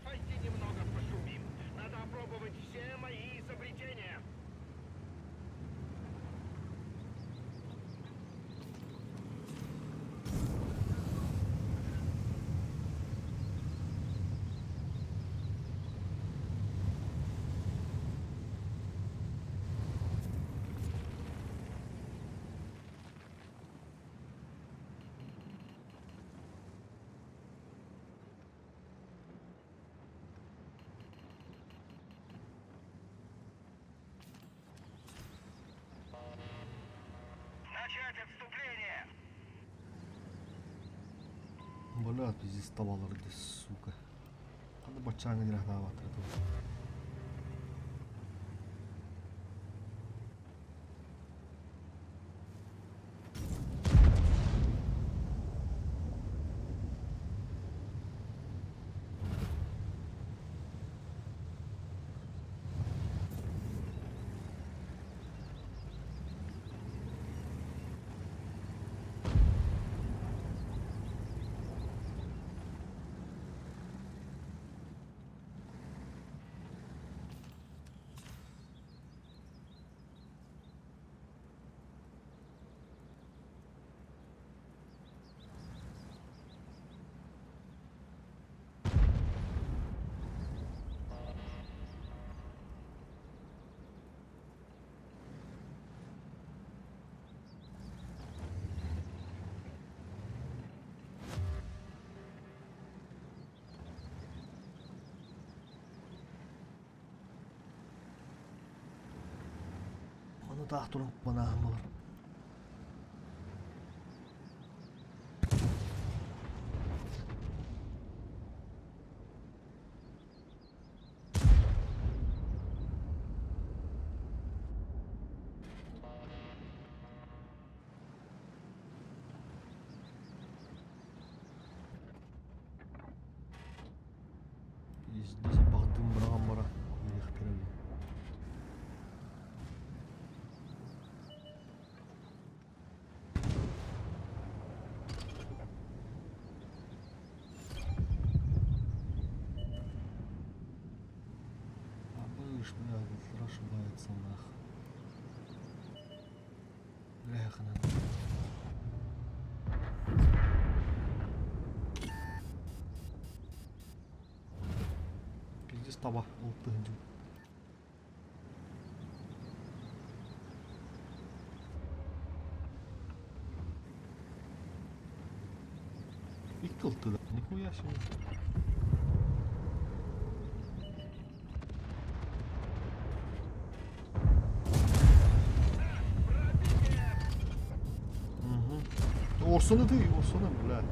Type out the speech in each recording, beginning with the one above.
Давайте немного пошумим. Надо опробовать все мои изобретения. Начать отступление! Блядь, пиздец табалар да, сука. Кандай бачаanga нирахтаа батраа туу. Оны тахтурun банаам бар. Здесь багдым браган бара. Эх, пироги. Абыш, блядь, расшибается нахуй. Эх, надо. Пиздец таба, ултты хинжу. Икки ултты да, нихуя себе. Орсуны ты, орсуны, бля.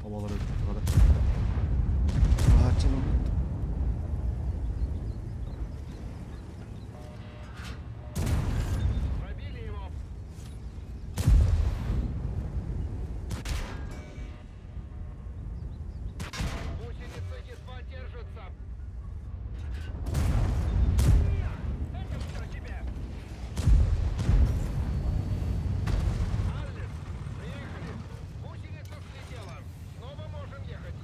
Tavalları kadar. Rahatça mı? Пробили его. Гусеница едва держится. Это все тебе. Арлес, приехали. Гусеница слетела. Снова можем ехать.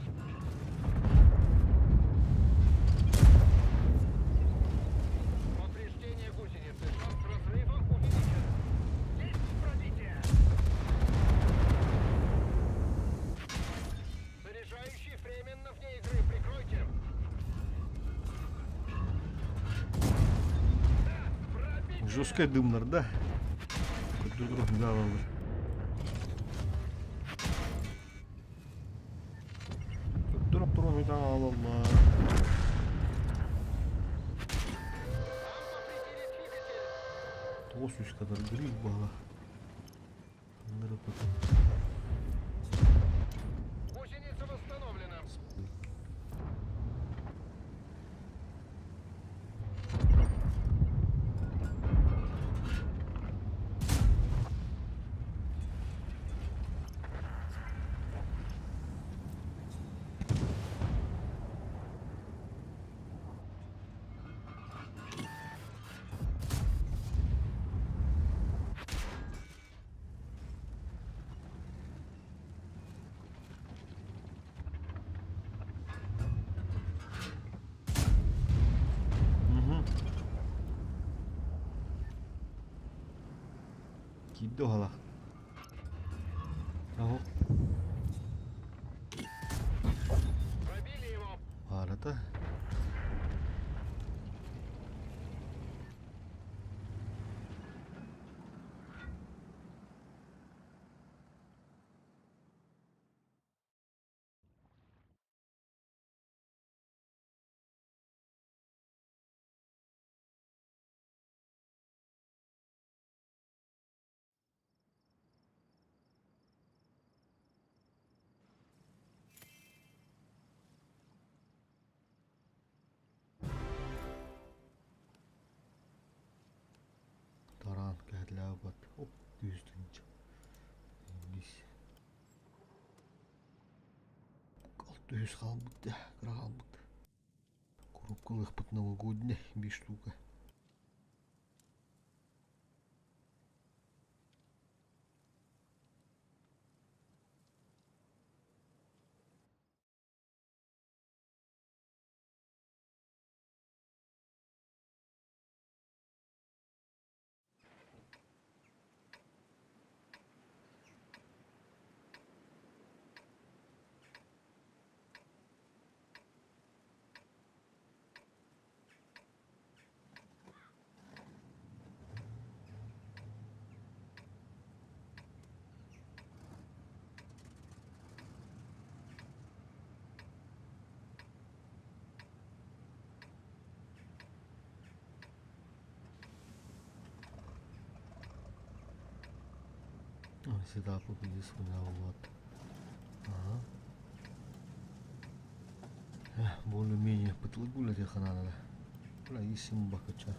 Повреждение гусеницы. Шанс разрыва увеличен. Есть пробитие. Заряжающий временно вне игры. Прикройте. Да, пробитие. Жесткая дымнар, да? Друг друга давалар. Durab durmaydan Allah. Осусь kadar grill bağla. Bunları bakın. Гусеница восстановлена. Gitti o hala. Aho. Пробили его. Arada. Tarağın geldiler bat. Hop düzdünce. Biz. Kaldı yüz kalmadı. Kalmadı. Коробка под новогодний 2 штуки. Всегда победит вспоминал вот. Ага. Более-менее подлагуля тех надо. Бля, есим бакача.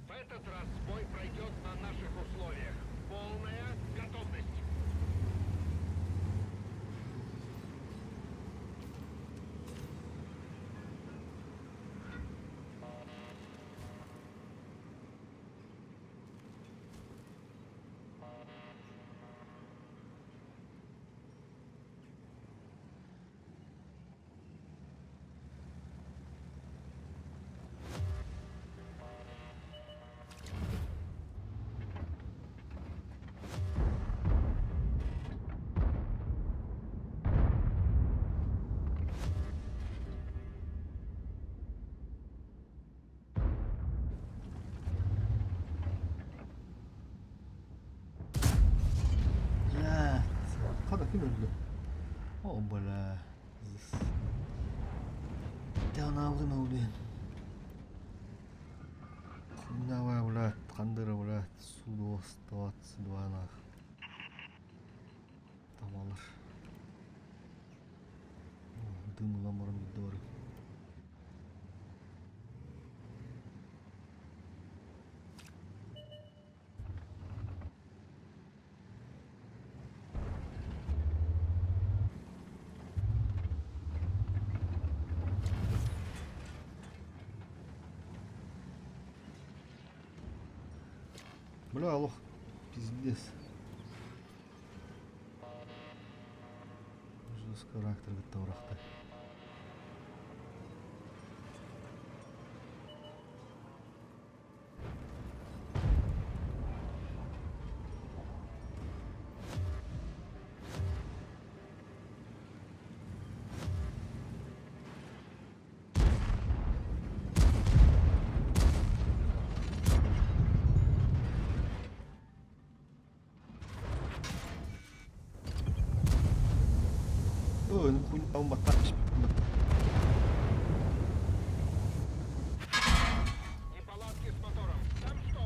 В этот раз бой пройдет на наших условиях. Полная готовность. Ya, kada kim öldü? O bala. Canavlı oldu. Давай, блядь, кандыра, блядь, суду 122 нах. Там алыр. Дым ламырым доры. Бля, лох, пиздец. Жест характер гыттабыракта. Ну хуй там батач. Неполадки с мотором. Там что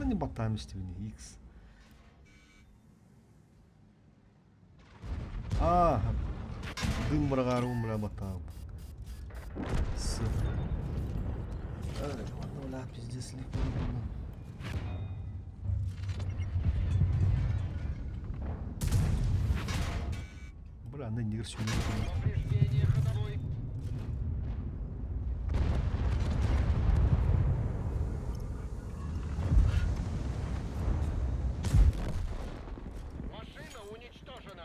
не ботами стивни, X. Дым брагарум бля ботам. Ну ля, пиздец, липа. Бля, на нир все не видно. Повреждение ходовой. Машина уничтожена.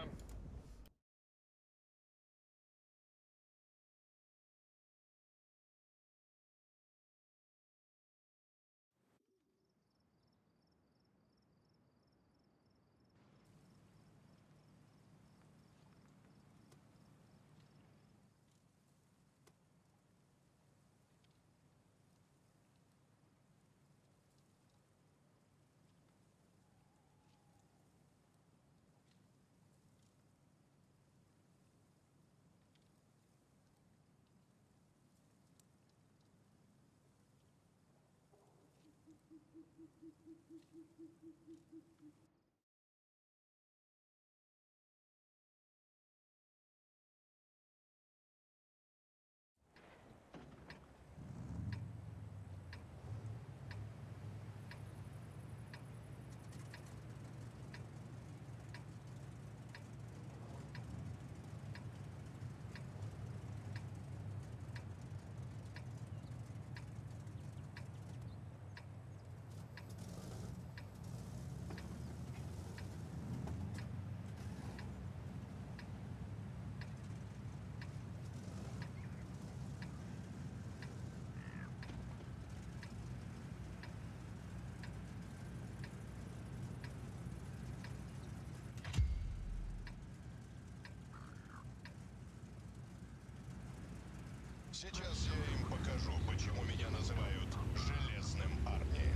Сейчас я им покажу, почему меня называют Железным Арни.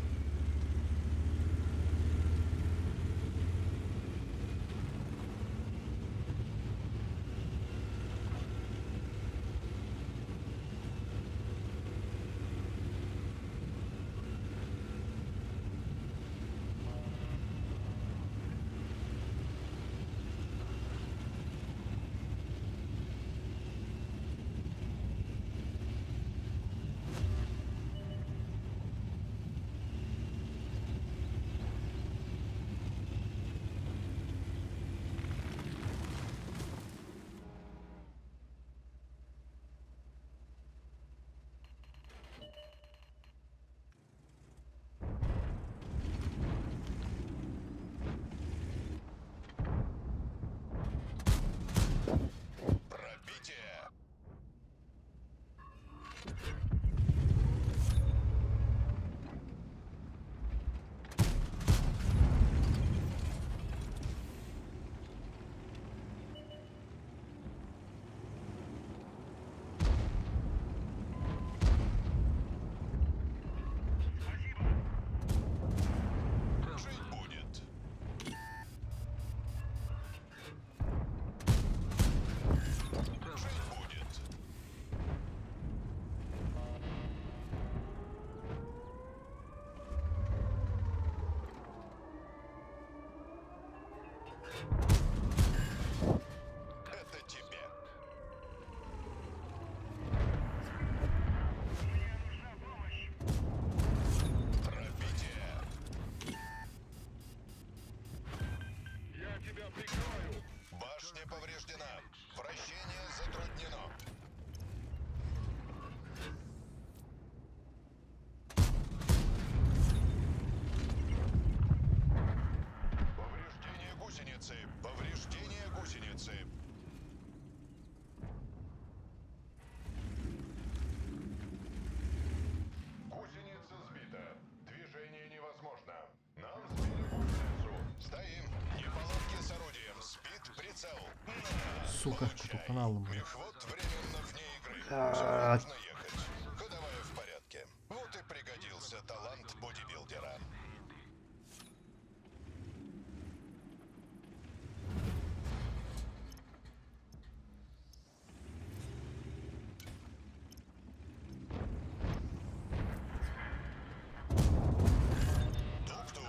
Пробитие! Жить будет. Жить будет. Это тебе. Пробитие. Я тебя прикрою. Башня повреждена. Вращение затруднено. Повреждение гусеницы. Повреждение гусеницы. Гусеница сбита. Движение невозможно. Нам сбили гусеницу. Стоим. Неполадки с орудием. Сбит прицел. На, Сука, получай. кто каналом, бля. Мехвод временно вне игры. Все, можно ехать. Ходовая в порядке. Вот и пригодился талант бодибилдера. Тук-тук.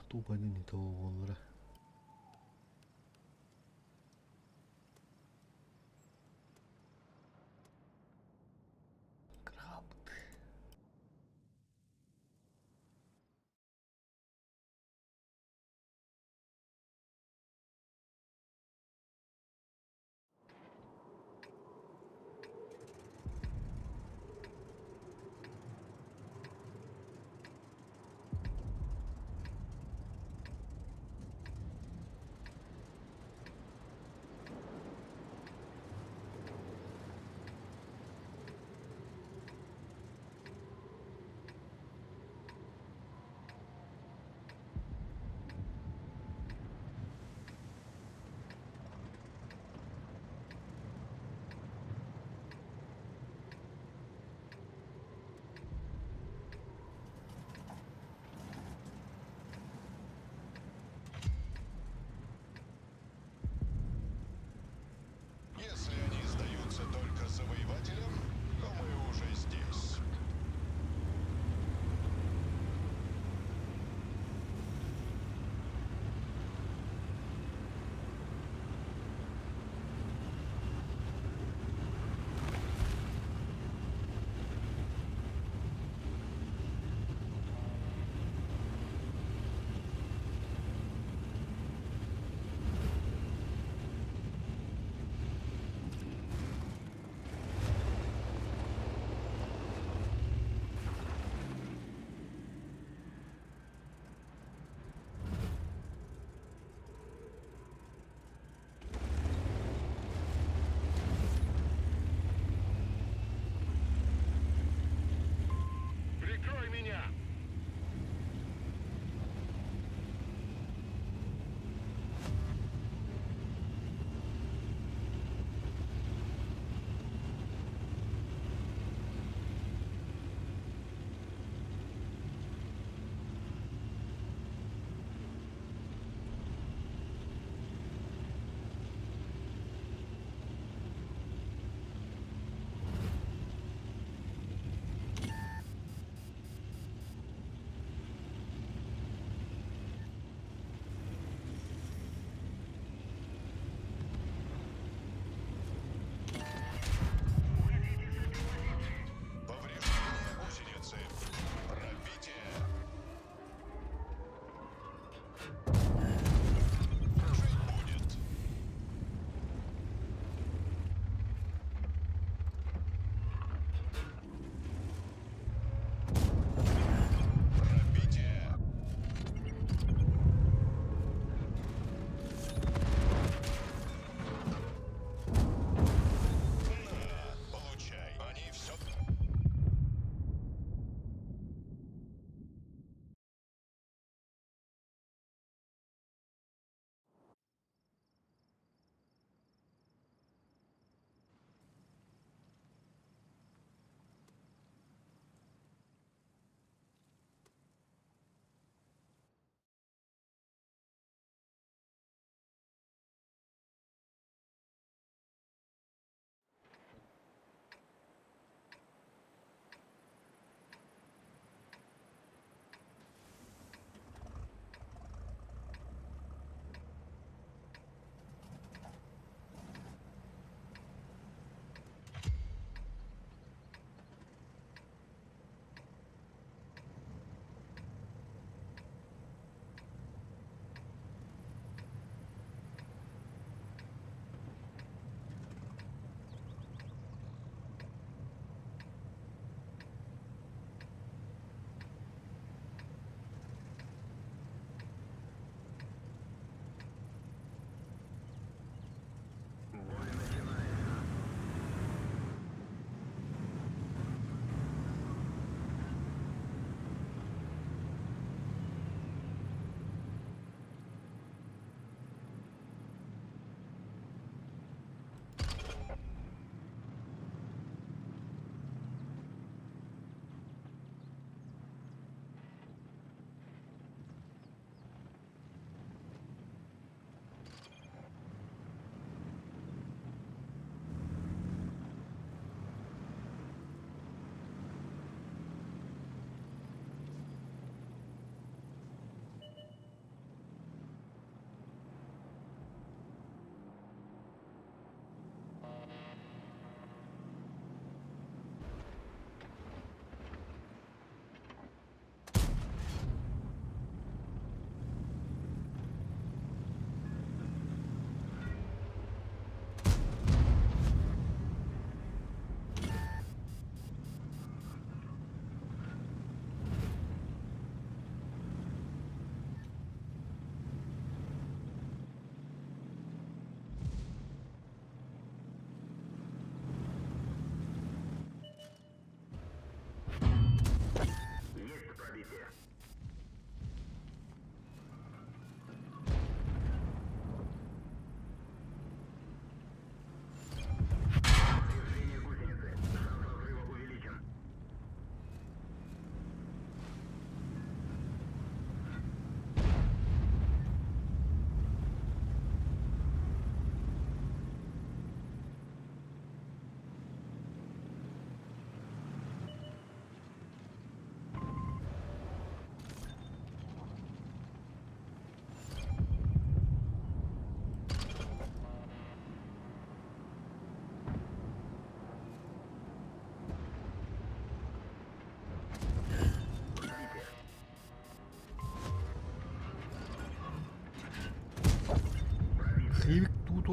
또 пойду не того волра. Крафт. Если они сдаются только завоевателям, то мы уже здесь. Прикрой меня!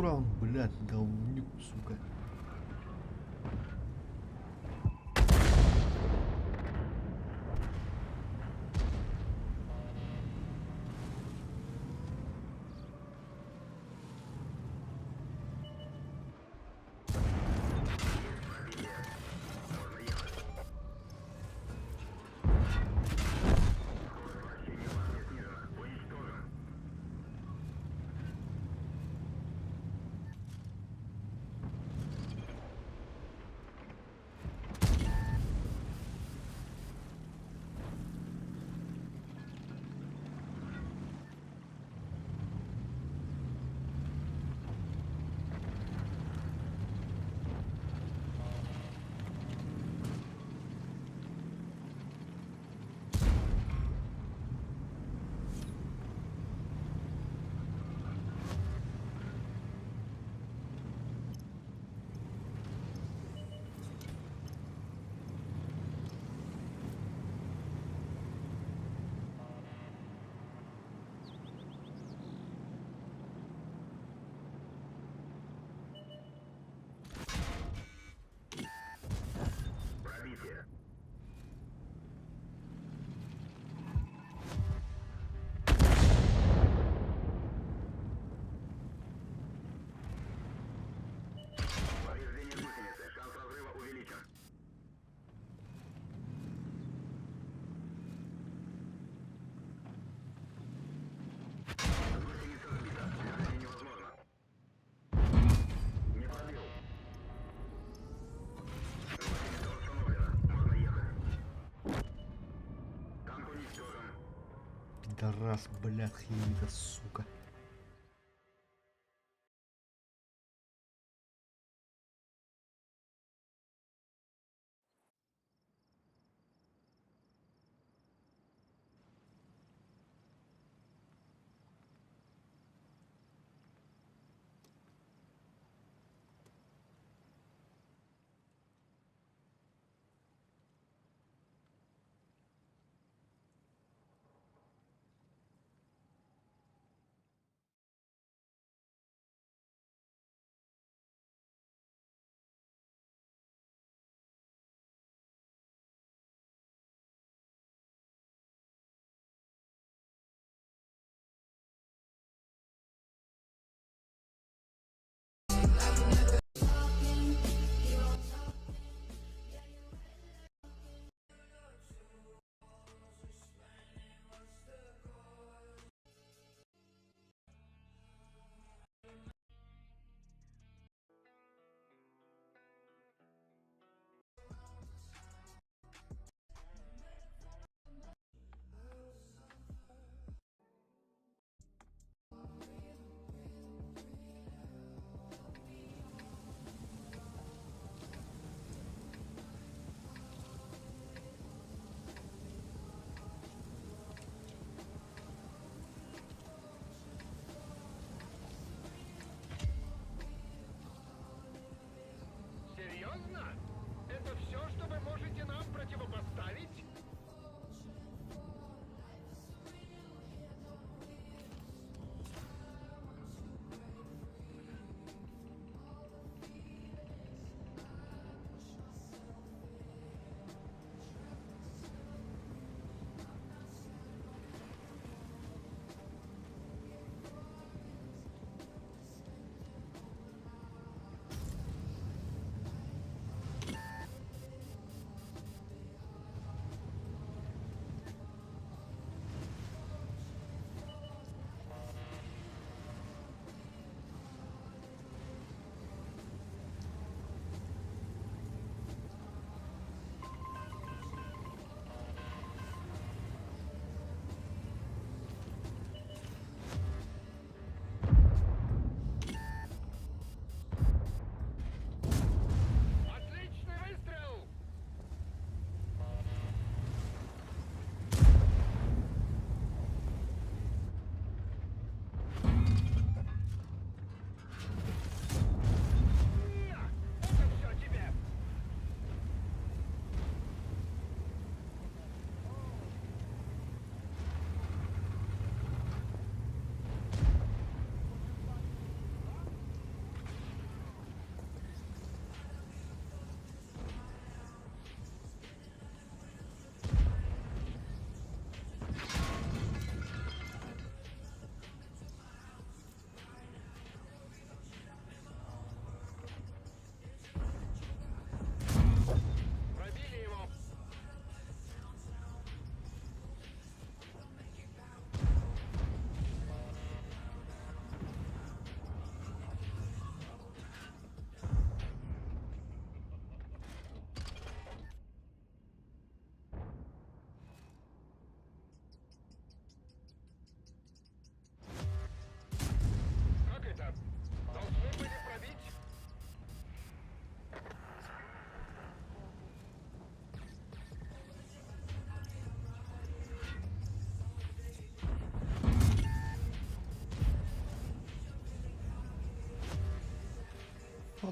куда он, блядь, говнюк, сука. Пидорас, блядь, химика, сука.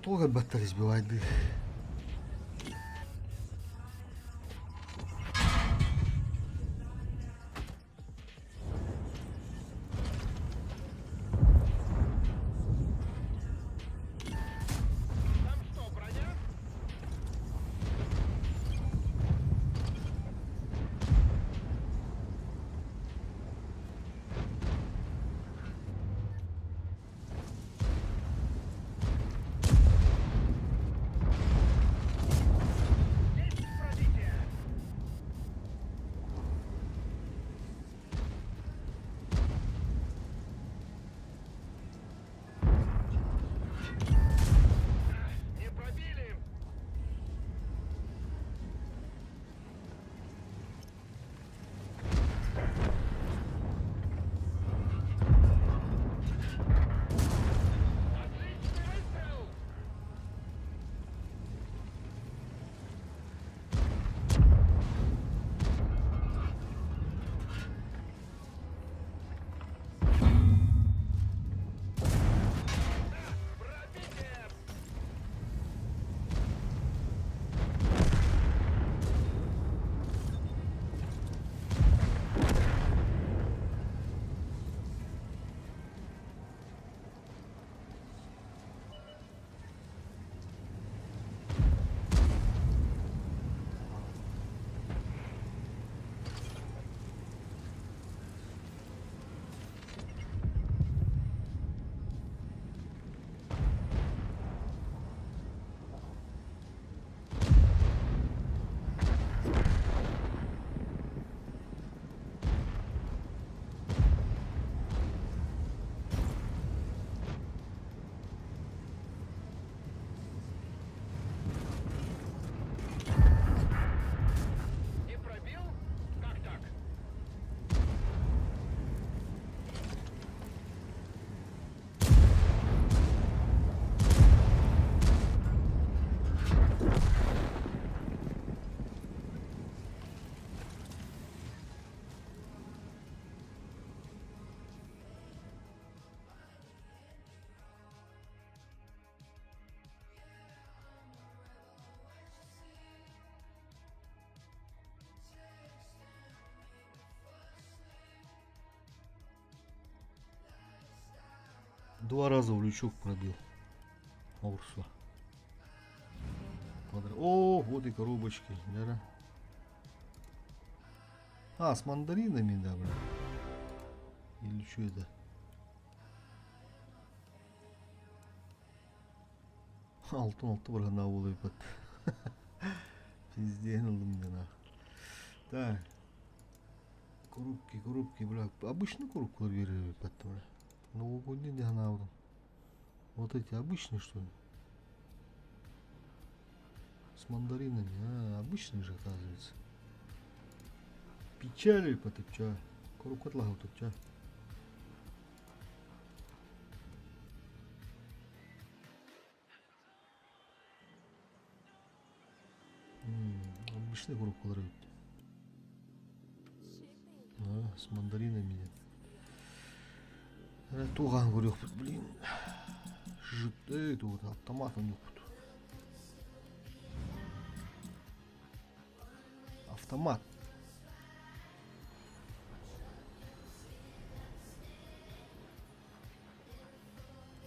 Толго баттар избивайды. Там что, броня? Есть пробитие. Не пробили. Отличный выстрел. Пробитие. Не пробил? Как так? Два раза в лючок пробил. Урсу. О, вот и коробочки. Да. А, с мандаринами, да, бля. Или что это? Алтын бір ғана болып епат. Пизден алдым да. Так. Коробки, бля. Обычный коробкалар беріп епат, бля. Новогодний де ғана алдым. Вот эти обычные, что ли? С мандаринами. А, обычные же, оказывается. Печали потопча. Коробка отлагал топча. Обычный коробкалар өтті. Да, с мандаринами. Туған көрек бұд, блин. Жықты, это вот автоматом yok бұд. Автомат.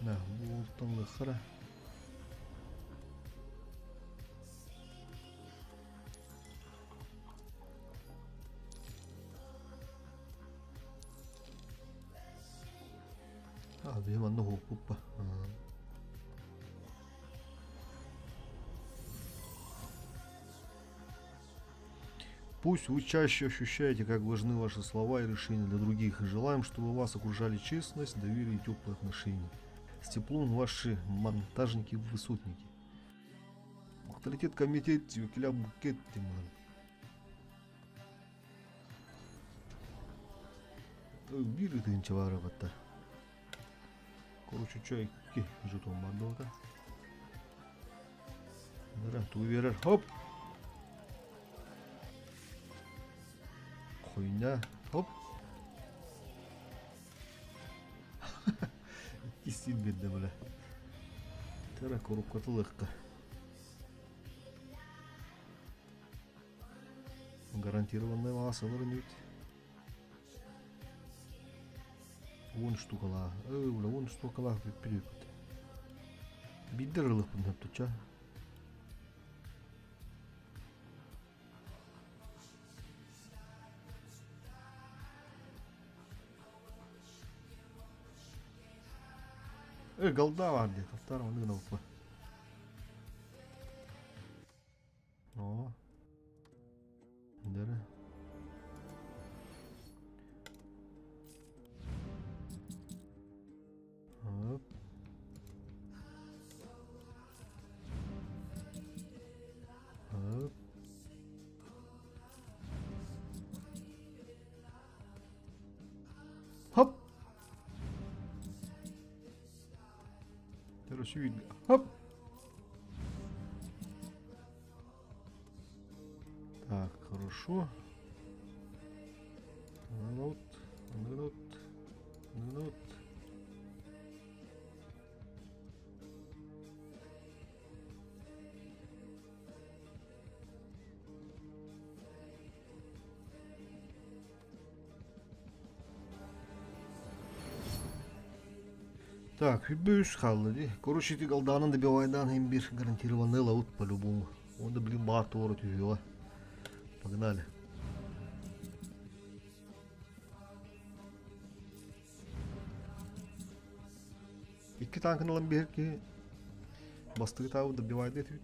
Да, болтанғы қыра. А, benim anda hoppa. Пусть вы чаще ощущаете, как важны ваши слова и решения для других, и желаем, чтобы вас окружали честность, доверие и теплые отношения. С теплом ваши монтажники-высотники. Авторитет комитет векля букет тиман. Бир тынчы бар бата. Короче, чай ки жетон бар да. Мына туу берер. Хоп. Хуйня. Хоп. Кисин берди бля. Тара корупкатылыкка. Гарантированная масса вырнуть. Вон штукала. Бля, вон штукала вперед. Бидерлых поднапча. Голда var diye. Taraftarım onu gına bakma. Oo. Nere? Hop. Hop. Hop. Короче, видно. Хоп! Так, хорошо. Минут, минут, минут. Так, бюс халли. Короче, ты голданың добивайдан им бир гарантированный лаут по-любому. Он да, блин, бат ворот его. Погнали. İki tankın alan bir ki bastığı tavu добивайdı etüt.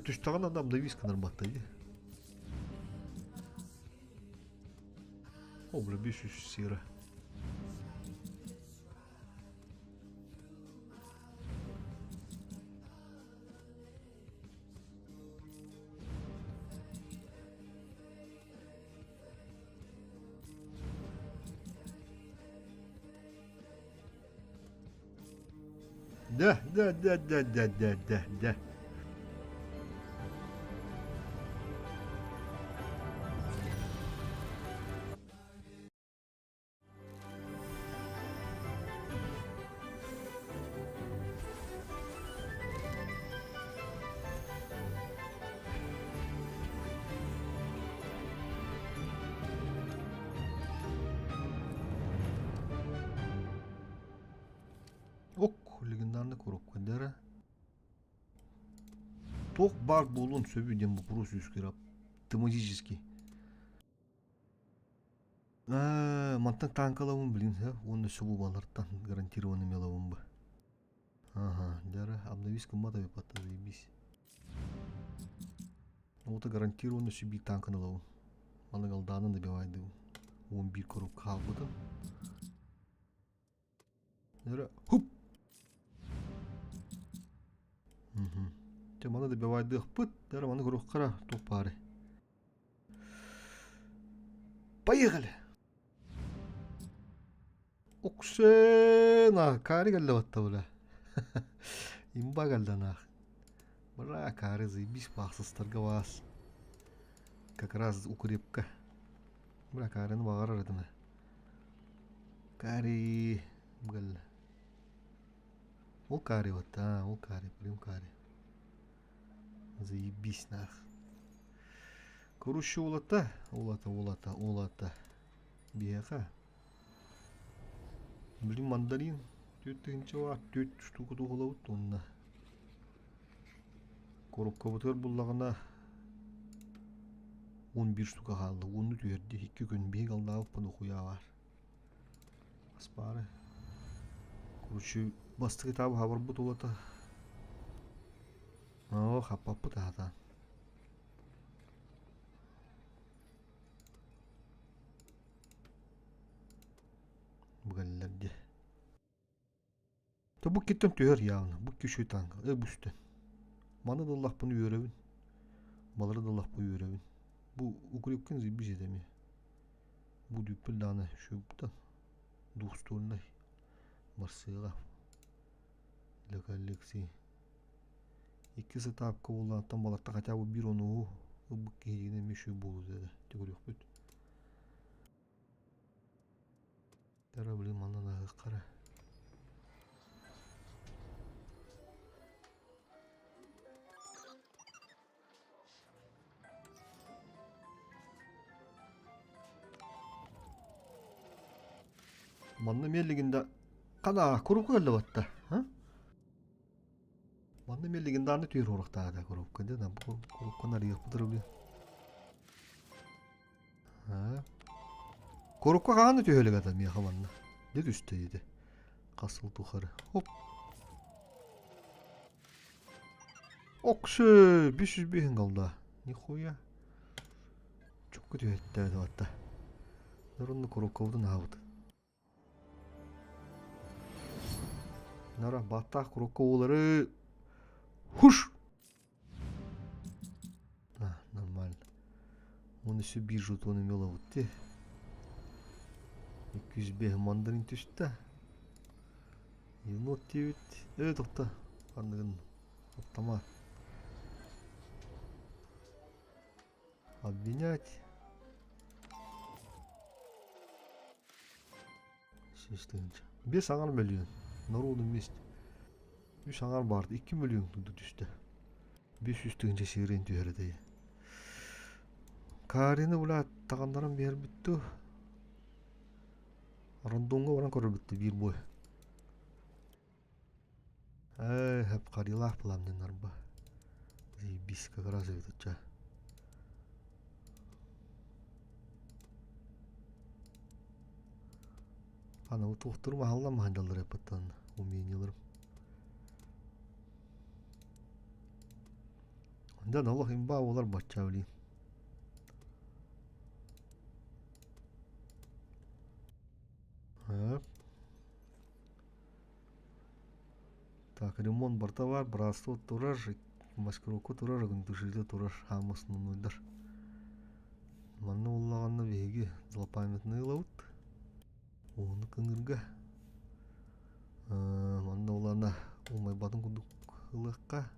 Tüştağın adam da 100 kadar battıydı. O bile bir şu sira. Да. Ок, легендарный коробка дара. Тох бар болон сөбүден bu прусюшки рап. Тематический. Мантан танкалавын блин, оны сөбу балартан гарантированный мелавын ба. Ага, дара, обновиска мата випата, заебись. Вот гарантированно сөби танкын алавын. Маны галданын добивайды. 11 коробка халбытын. Дара, хуп! Те маны добивайды пыт, дара маны коробкара топары. Поехали! Оксена, кари geldi batta bula. İmba geldi ana. Бра, кари заебись, бақсыз торговас. Как раз укрепка. Бра, карины бағарар едім. Кари... Гал. Ол кари вот, ол кари, прям кари. Заебись нах. Короче, олата. Бияха. Блин, мандарин. Төттігінші var. 4 штука тоғылауыт онына. Коробка бұтыр бұллағына 11 штука қалды. Оны түйерді. 2 күн бейг алдағып бұны құя var. Аспары. Короче, басты кітабы хабар бұт олата. Хапап бұт ағадан. Бұғалыларды. Bu kitten tüher yağını. Bu kişi tanka. Bu üstten. Bana da Allah bunu öğrevin. Balara da Allah bunu öğrevin. Bu ukuripken zibbiş edemiyor. Bu düppel lana şu da. Dostolunay. Marsığa. Legalleksi. İkisi tapka olan tam balıkta kaça bu bir onu bu kiyine meşhur bulu dedi. Diyor yok büt. Terabli manana kara. Manna melliginde kana kurup geldi batta. Ha? Manna melliginde anı tüyür orakta da kurup geldi da kurup kanar yapıdır bile. Ha? Kurup kanı tüyöyle adam ya manna. Ne düşteydi. Kasıl tuharı. Hop. Okşu 500 bihin kaldı. Nихуя. Çok kötü etti hatta. Narınlı kurup kovdu ne yaptı? Nara batak kurup kovları. Huş. Нормально. Он еще биржу то имела вот те. 200 бeh мандарин düştü. Енот 9. Evet okta. Anladın. Tamam. Обвинять. Şiştince. 5 ağır milyon. Народу вместе. 3 ağır vardı. 2 milyon düştü. 500 tığınca şiirin tüyerdi. Karini bula tağanların bir bitti. Rondonga orang koru bitti bir boy. Hep karilah pelamdan arba. Bis kagras itu cah. Ana utuhtur mahalla mahaldalar yapatan uminiyorlar. Ondan Allah imba olar başçavli. Так, ремонт борта бар, братство турар, маскировка турар, гүнтүшүдө турар, хамыс нунуйдар. Манна уллаганна беги злопамятный лаут. Оны кыңырга. Манна улана умай батын кудук ылыкка.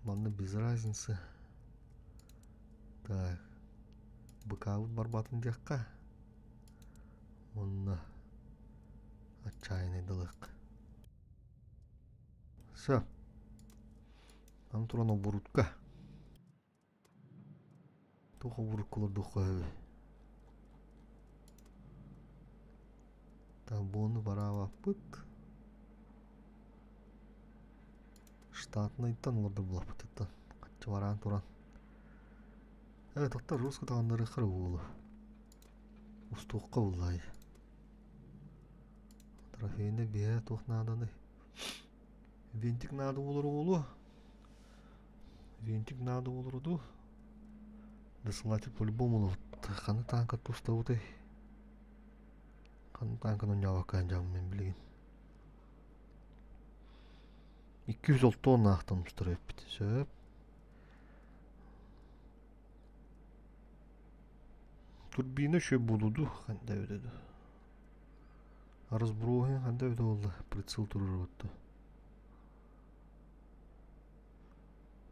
Манна без разницы. Так. Быкаут бар батын дякка. Онна отчаянный дылык. Все. Там турано бурутка. Туха буруткулар духавы. Там боны барава пыт. Штатный тан оларды булап бытыттан. Качы туран. Evet, hatta Ruska dağınları kırı oğlu. Ustuqqa vallahi. Trafeğinde bir tohnadanı. Ventik nadı olur oğlu. Ventik nadı olurdu. Досылатель по-любому қаны танка тустауды. Қаны танкының явакан жаммен білген. 200 тонна ақтан ұстырып біті. Сөп. Турбина шөп болуду, қандай өдеді. Разброғын қандай өді олды. Прицел тұрыр өтті.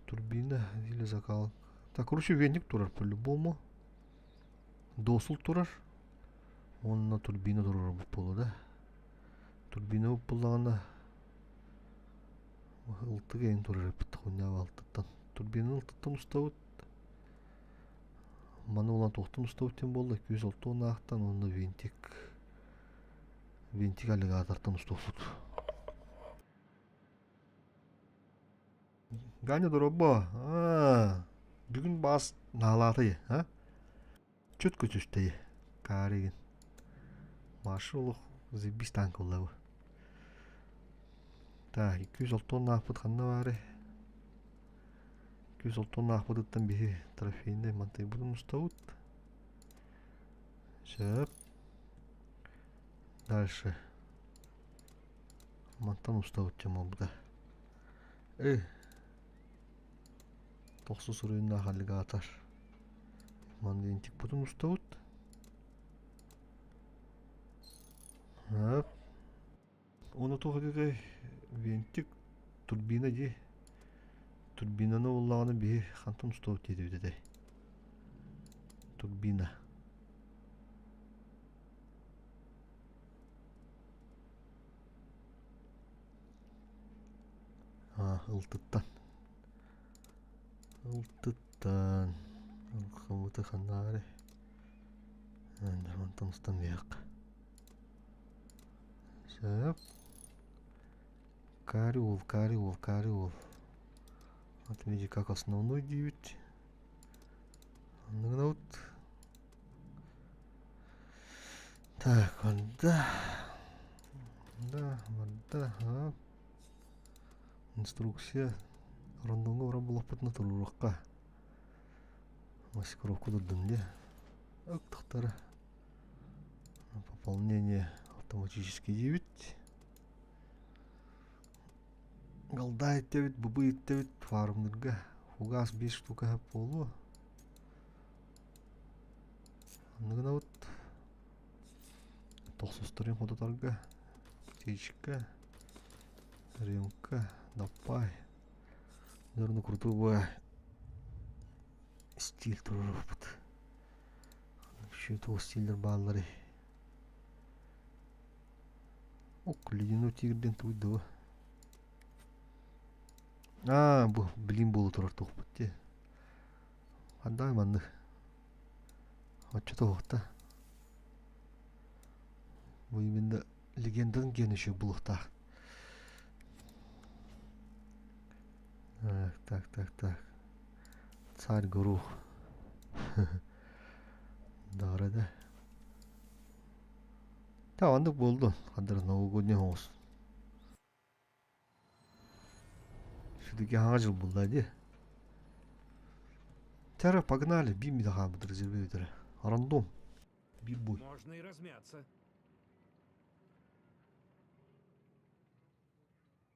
Турбина или закал. Так, короче, веник турар по-любому. Досыл турар. Онына турбина турар бұпылы да. Турбина бұпылағына ылты кейін турар бітті қойнағы алтыттан. Турбина ылтыттан ұстауыт. Маны olan тоқтын ұстауыттен болды. 200 тонна ақтан онына вентик аллигатортан ұстауыт. Ганя дұрабба. Бүгін бас налаты, а? Чөткі түстейі. Кареген. Машы олық зеббис танк олауы. Так, 200 тонна ақпыт қанна бары. 200 тонна ақпыдыттан бері трофейінде мантай бұдын ұстауыт. Сөп. Дальше. Мантан ұстауыт жама бұда. Тоқсы сұрайында қалыға атар. Мандентик бұдын ұстауыт. Оны тоқыдығы вентик турбина де. Турбинаны олағаны бе қантын ұстауыт еді өдеді. Турбина. Ылтыттан. Ылтыттан. Қымыты қанары. Антонстан век. Шеп. Кариул. Отметьте как основной 9. Вот. Так, вода. Да. Инструкция. Рандомға болып бұтына тұрырыққа. Маскировку дұрдым де. Оқтықтары. Пополнение автоматически 9. Галдайт дебит, бубыйт дебит, фармдырға. Фугас 5 штука хап болу. Анығына вот. Тоқсыстырын қодатарға. Течка. Ремка. Дапай. Дөріні күрту бұға. Стиль тұрыр бұд. Шөйті о стилдер бағалары. Оқ, ледену тигірден туйды бұ. Бұл білім болу тұрар тоқ бұд. Андай манды. Отчы тоқта. Бұл еменді легенданың кеніші бұлықта. Так. Царь Гуру. Дағырады. Тавандық болды. Қадыр новогодний хоғыз. Сюдеки аңа жыл болды әде. Тәрі погнали. Бимми да қан бұдыр зербе өтірі. Рандом. Бибой. Можно и размяться.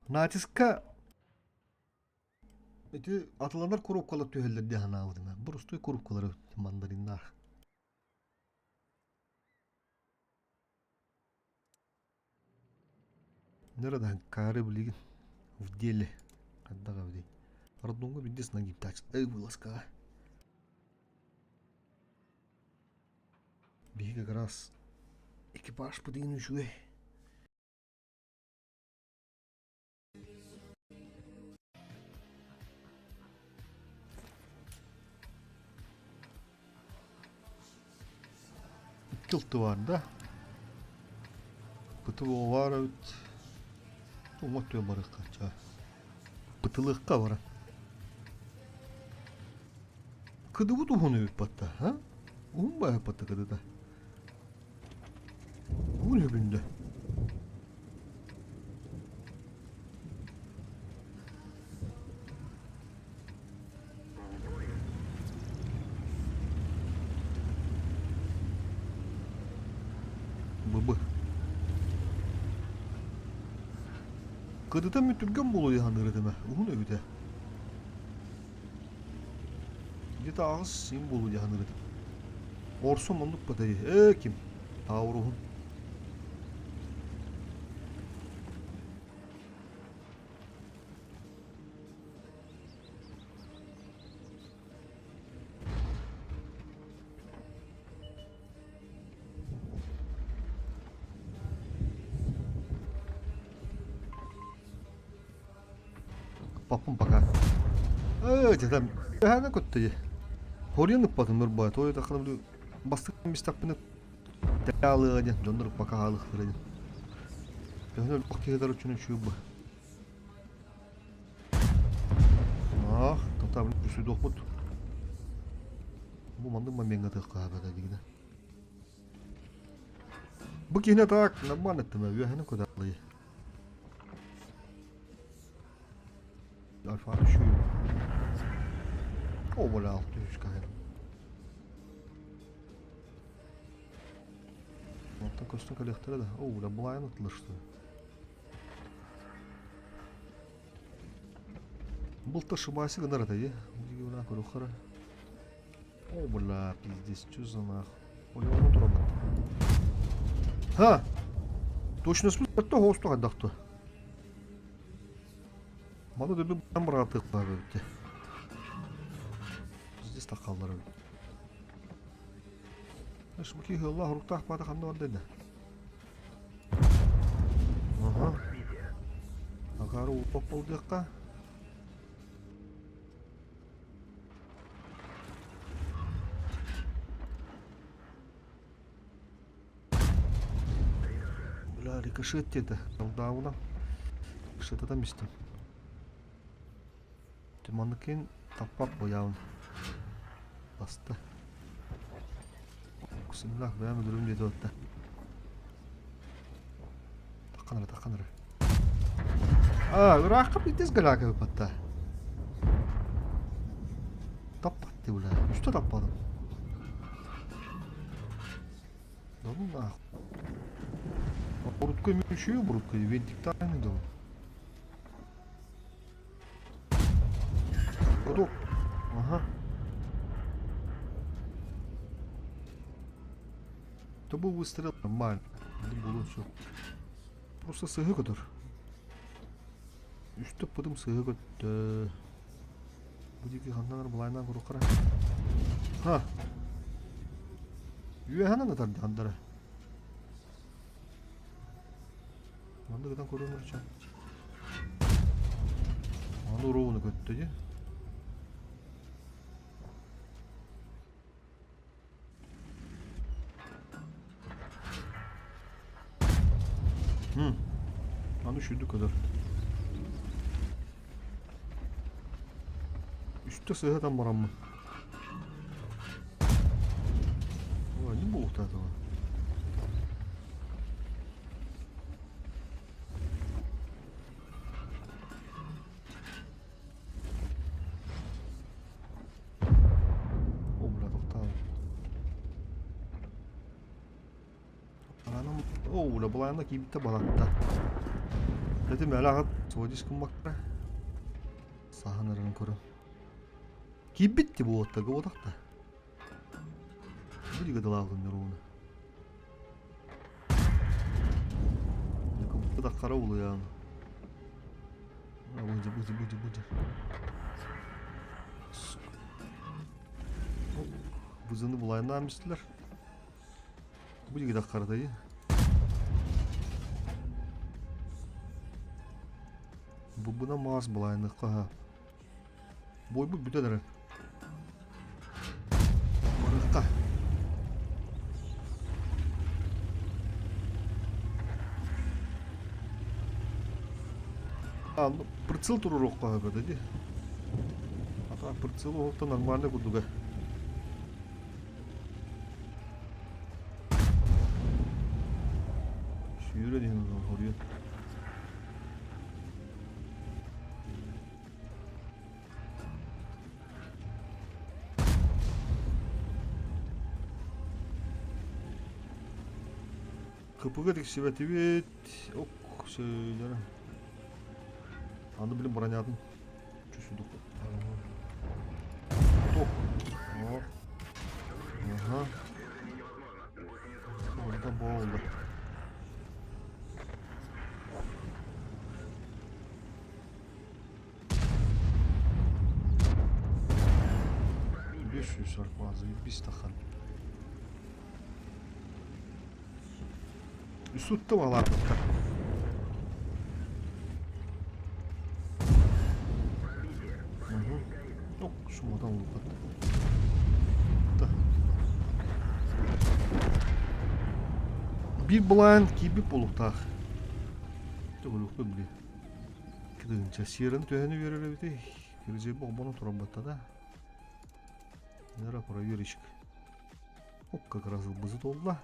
Натиска. Эти атыланар коробкалар түйелерде хана алдыма. Бұрыстой коробкалары мандариндар. Nereden kare bilgin в деле. Когда говори. Роднуга бидес на гиптач. Вылазка. Би как раз экипаж подвинул чуе. Кылты var da. Пытылы var öt. Умат тö барыкка ча. Пытылыкка бара. Кыды бу тухуну өт батта, ha? Умба батта кыдыда. Bu ne binde? Baba. Kıdıda mütürgen bolu yahanır edeme. Bu ne bide? Bir de ağız sim bolu yahanır edeme. Orson onluk badayı. Kim? Tavruhun. Papum baka. Jadam. Hana kottayı. Horyanıp batın bir boya. Toyu takını bir bastık bir stakpını değalı edin. Döndürüp baka halıktır edin. Dönür bakı kadar uçunun şu bu. Ah, tatabın üstü dokmut. Bu mandım ben menga tık kahvede digine. Bu kine tak, naban ettim evi. Hana kodaklıyı. Alfa şu. O böyle 600 kayın. Altta kostun kolektöre de. O da bu ayın atılıştı. Bulta şubası kadar atayı. Bu yana korukara. O böyle pizdes çözüna. O yana duramadı. Ha. Точно спустя хосту кадакту. Мада дөбі бұдан бір артық бар өтті. Здесь тақалдар өтті. Эш мұки ғылла ұрықтақ бады қамды бар деді. Аха. Ағары ұлпақ болды еққа. кышет деді. Алдауына. Кышет адам істем. Тыманды кен таппап бояуын. Басты. Күсімлі ақ бәйімі дүрім деді өтті. Таққаныры. Ұрақып етес гәләкі өпатта. Таппатты өля. Үшті таппадым. Дадым да. Бурутка мешаю, бурутка. Вентик тайны дал. Готов. Ага. Это был выстрел нормально. Это было все. Просто сыгы kadar. Üstü pıdım sıгы kötü. Bu diki hanlar bulayından kuru kara. Ha. Üye hanan da tardı handara. Manda kadar korunur çan. Anı uğruğunu kötü diye. Anı şuydu kadar. Üstte sıhhatan baran mı? Ne bu uhtada var? O burada uhtada. Anam, o bu ayağında ki bitti balatta. Dedim melahat soğucu sıkınmakta. Sahanırın kurun. Ki bitti bu otta godak da. Bu diga dalavdın yorunu. Bu da kara oluyor yani. Bucu. Buzunu bulayından almıştılar. Bu diga da karadayı. Buna mağaz bulayını kaha. Boy bu büteler. Marıqqa. Прицел турурок қойға деді. Ата прицел олықта нормальный күдігі. Шүйірі дейін ория. Kapıga тексебет evet. Ok söylere. Andı bilim bıranyadım. Çüşüdük. Top. Aha. Orada boğuldu. Bir şu sarpazı bir stakan. Üstütte var artık. Yok, şu modan olup da. Bir blind gibi buluqtaq. Buluqta bile. Kıdınca siyerin tüheni verir evde. Kireceği boğbana turabbatta da. Nere para verişik. Ok, как раз бızı doldu.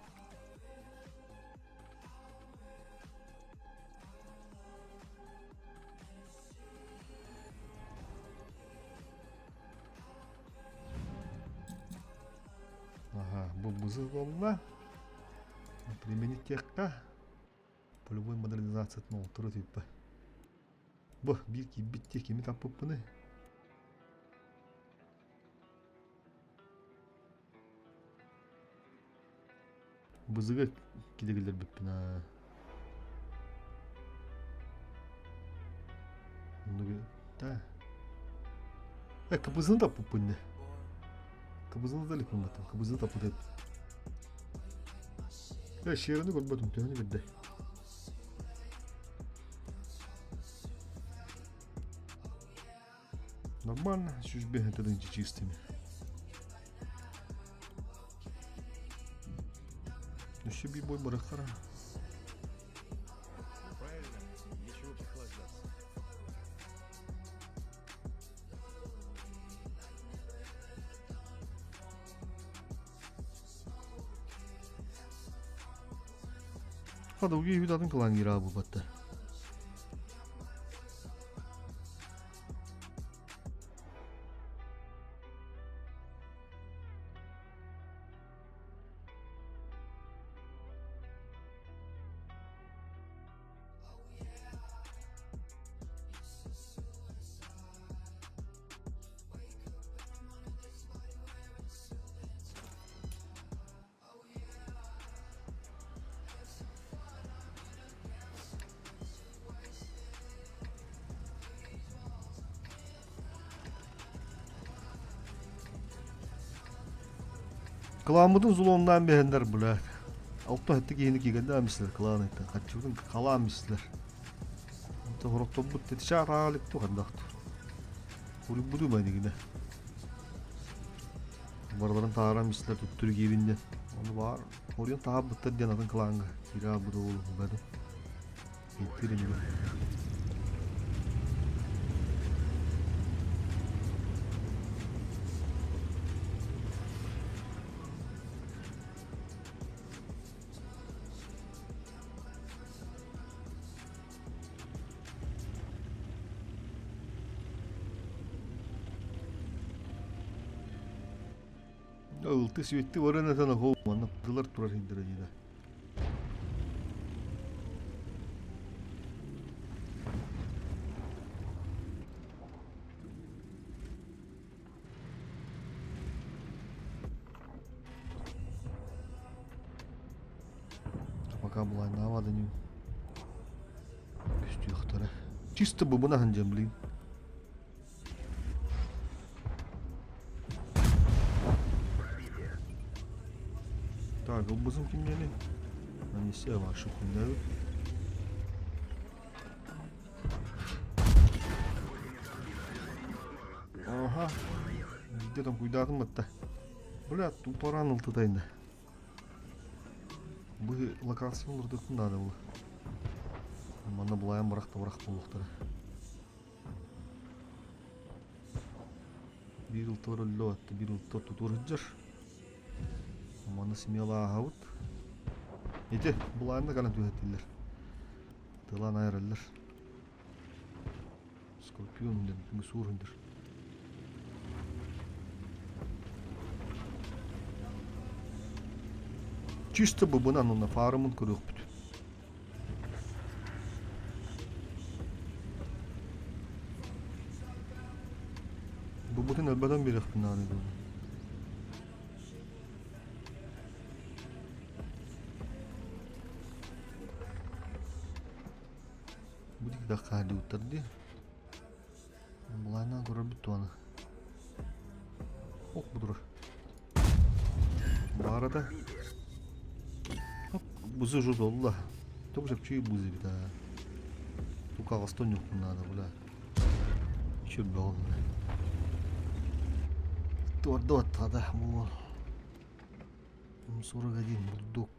Ага, бұл бызы болды. Применить техка. Полевой модернизацияның олтыры түйіппі. Бұл бір кейбет техкеме тапып бұны. Бызыға кедегілер біппін. Кабызыны тапып бұны. Кабызыны далеко маттым. Кабызыны тапып еді. Шеріні көрбәдім, түйіні берді. Нормально, чужбе этодынчы чистыми. Еще бой барахара. Hadi bu bir adın kılan gir abi batta. Kılamıdın zulondan beğenler bular. Altı ettik yeni gigende amisler kılan etti. Kaçırdın kalan misler. Anta horokta bu teti şaralik tu kandaktı. Uri budu maydı gine. Barların tağıran misler tuttur gibinden. Onu var. Oryan tağa bıttır diyen adın kılanga. Kira budu oğlum benim. Gittirin gibi. Iltı sürekli var ne sana kovmanı pıdılar turar hindiracıda. Пока была навада не пустил хтора. Чисто бы на ханджам, блин. Так, ылбызым кимдени? Нанесе вашу күндәбі. Ага. Где там куйдадым атта? Бля, тупоран ылтыдайында. Бұл локацияларды күндады бұл. Мана бұлайын бірақ болуқтары. Bir ылты бар өлі атты, bir ылты тұтыр жүр. Мана смело ағауыт. Ете, бұлайында ғана түйеттілер. Тылан айрылыр. Скорпион үнден, күнгі суыр үндір. Чисто бы бынан она фармын көрөк бүт. Bu bütün elbeden bir ihtinalı ediyor. Bu dik dakika hadi utardı. Bulayına göre bitti onu. Ok budur. Bu arada buzu жут oldu. Çok çapçıyı buzu bir daha. Bu kağıston yok bunlarda bula. Şöyle oldu. Orada otada bu. Sonra gideyim bulduk.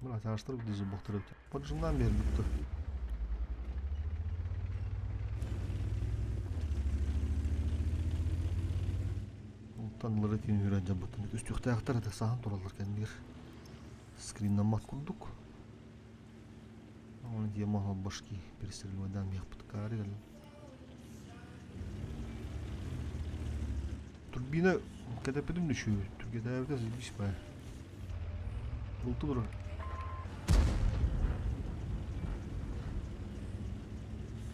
Buna çağırıştırıp dizi baktırıp. Padışından beri bitti. Tanrıları tiyini öğreneceğim batını. Üst yokta ayaklar da sahan turalırken bir screen'den mat kurduk. Onu diye mahal başki перестрелмeden yaptık gari geldim. Turbine ketepedim düşüyor. Türkiye'de evde zilmiş be. Bultu durur.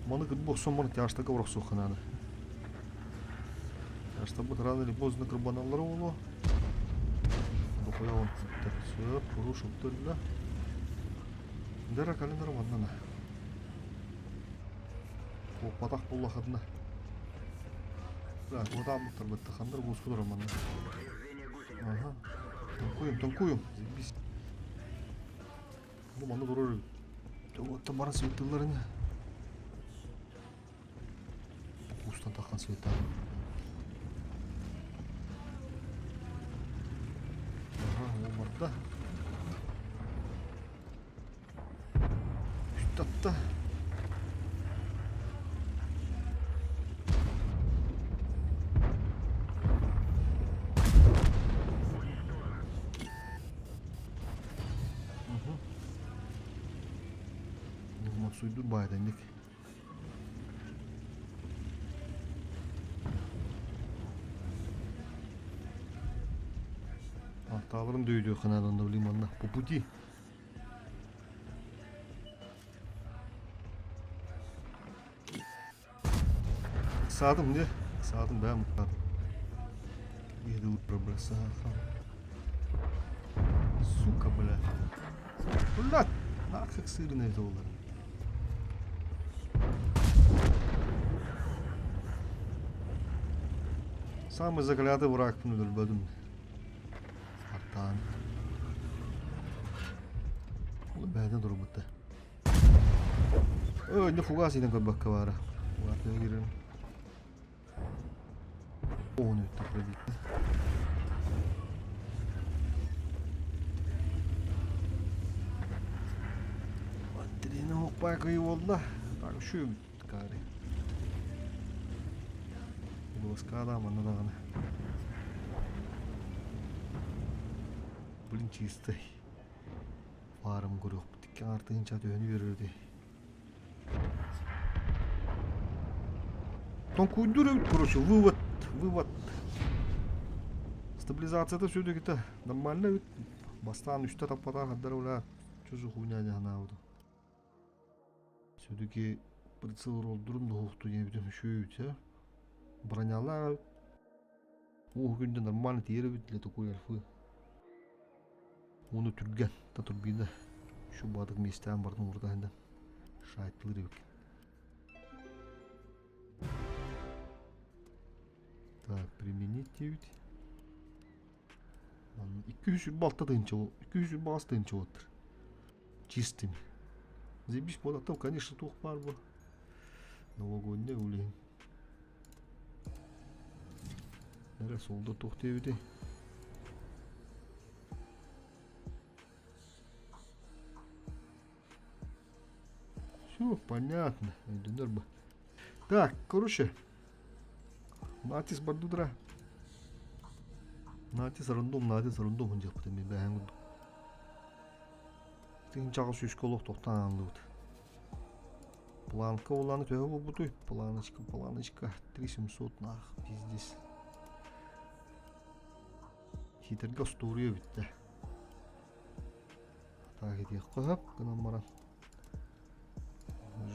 Mana kırıp boksan bana yaşta kavrak soğukanadı. Чтобы рано или поздно карбоналлар болу. Букуя он сөп, урушуп төллө. Дара календар ваннана. О падак болла хадна. Да, вода мыктар бытты хандар бускудыр манна. Ага. Танкуем. Заебись. Ну, маны дурор. Вот там бара светлыларыны. Устан такан светтар. Orada. Üst hatta. suydur baydandik. Tahtaların dövdüğü kanadan da limanına. Bu puti. Sağdım diye. Sağdım ben mutladım. Yedi uğra burası. Сука, бля. Блядь, нафиг сырный доллар. Самый заглядый враг öldürmedim. Hatta. Oğlum benden durmadı. Ne fugasıyla koy bakka var. Fugasına girelim. Onu tıkladık. Bakayı oldu. Bak şu gari. Bu skada ama ne daha ne? Bulun çizdi. Varım grup. Dikkat artığın çatı önü verirdi. Там куйдуры, короче, вывод. Стабилизацияда все-таки-то нормально ведь. Бастан üstte tapmadan kadar öyle çocuk oynayacak anavdu. Все-таки прицел oldurum da hoğdu yine bir tane şöyle ya. Броняла. O günde нормально тиері бит для такой альфы. Onu түрген, та турбина. Şu badık местен бардым orada енді. Шайтылыр екен. Так, применить девять. 200 балта тынчы, 200 бас тынчы отыр. Чистыми. Заебись, вот там, конечно, тух пар был. Новогодний улин. Нәре солда тух девді. Все, понятно. Так, короче. Натис бардудра. Натис рандом он потом мен бәһәң. Тин чагы шүшкөлөк токтан алды. Планка уланы төбө бутой. Планочка 3700 нах пиздец. Хитерге стурия битте. Так эти кызып гына мара.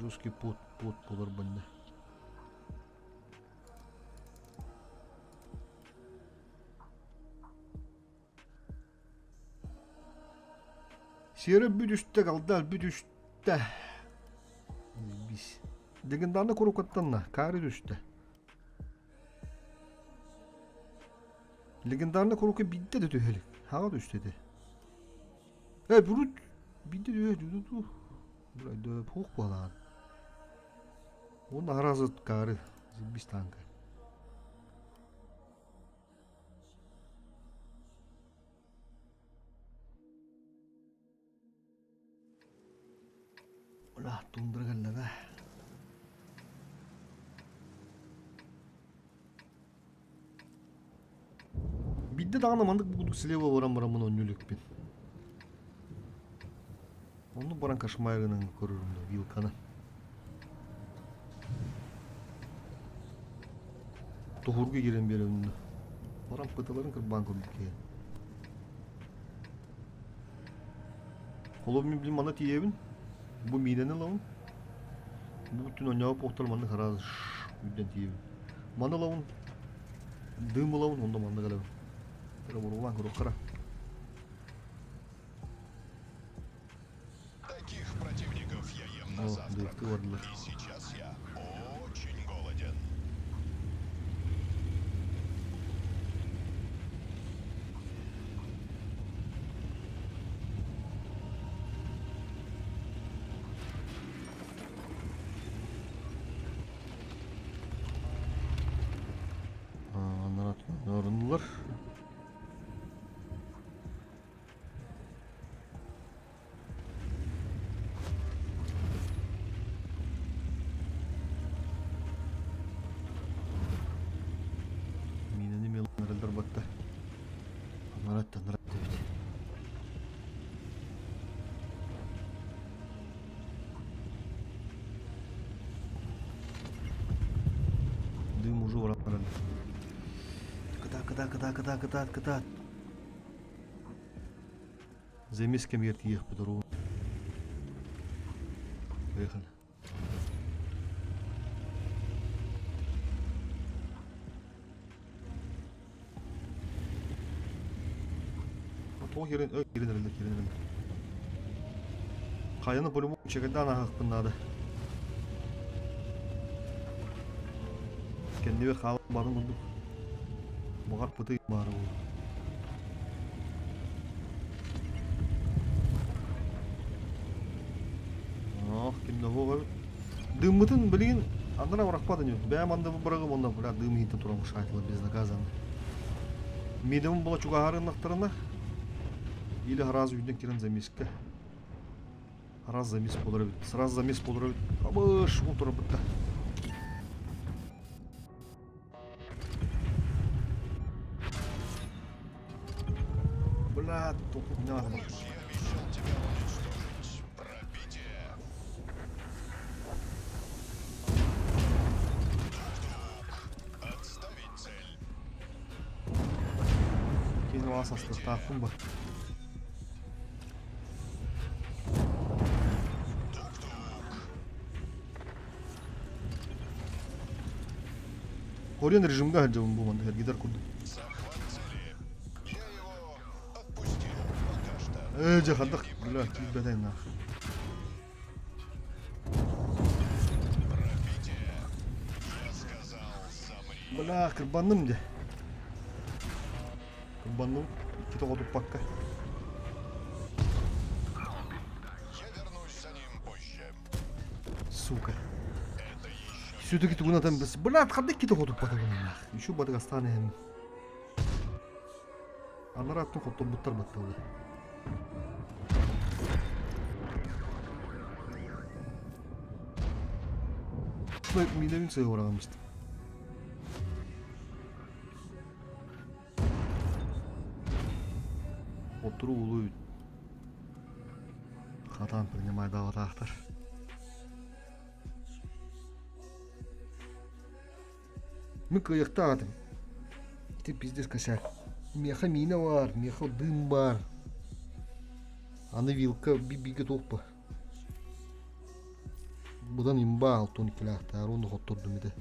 Жесткий пот болар банда. Сері бүдүстө калды, бүдүстө. Biz. Legendarlı korukattanla, kari düştü. Legendarlı koruku bitti de tüheli. Hağa düştü de. Brut. Bitti de tüheli. Burayı da hok balan. Onun arazı kari. Biz tanka. Ulah tundra geldi be. Bitti de anlamadık bulduk sileva varan önlülük bin. Onu baran kaşmayırının görürüm de Vilkan'ı. Tohurga giren bir önünde. Baran pıtaların kırban koyduk ya. Kolum bilim bana tiyevin. Bu mideni lavun. Bu bütün oynağı pohtalmanı karaz. Müdden tiyevin. Mana lavun. Dığım lavun onda manda galavun. Pero vurulan kurukara. Таких противников я ем на завтрак. И сейчас я очень голоден. Yorundular. Mineni milonlarıldır baktı. Narat evet. Катат. Замес камер тиех по дорогу. Поехали. Херен. Каяны по-любому чекадан ахпын надо. Кендебе халық барын бұлдық. Бұғақ бұты бары бұл. Кемді оға бі. Дымытын білген, андына бұрақпады не. Бәм анда бұрағым, онда бұлақ дым етін тұрамыш айтылы безнаказаны. Медемін бұла чуғағарын нақтырына. Или раз үйден керен замеске. Раз замес болдыры бит. Сразу замес болдыры бит. Абыш, ол тұры бітті. Бля, топ не надо. Я обещал тебя уничтожить. Пробитие. Тук-тук. Отставить цель. Кейін асасты тақым ба. Орен режимге хаджабын бұл манда гидар курду. Захват цели. Я его отпустил пока что. Жахадық, бля, бәдәйін нах. Пробитие. Я сказал, замри. Бля, кырбанным де. Кырбанным, киті қотып баққа. Я вернусь за ним позже. Сука. Это еще Все-таки тугuna там біз. Бля, қандай киті қотып баққа нах. Еще бадыға станы әмін. Анараттың қоттып бұттар баттылы. Midevin sayı uğramamıştım. Отыру улуй. Хатан принимай даватахтар. Мы каяқтадым. Ты пиздец косяк. Меха мина бар, меха дым бар. Аны вилка бибиге толпа. Бұдан имба алтон кілақтар, оны қоттырдым еді.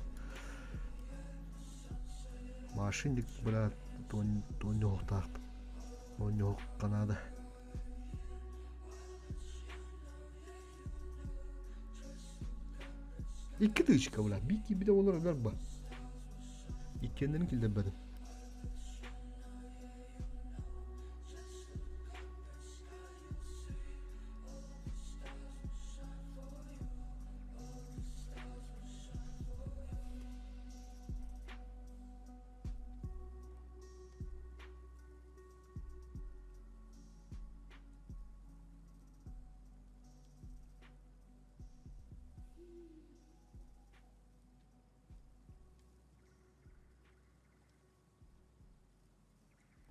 Машиндік, бля, тоны оқтақтым. Оны оққанады. Екі тычка, бля, бики біде олар олар ба. Иккендерін келден бәдім.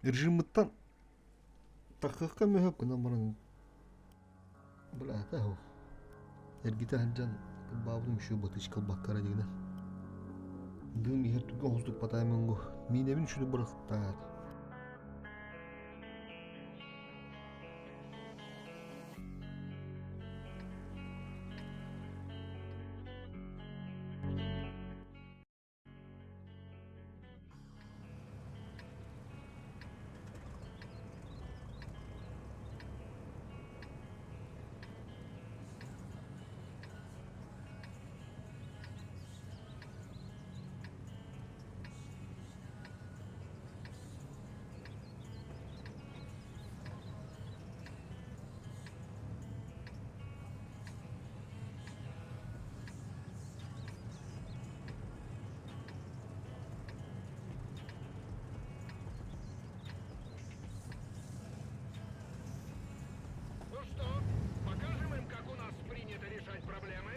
Режимыттан таққаққа мөхіп күнен бұрын біләті әу әргеті әнжан бабының үші бұтышқыл баққара дегені дым ехер түгі ғоздық батаймын ғо менебін үшіні бұрықтар Ну что, покажем им, как у нас принято решать проблемы?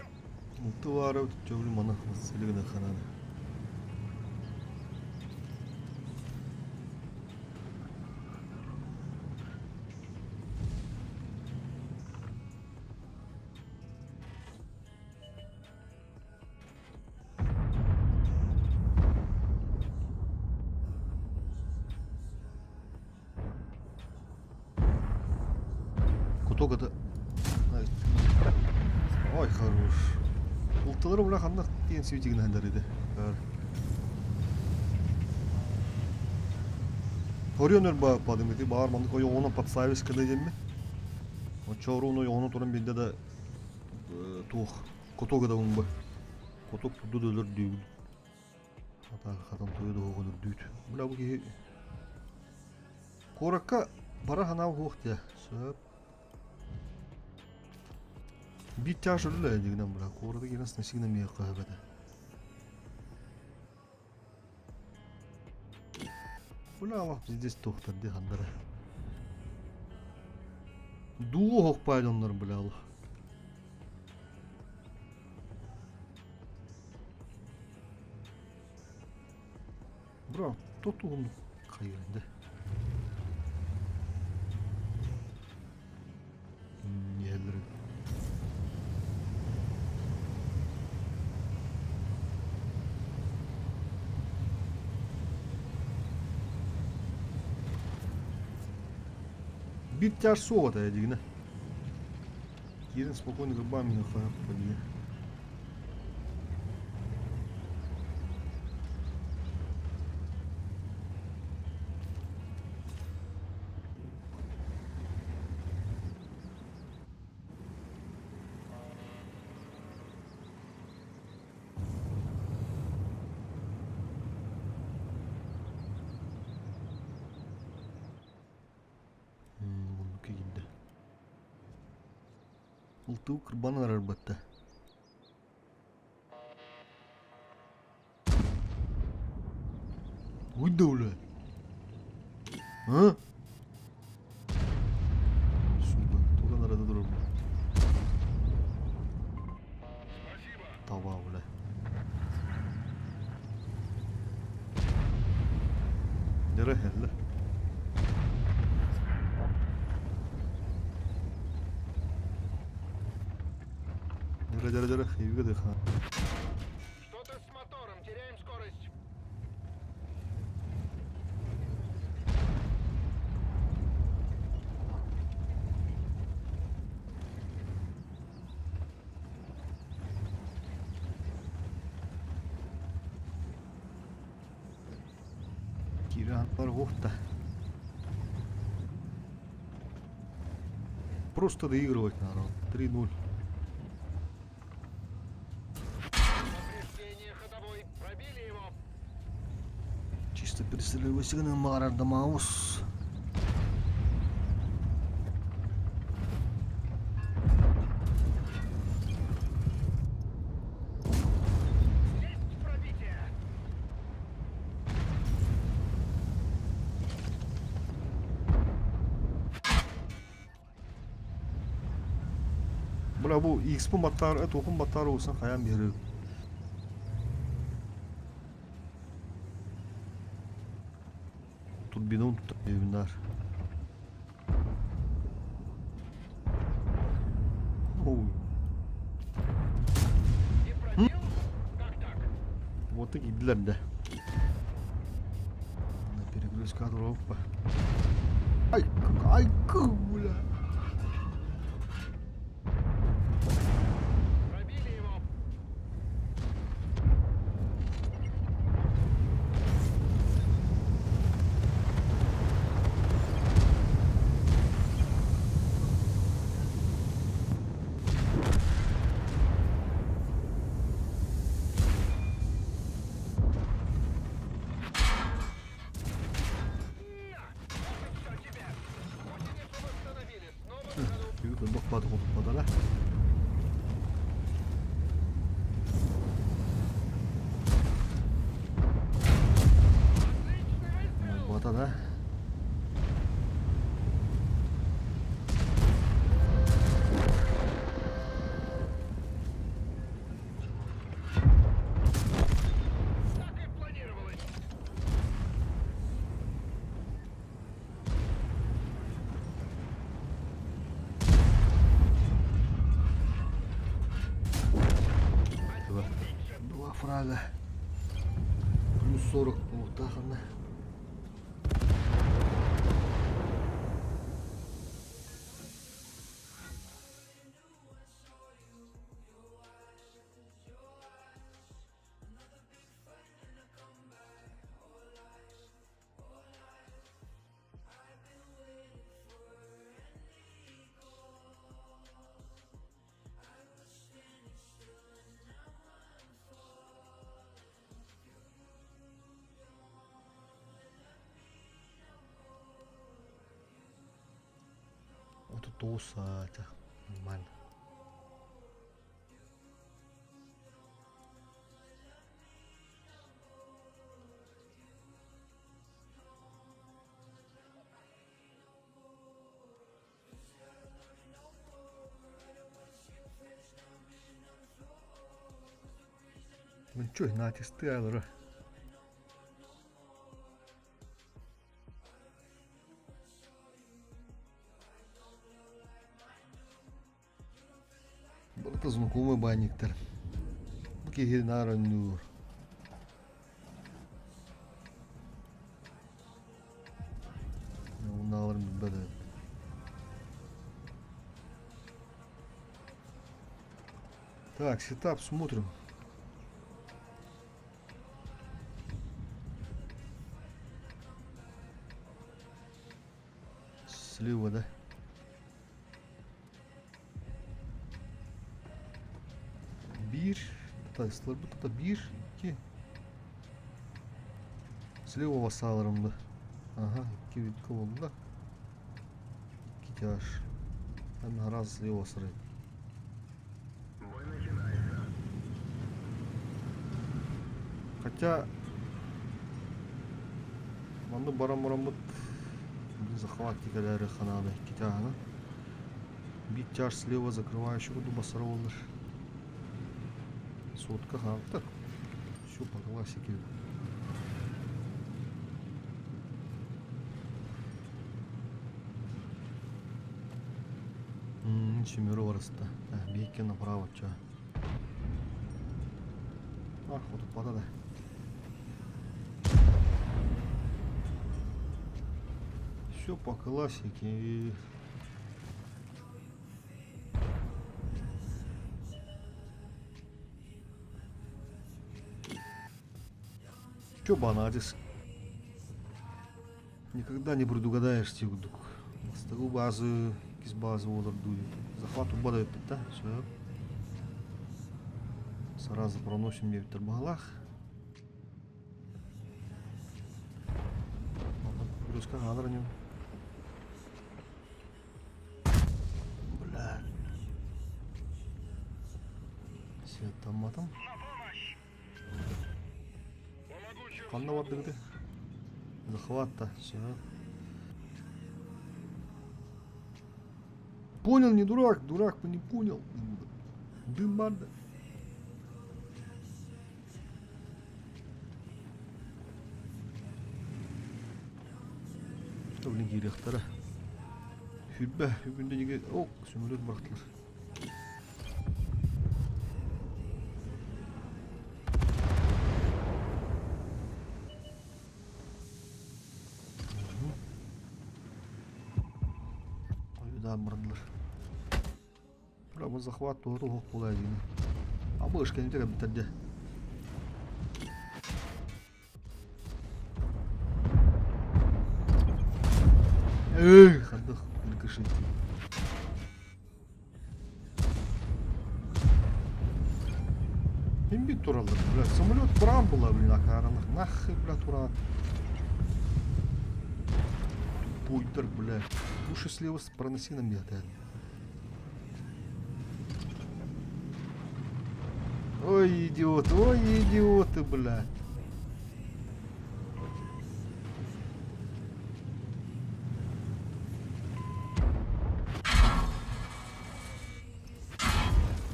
ұлтывары өтіп жауылы мана сілігіні қанады Кутогада. Ой, хорош. Ултылары бula ханна тиен сүйтигин хандар иде. Хорионер ба падымыты бар манды кой оны подставись когда идем. Очоруно оны туран бинде да тух Кутогада умба. Кутог туду дөлөр дүйүл. Атағы хатан тойды оғылыр дүйт. Бұла бұл кей... Коракка бара ханау хоқты. Сөп. Бит тяж үлі әдегінен бұла. Корады кенасына сигна мейі қағыбады. Бұла алық біздес тоқтарды хандары. Дуғы хоқпайды онлар бұла алық. Bro, tuttuğum kayırdı. Yerleri. Bir ters soğuk da yine. Yerin spokojno grubami na hajam podije. Ultu kırbanlar elbette. Uydu ulan. Ha? Şurada, turan arada durur mu? Tava ulan. Nereye helle? Дара-дара-дара, хейвига дыха. Что-то с мотором, теряем скорость. Киранлар гохта. Просто доигрывать надо. 3-0. Чисто перестреливай сигнал Марар да Маус. Бля, bu X-пun battarı, tokun battarı olsan kayan bir yeri. Турбину tutuyor. Вот и для да. На перегрузка дров. Ай, куля. Dokpadı koltukmadı la. Bata da. Фрага. Плюс 40 полтахана. Тоса, это нормально. Ну чё, Игнатий, Стайлера. Это знакомый банниктер. Кигинара Нюр. Уналар беде. Так, сетап смотрим. Слева, да? Bir, taşlar bu da 1, 2. Слева басаларымды. Ага, 2 витка oldu da. 2 тяж. Hem раз слева сыры. Хотя манда барам-барам захват тикалары ханады 2 тяганы. Bir тяж слева закрывающий буду басары olur. Сотка хантер. Все по классике. Семеро рasta. Бейке направо, чё. Ах, вот тут вода, да. Все по классике. Чё банадис? Никогда не предугадаешь тигдук. С такой базы, из базы водор дует. Захват убадает, да? Все. Сразу проносим мне в тербалах. Плюс канал ранен. Бля. Все там. Қанда барды где? Захват-то, все. Понял, не дурак, дурак не понял. Дым барды. Что, блин, гирехтара. Хүббә, хүббінде неге... Оқ, сөмілер бұрақтылар. Бардылар. Прямо захват туғыр оқ болай дейін. Абы үшкені тегі бітірді. Қандық үлкі шетті. Мен бет туралар. Самолет бұрам бұла, блин, ақаралық. Нахы, бля, тура. Пуйтер, бля. Уши слева проноси на меня, да. Ой, идиоты, бля.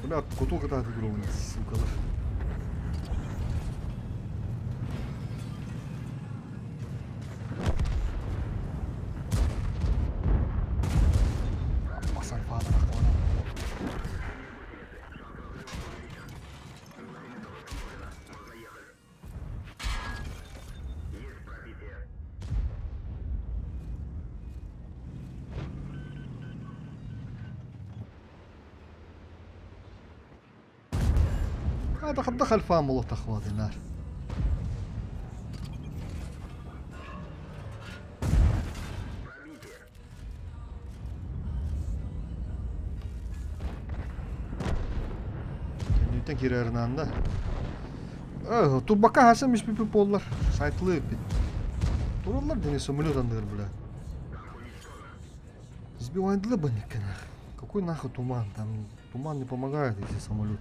Бля, кутулка так огромная, сука. دخل فام والله اخواتي النار. Newton kirerden de. Turbaka hasem iş bir pollar. Saytlı bir. Dururlar deniz samolyotandır bile. Сбивает лыбанник. Какой нахуй туман? Там туман не помогает, если самолет.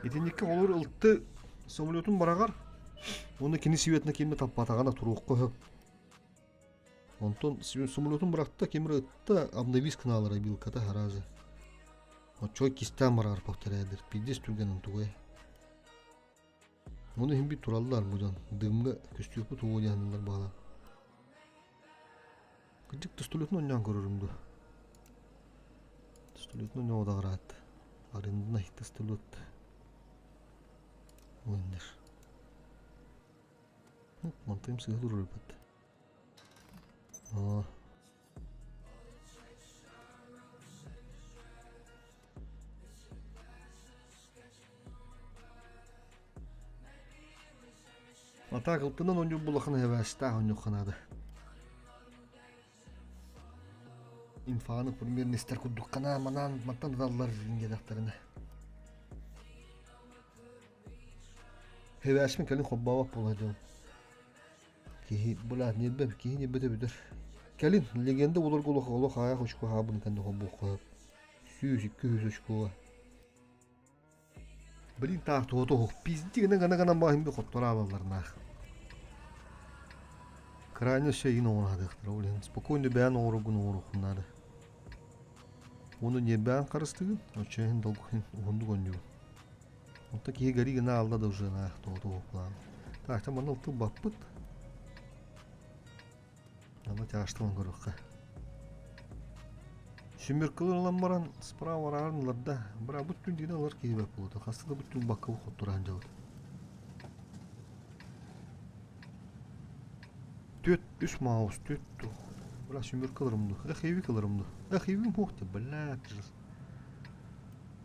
Етенекке олар ылтты самолетun барагар. Оны кини светна кеме таппатагана турук коюп. Онтон самолетun баракта кемре ытта обновись каналара билката харазы. Очой кистан барагар повторяйдыр. Пидес түргенин тугай. Оны химби тураллар будан. Дымга көстүпү тугуянлар бала. Кыжык тустулетун оннян көрөрүмдү. Тустулетун оння одагырат. Арындына хиттестулет. Вындыр. Мантайым сыгылыр өрбет. Ата кылтынан оню булахын эвэста оню ханады. Инфаны примерно истер кудуккана манан маттан даллар жинге дактарына. Хевэшмен калин хоббава поладым. Ки була небе ки небе бидер. Калин легенда улар голох ая хочко хабын канда хоббо. Сүйүз 200 очко. Блин тарту ото пиздигне гана бахим бе хоттора аларларна. Крайне şey yine ona hadaklar olun. Spokojno ben orugun надо. Onu не ben karıştırın. O şeyin dolgun ondu gonju. Вот такие гори на алда уже на то план. Так, там оно тут бапыт. Ана тяштан горохка. Шимеркылар ламбаран справа аранларда бара бүттүн дине алар кийбек болду. Кастыда бүттүн бакка коттуран жабыт. Төт үс маус төттү. Бара шимеркыларымды. Эхеви кыларымды. Эхеви мохты, блядь.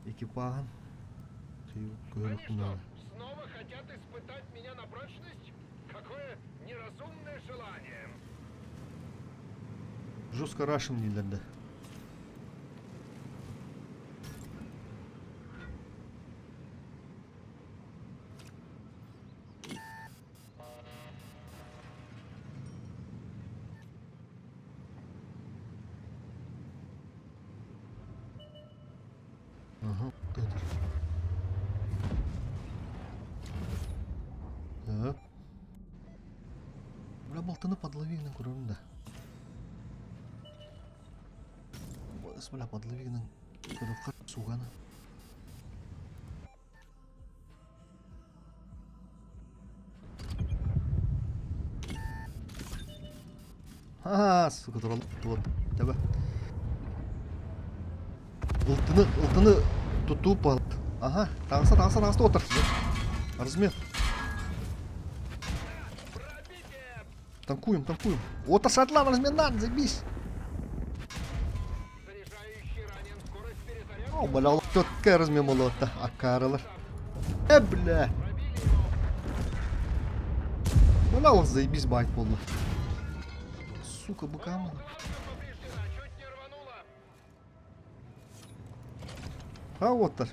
Экипаж. Они что, снова хотят испытать меня на прочность? Какое неразумное желание. Жестко рашим нелерде. Ага, это. Бля, болтаны подловигнен көрөрүм да. Бля, подловигнен көрөккө суганы. Сука, туралып тур. Таба. Ылтыны тутуп алып. Ага, тагысы отыр. Размер. Танкуем. Вот шотланд разменан, забись. Заряжающий ранен, скорость перезарядки. О, бля, тетка размемолота, акарылар. Бля. Бля, вот заебись байт полно. Сука, быкамон. Повреждена, чуть не рванула. А вот так.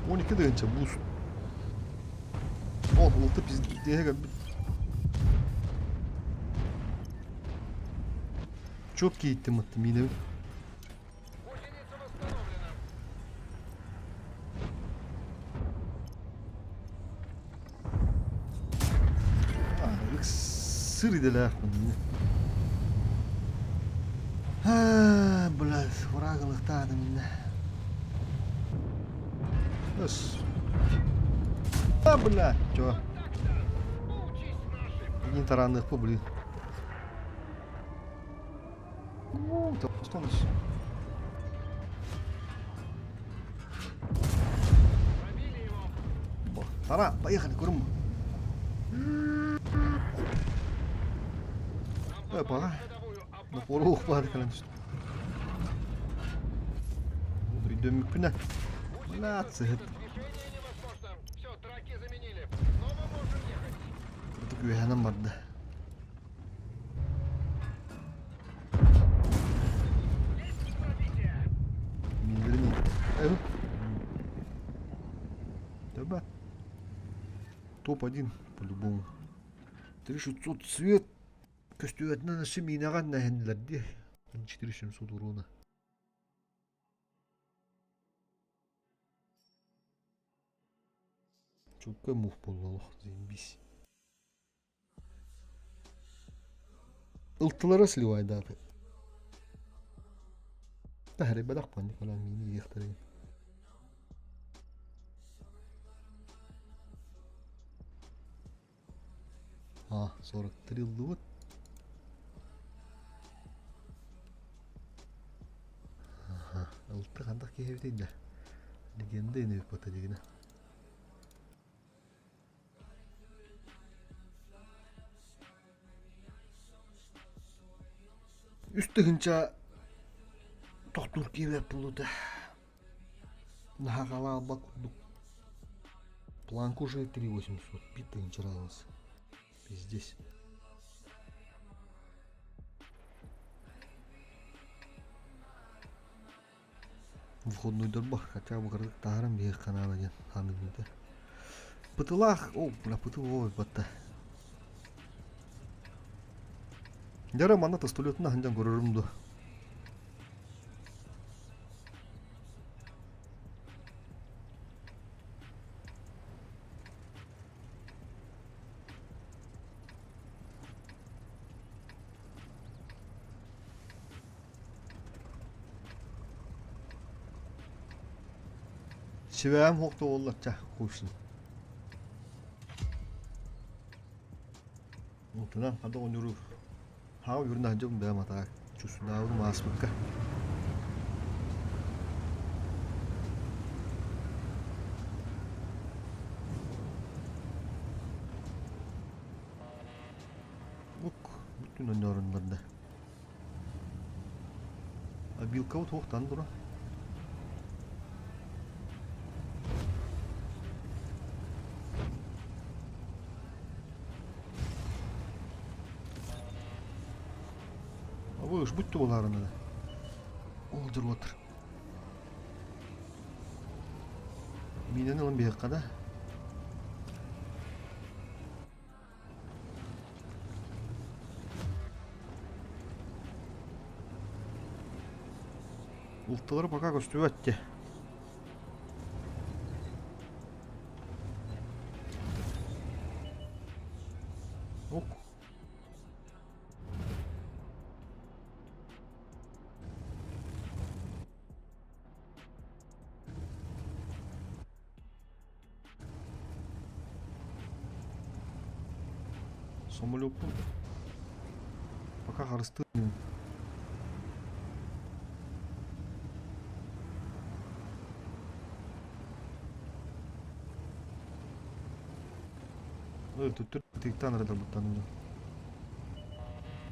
12 de önce buz. Oh, oldu biz diye geldi. Çok iyi gittim attım yine. Гусеница восстановлена. Sır idiler. Блядь, врагылықты адамында. Өс. Блядь, чё? Учись нашим. Не таранных побли. Там осталось. Пробили его. Тара, поехали, курм. Нам Пора. ходовую Ну, опасность. порух бар калам. Идем пина. На цехет. Движение невозможно. Все, траки заменили. Снова можем ехать. Тут güvenəm vardı. Есть пробитие. Миндирин. Таба. Топ-1 по-любому. 3600 свет. Көстөбөтүнөн ыши минаган нахендилерди. 4700 урона. Чукка мух боллалык зимбис. Ылтылары сливайды апы. Тахри бадак пандик балан мини ехтарин. А, 43 yıldı bu. Aha, ылты кандак кебедейди да. Легенда эне бата дегене. Üstügünce doktor gibi buludu. Нахала бак. Планку уже 3800. Пита не чаралась. Здесь. Входной дорба, хотя бы как тарам бег канала нет. Ханыбыда. Пытылах, о, бля, пытыловый батта. Ярам ана столетна ханжан көрөрүмдү. Şivəm hoqda olacaq qoşun. Mutlaka hadi onu How you're not doing them attack. Just now, mas bıkka. Bak, bütün önlerinde. Bilka ot hoqtan dura. Ой, уж будь то ларына да. Ол жүр отыр. Менен алым бияққа да. Ұлттылары пока көстіп өтті. Ок. Самолетпун. Пока қарыстырмын. Тут тиктан рада бұттанымды.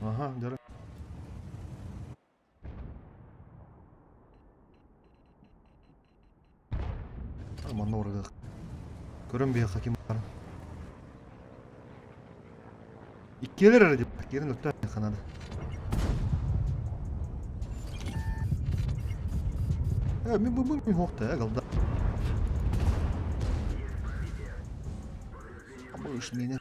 Ага, жара. Манна орға. Көрім бейі қаким барын. İkkiler aradı. Yerin ötler kanadı. Ya mi hokta ya kaldı. Ama üşümeyene ne?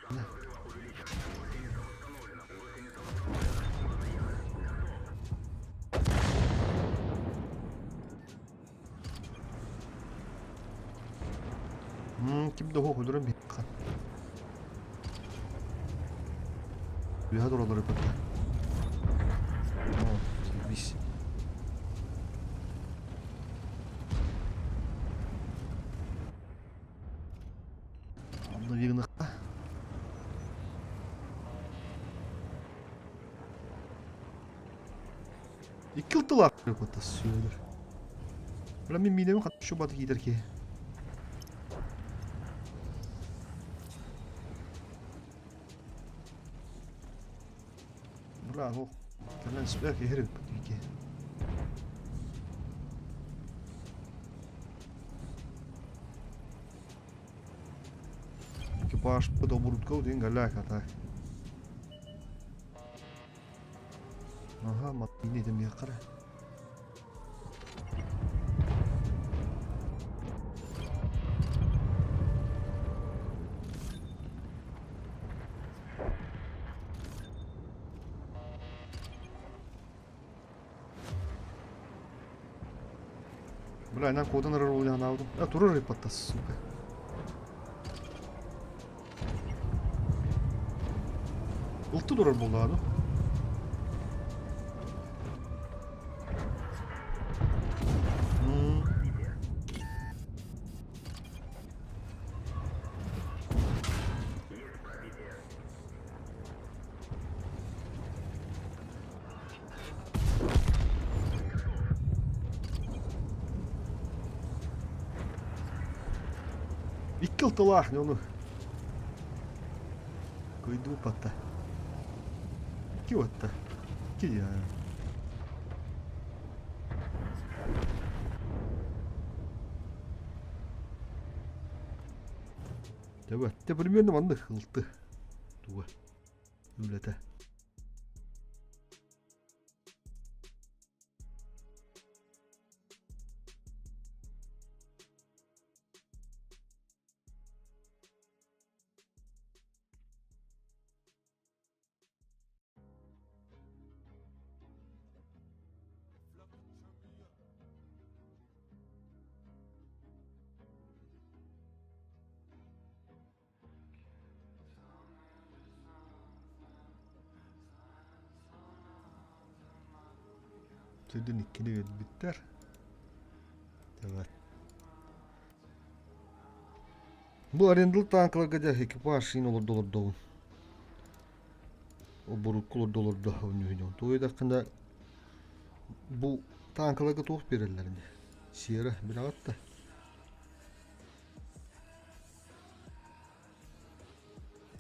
Kimde hok öldürüm bir kan. Rüya doraları yapalım. Biz. Onda bir gınık. Yıkıldılar yapatası söyler. Ulan ben midemi katmış şu batı gider ki. Bravo. Telen spek herif peki. Ekipaj подобрутка din galak ata. Aha, mat ini dem yakara. Бля, на кодан роль на ауду. А туры репатас, сука. Улты дурар булады. İki ıltılar ne onu. Koydu patta. İki vatta. İki ya. Tabi, de примерно манда ылты. Туа. Үлете. Tüydün ikkini bitter. Evet. Bu arendalı tanklarga da ekipaj in olur dolur doğun. O buruk olur dolur da oynuyor. Toyda kında bu tanklarga toh verirler. Siyara bir at da.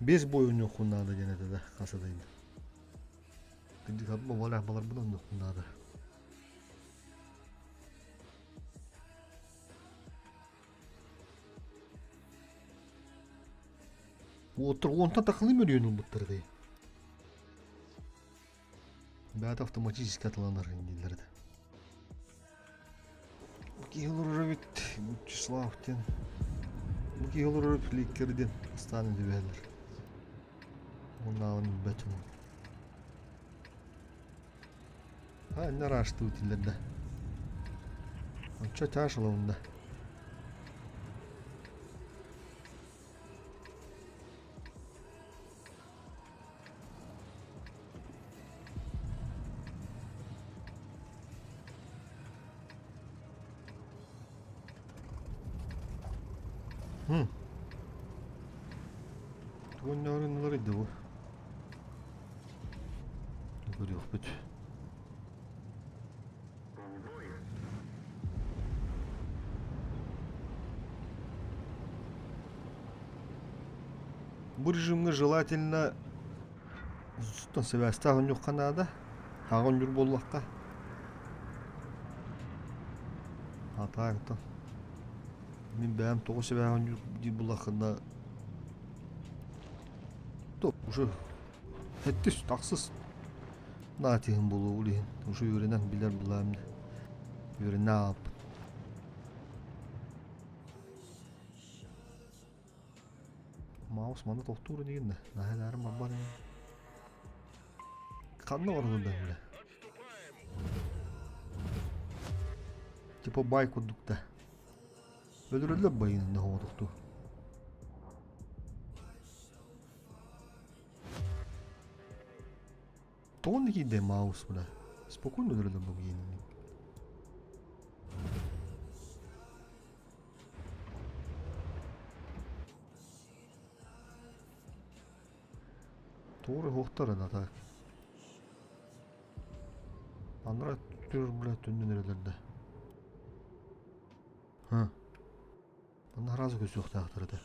Bez boy oynuyor kunlarda gene de kasadaydı. Gıcık abla valla balar bulan da kunlarda. Onta takılayım ölüyorsun bu tırda. Bəyət avtomatik atılanlar indilirdi. Bu yıllar bit Vyacheslav-тен. Bu yıllar flikkerden stanı düveler. Onların betonu. Ha ne raştı utillerde. Onça taşıla onda. Bu ne öğrenilirdi bu? Ne görüyor bu? Bu режимге желательно связь тагын жоқ қана да тагын жүр боллаққа атақты мен бәм тоғыз связь жүр дейін боллақында топ уже әттес тақсыз натиғын болу олейін уже үйренен білер бұламды үйрене алып маус мана тоқтуыр дегенде нәхеләрім бар бар қанна бар онда біле типа бай күрдікті өлірілі байынында хоғдықты тоғын кейде маус біле спокойно өлірілі байынында Doğru hohtarın ata. Anlara tutuyor bile tünün nerelerde. Ha. Bunlar razı göz yok tahtırdı.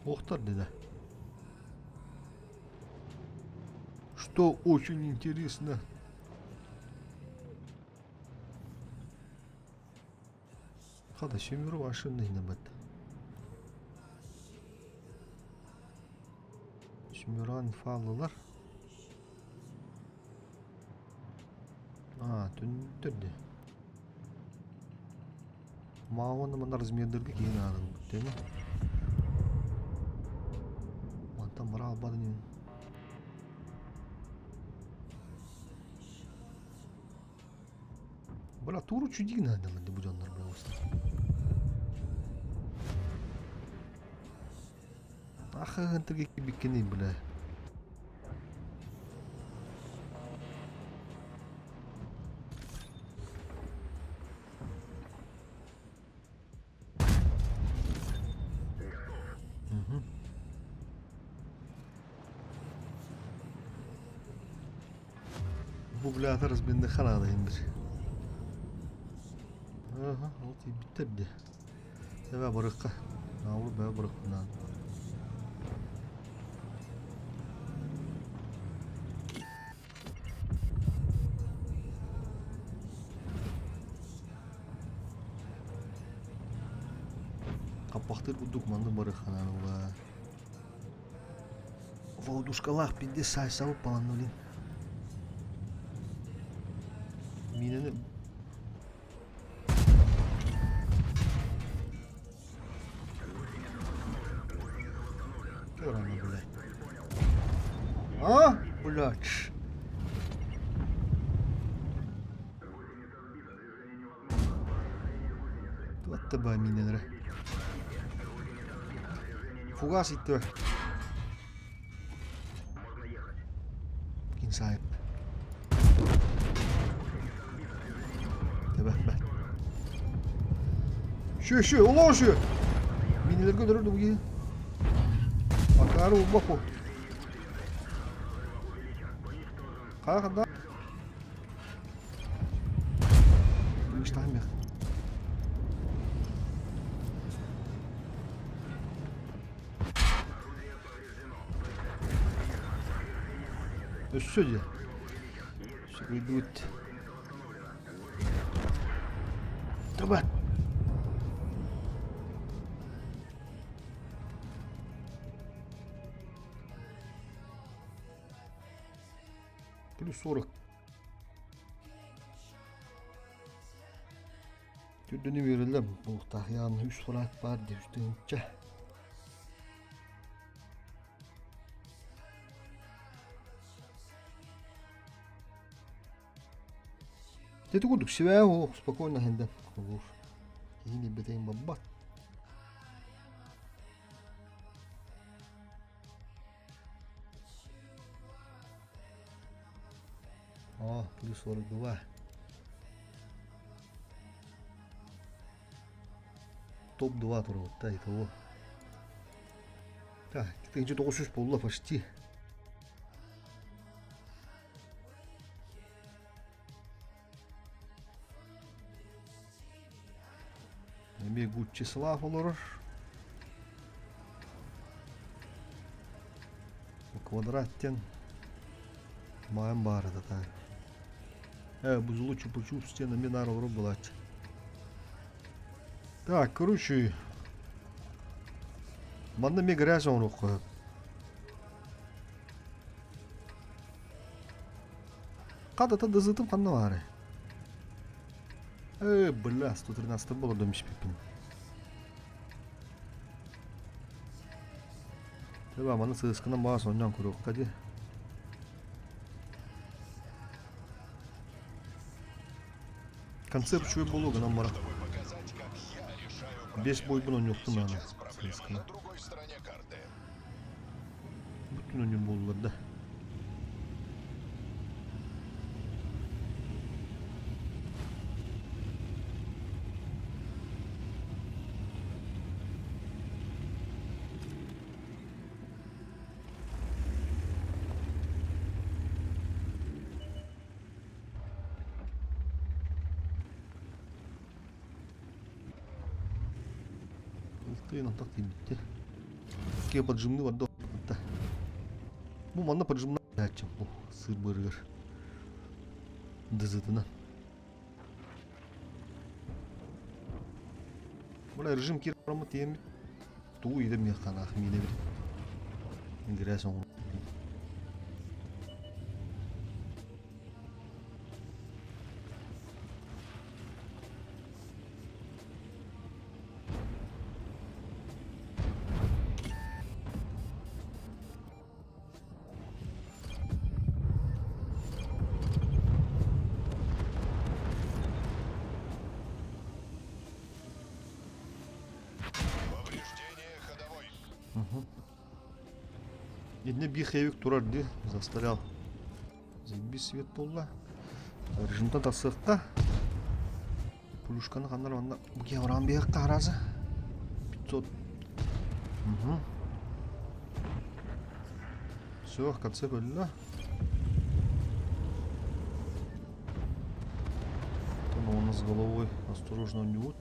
Охтар dedi. Что очень интересно. Хада шемюрі машинный набат. Шемюран фалылар. Түндірді. Мағуаны мына размердерге кейін ағын бүттені. Мантан бұра албады нен. Бұра туру чудигін әдімді бұл жандар бұра өсті. Ақы ғынтырге кебеккені бұра. Bu birader bende kanadayımdır. Aha, o bitirdi. Eve bırakka. Navlu be bırakma. Kapaktır bu dukmandı bırakana ve Valduşkalar bir de saysalı palanolin. Mineni Gör ana bile. Ah, блядь. Вот тебе минелere. Фугас иtti. Kim sahip? Tebeh. Şu, ulan şu. Miniler götürürdü bu gibi. Bakarı bak o. Kalk da. Bu işte hem ya. Söyle. Идут. Давай. Плюс 40. Türdüğünü verirler. Bu tahyanın 3 fırat var diye üstünce. Ты куда себя спокойно хенде. И не бетейм бабат. О, плюс 42. Топ-2 туру, да, и того. Так, ты где-то очень полла почти. Bir Gucci silah olur. Bu kvadratten маем бар это так. Буду лучше почув стены Минара врубать. Так, короче. Манда ми грязь он руку. Когда-то дозытым каннавары. Бля, 113 было домиш пипин. Теба маны сыскынан баа сонжан көрөк кади. Концерт чуй болу гынан мара. Беш бой bunu yoktun ana. Сыскана. Bütün önüm bollar da. Tıyla tak bitti. Какие поджимны в отдох. Bu manda поджимна açacağım bu sır burger. Дызытына. Бля режим кир промы тем. Ту иде механах миде бир. Грязон. Повреждение ходовой. Едне бихевик турарды застарял. Зигби свет болла. Режимтан тасыққа. Пулюшканы қандар ванда. Бұге оран бейік қаразы. 500. Все, в конце көлі. Там у нас головой осторожно не вот.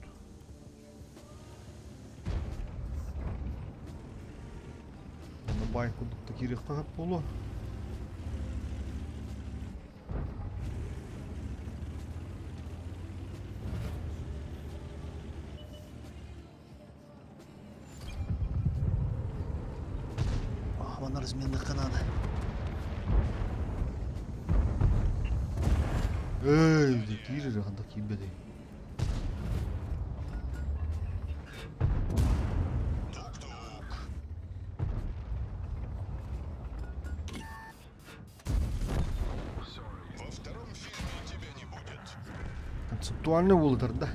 Байку такі рехтагат болу. Вона разменных канада. Эй, такі же такі беди. Во втором фильме тебя не будет. Концептуальный болдыр да.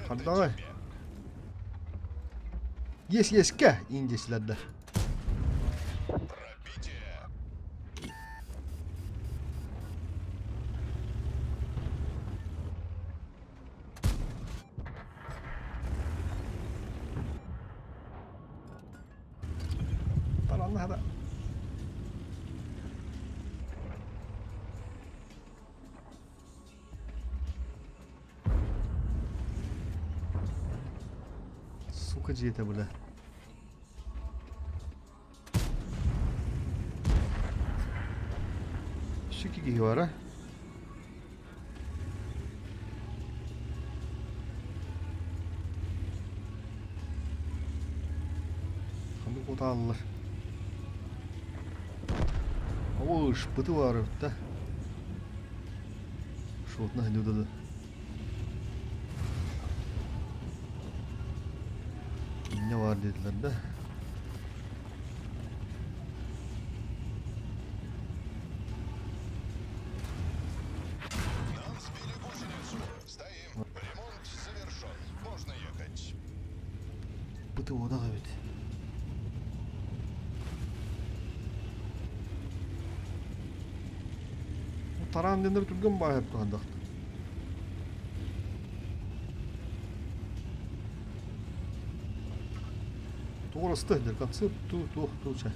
Қандағай. Есть ка индеслерді. Пробитие. Таранны хада. Сука жеті бля. Şiki var ha. Kanı kotallar. O şıpıtı var da. Şotna hadi da. Ne var dediler de. Нам сбили гусеницу. Стоим. Ремонт завершен. Можно ехать. Bıtı o da evet. O taran denir turgun bayıp kaldık. Doğrusu da konsept tu çay.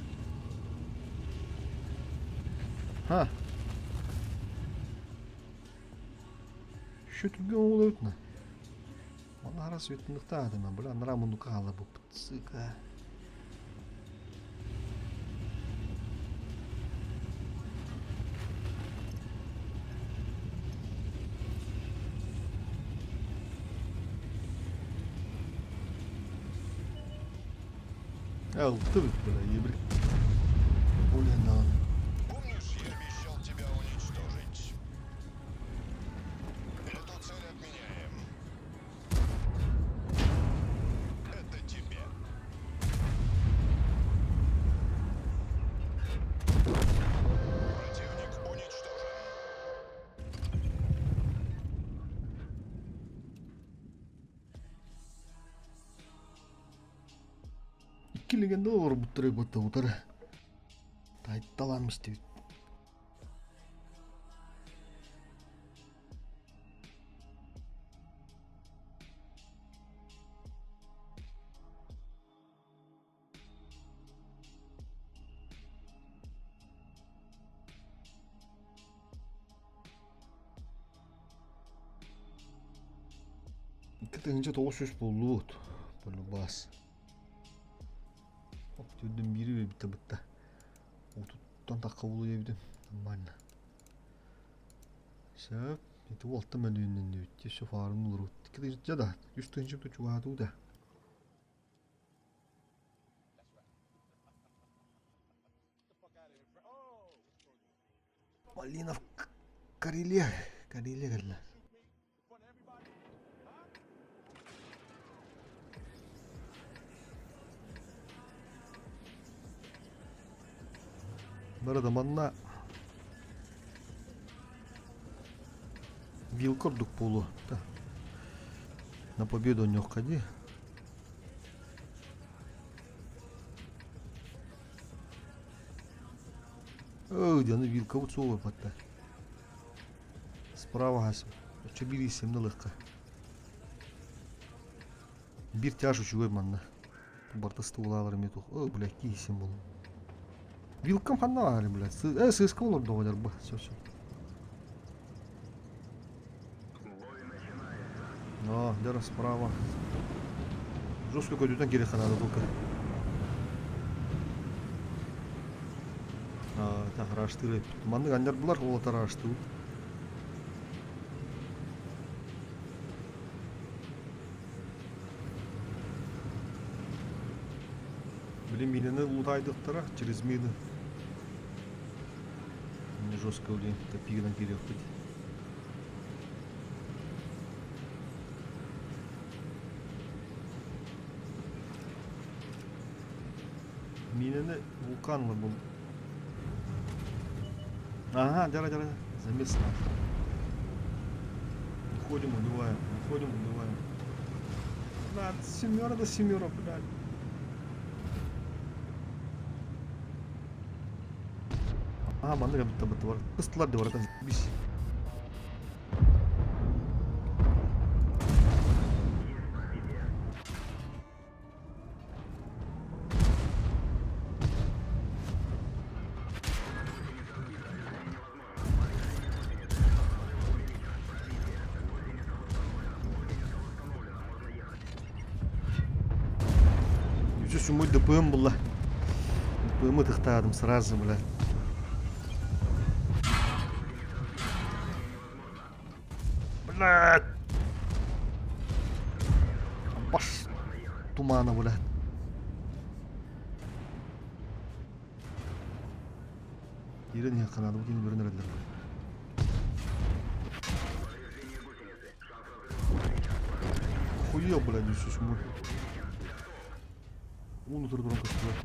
Ha. Şu turgun oluyor ne? Ona arası yutundukta adamı. Bula naramundu kalı bu pıtsıka. Алтı bit böyle yebrik. Ulan lan. Помнишь, я обещал тебя уничтожить? Эту цель отменяем. Это тебе. Противник уничтожен. İki legende olur bu tırı bu tırı. Tayttalanmış değil. Kettince 900 buldu. Böyle bas. Hop dedim biri ve bitti bitti. Otuttan takka buluyor bir de. Nормально. Şöp. Itu olta ben düğünden diyor. Şu farım olur. Kettince da. 100 tınçım da çuvadı da. Malina Карелия. Карелия geldi. Burada manna Вилкордук полу. На победу не уходи. Где она вилка вот сова пота. Справа гасим. Че бери семна легко. Бир тяжу чугой манна. Барта стулалар мету. О, блядь, ки символ. Вилкам хана, блядь. Сыска olur da oynar bu. Все. О, дера справа. Жестко көдүүдөн керек надо только. Так, раштырып. Туманды гандар булар, олатар раштырып. Блин, минаны лутайдыктара через мины. Не жестко блин, топиган керек быть. Минаны вулканлы был. Ага, дара. Замесно. Уходим, убиваем. Да, семера до семера, блядь. А, мандыга бітті бар. Қыстылар деп баратан бис. Еще мой ДПМ была. ДПМ тыхтадым сразу, блядь. Блядь! Баш! Тумана, блядь. Ирен я канаду бugün görünürler. Хуя, блядь, düşüş mü? Onu durduran kaçtılar.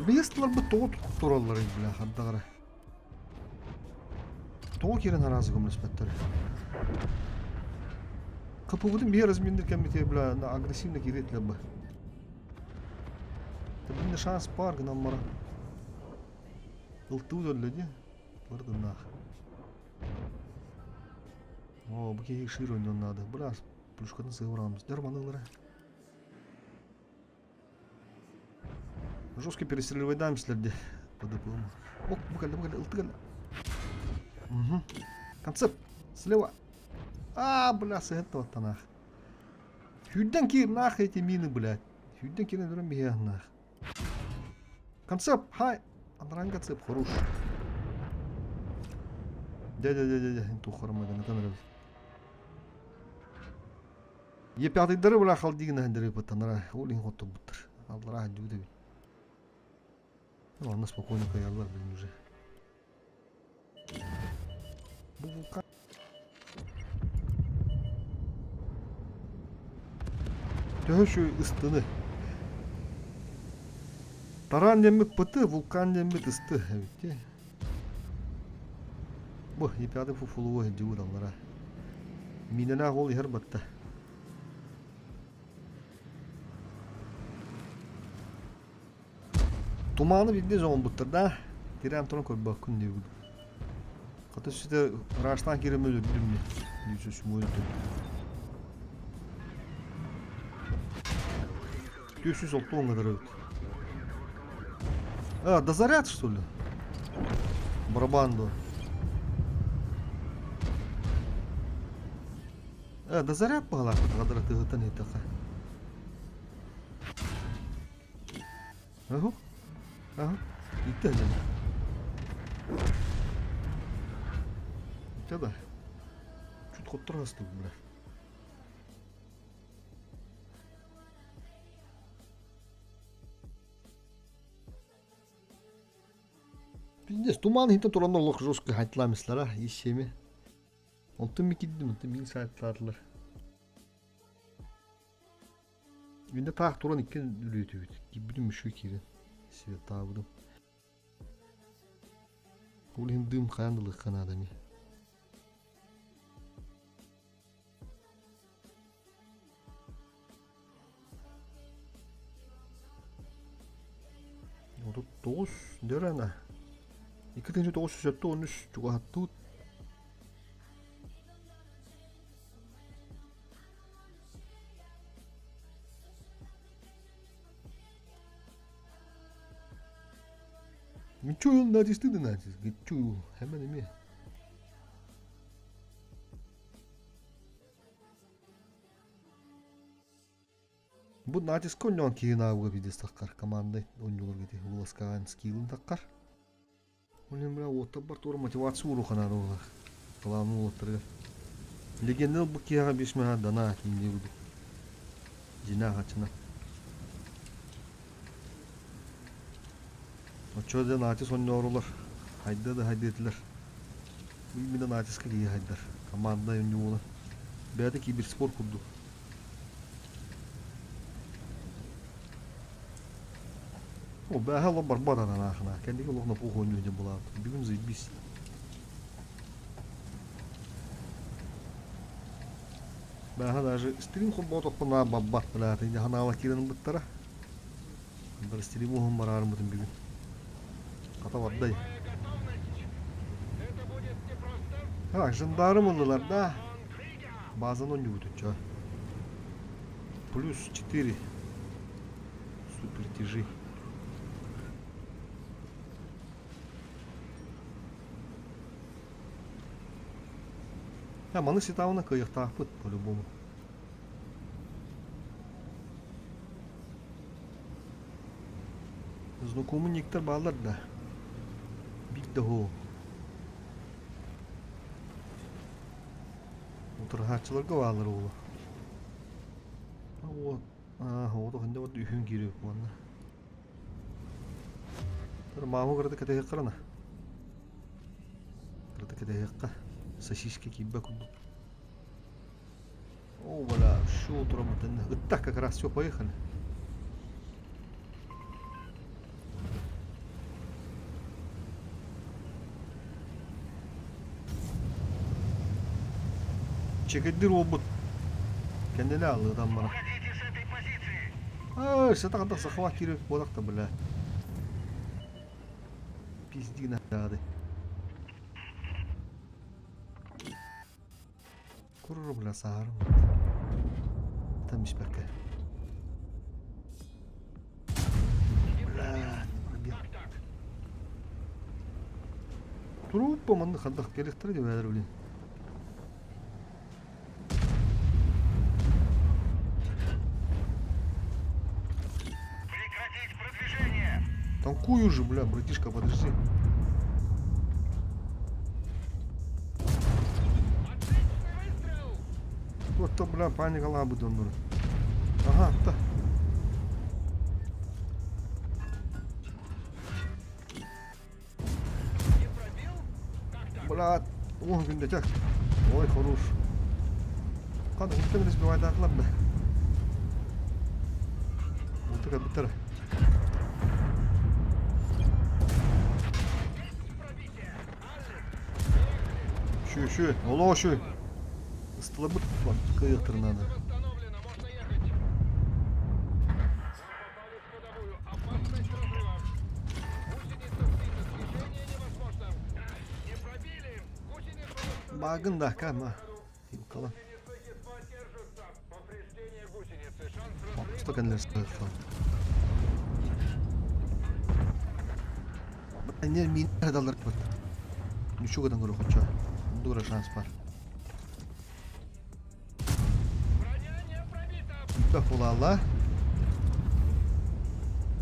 Бестілер бұт тоғы тұралар еді, бля, қаддағыра. Тоғы керен аразы көміліс бәттері. Қапы бұдың бей размендер кәмбете, бля, агрессивно керетілі бұ. Бұнда шанс бар, гынан мара. Ұлты өділі де, бұлардың нақ. О, бұл кейек шыр ойнен нады. Бля, плюшқатын сығырамыз. Дәрманылары. Жестко перестреливай дамслерди по ДПМ. О, букали, ылтыгали. Угу. Концепт. Слева. А, бля, с этого нах. Хюдден кир нах эти мины, блядь. Хюдден кир на бег нах. Концепт, хай. Андран концепт, хорош. Дядя. Инту харамага, на танрабис. Е5 дары, бля, халдигина хендери по танра. Олин хотто буттыр. Аллара хадюда. Ладно, спокойно появилась, блин, уже. Вулкан. Тёгө şu ыстыны. Таран демек пыты, вулкан демек ысты. Evet. Bu, yapıyadı fufuluğu hediyor onlara. Minena hol her batta. Tumanı bildiği zaman bıttır da. Direm tonu koy bakın diyor. Katı işte raştan gireme ödüm ne. Yüzü şu öldü. 200 oldu on kadar öldü. А, дозаряд что ли? Барабанду. Да заряд бағалар қадыра тығытын етіға. Аху. Итті әден. Итті да. Чүт қоттыр қасты бұл. Біздес туман хинтен туран олық жосқы қайтыламысылар, ешеме. Онтын мекедді мүнтін мен сайттадылар. Енді тақ туран екен үлеті өйті. Кебілім мүші керен. Свет табыдым. Ол хин дым қаяндылық қан адами. Оты 9 дер ана. 2-9 сөзетті 13 жүгі аттуд. Мен чу ел надистыды надист. Чу ел. Hemen еме. Бұл надист коньон кейін ауға бидес таққар. Командай ойнуғыр кете. Уласкаған скилын таққар. Олен бля отта бар тура мотивация урухана рула. Главный оттырга. Легенда бұл кияға 5 мега дана кейінде бұды. Жина қачына. Очода натис ойнуғырлар. Хайдетілер. Білмеді натисқа кей хайдар. Команда ойнуғыла. Бәді киберспорт күрді. О, бәхәлі бар баран ақына. Кәндегі лоқна пұқ ойны өден болады. Бүгін зайбис. Бәхәл әжі стрим құлбау тоқпына баббат біләді. Енді ханала керінің бұттара. Бір стрим оғын бар арым бұтын бүгін. Қата баддай. Жындарым ұлылар да. Базан ойны өтін. Плюс 4. Супер тяжи. Маны сетауына қиықтақ бұд, по-любому. Знакомы нектір балар да. Бикті ғо. Отырғатшыларға балар олы. Оды қында өт үйін керек болғанда. Мағу қырды кәтегі қырана. Қырды кәтегі қы. Сосиски кибба куду. О, бля, шо тромотенно. Вот так как раз все, поехали. Чекайдыр обут. Кәнделі алды там бана. Сатақанда сақыла керек болақта, бля. Пиздик надады. Kurur bile sağırım. Tam iş bakı. Turup bombandı kaldık gerektir diye verir öyle. Танкую же, бля, братишка, подожди. Вот то, бля, паника лабы донор. Ага, да. Бля, о, гиндетяк. Ой, хорош. Када, никто не разбивает ахлаб, да. Вот такая битара. Şu, ola şu. Istıla bak, kıyıktır надо. Багын да, кама. Kalan. Стаканlar стоит falan. Ne min adalar var. Ничего там говорю, хочу. Дура шанс пар. Bak ulala.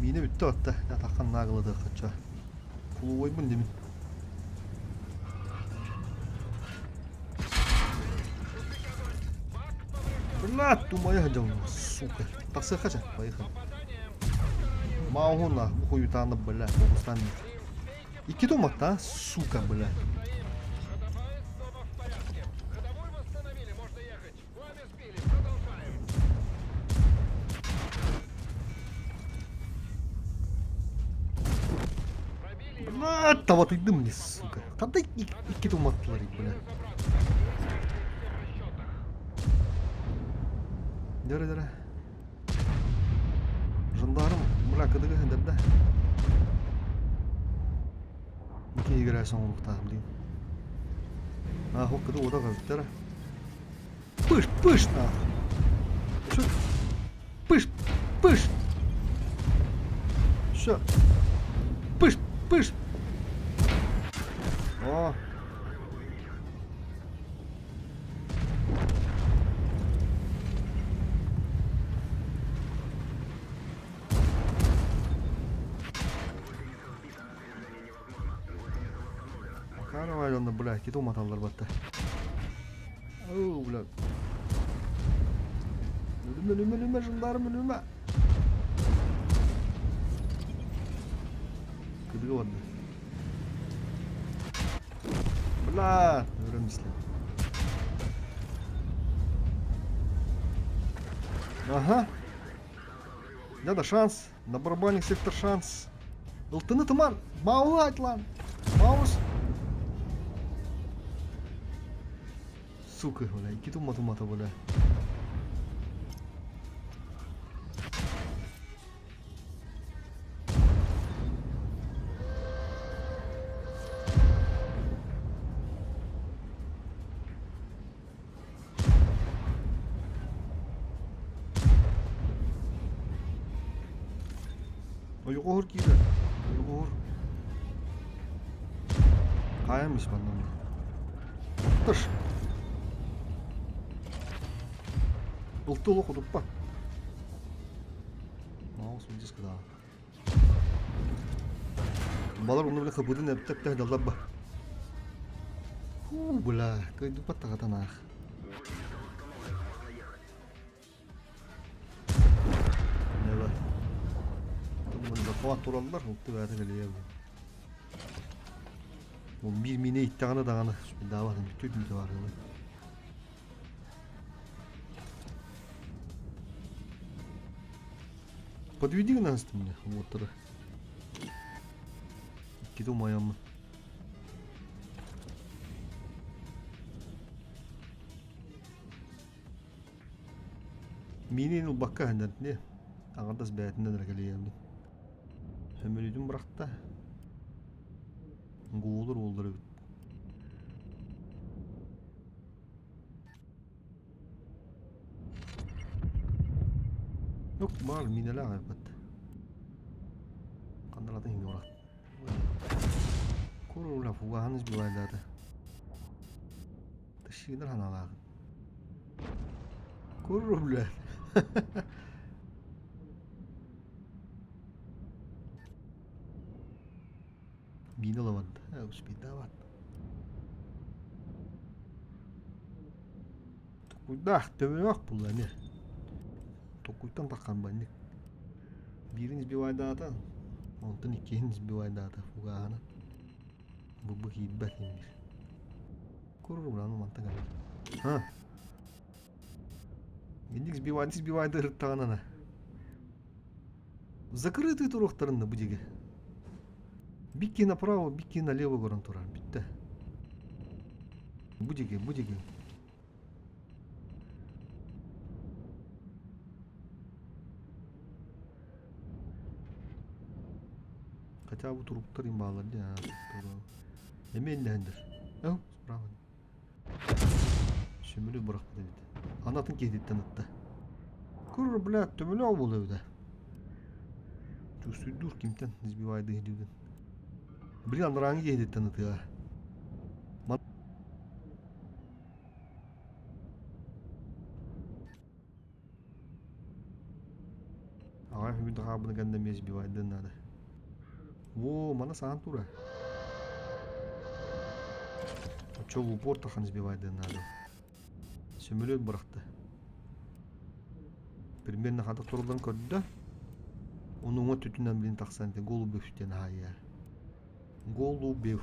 Mine bitti hatta. Ya takan nagladı kaça. Kulu koy bunu demin. Блядь, думаю, я делал, сука. Так сахача, поехали. Мауна, хуютана, блядь, устами. И кидомата, сука, блядь. Ходовая снова в порядке. Ходовую восстановили, можно ехать. Пламя сбили, продолжаем. Пробили его. Блядь, да вот иди мне, сука. Когда и кидоматлари, блядь. Все в расчетах. Дere. Жандарм, блядь, кадыга хендерде. Нике играй соңлуктагым дейм. А, хоккады ода кабиттер. Пыш, нахуй. Что? Пыш. Что? Пыш. О. Каравай онда, блядь, кету маталар батта. Оу, блядь. Ölüme, жандарм, ölüme. Кыдыгы барды. Бля, öğrenmişler. Ага. Надо шанс. На барабане сектор шанс. Ылтыны тыман. Мауы айт лан. Маус. Сука, бля, ики тумата, бля. Uygur gibi. Uygur. Kaymış benden. Dur. Bultu okuduk bak. Mouse mu disk daha. Balar onu bile kapıdın yaptık da dallar bak. Bula, kaydı patah tanah. Ne var? Kuat turallar mutlu bir hayata geliyor. Bu bir mine ittihana dağını. Bir daha bakın, bir tüy var. Подведи нас ты мне, вот. Киду моям. Минин убакка хандан не. Аңардас бәйтінен рәкелейем. Хөмелүйдім бірақта. Олдар өт. Yok, var mineler ayıpat. Kandalatın hindi orak. Kuru la fugahanız bir vaydadı. Taşıyınlar hanalar. Kuru bile. Mine lavadı. Ha, uspida var. Tukuydah, dövme bak bunlar ne? Tukuydan takkan banyak. Biriniz bir vaydadı. Ondan ikiniz bir vaydadı. Fugahana. Bu hibet indir. Kurur buranı mantık alır. Ha. Ендик сбивай рыттағанана. Закрытый турақтарында бұдеге. Бикки направо, бикки налево көрін тұрар. Бітті. Бұдеге. Хотя bu turuklar imbalardı ya. Emeğin nehendir. Ау, справа. Шөмілі бұрақпыды беді. Анатын кедеттен ытты. Күрір, блядь, төмілі ау бол өйді. Чувствуй кемтен избивайды едеуден. Блин, аныраңы кедеттен ытыға. Ага, хүнд хаабна ганда мес бивайдын надо. Во, мана саан тура. Чол упор тахан сбивайдын надо. Сөмөлөт баракта. Примерно хата турдан көрдө. Onun o tütünden birini taksan de Golubev'ten hayır. Golubev.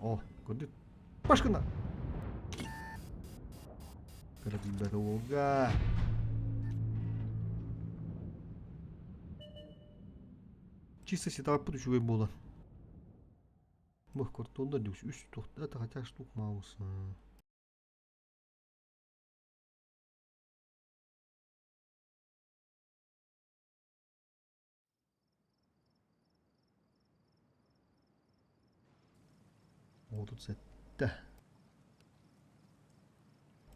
Oh, gördük. Başkana. Kırık bir olga. Чисто сетап подучугай бола. Мөх картонда дюс үст тухта это хотя штук маус. Вот тут это.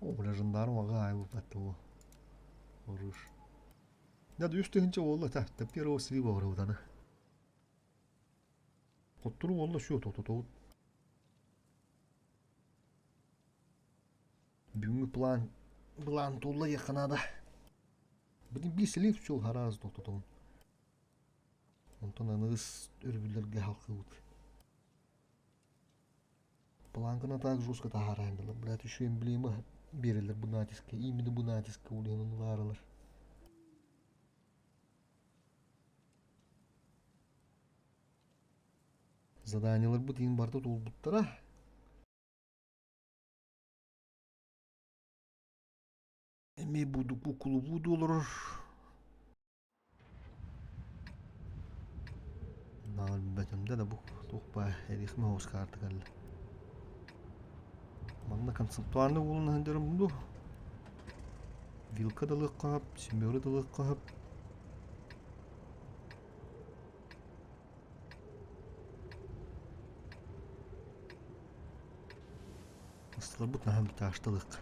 О, бля, жандарм ага, его потом. Оруш. Да, дюс ты хинча волла, та первого слива вроде. Оттуру волла şu то. Бүгүнкү план толла якынада. Бирин bir слив чол хараз токтотон. Онтон аныгыз өрбүлөргө халкыбыт. Планкана так жестко тахарандылар. Блядь, еще эмблема берилер bu натиска. Именно bu натиска уланыларлар. Заданиялар bu тиң барда толбуттара. Эми буду кукулу будулар. Нал бетимде да бу токпа эрихме оскарты калды. Маңна концептуальный болуна хендерим бунду. Вилка дылык кап, семёры дылык кап. Астылар бутна һәм таштылык.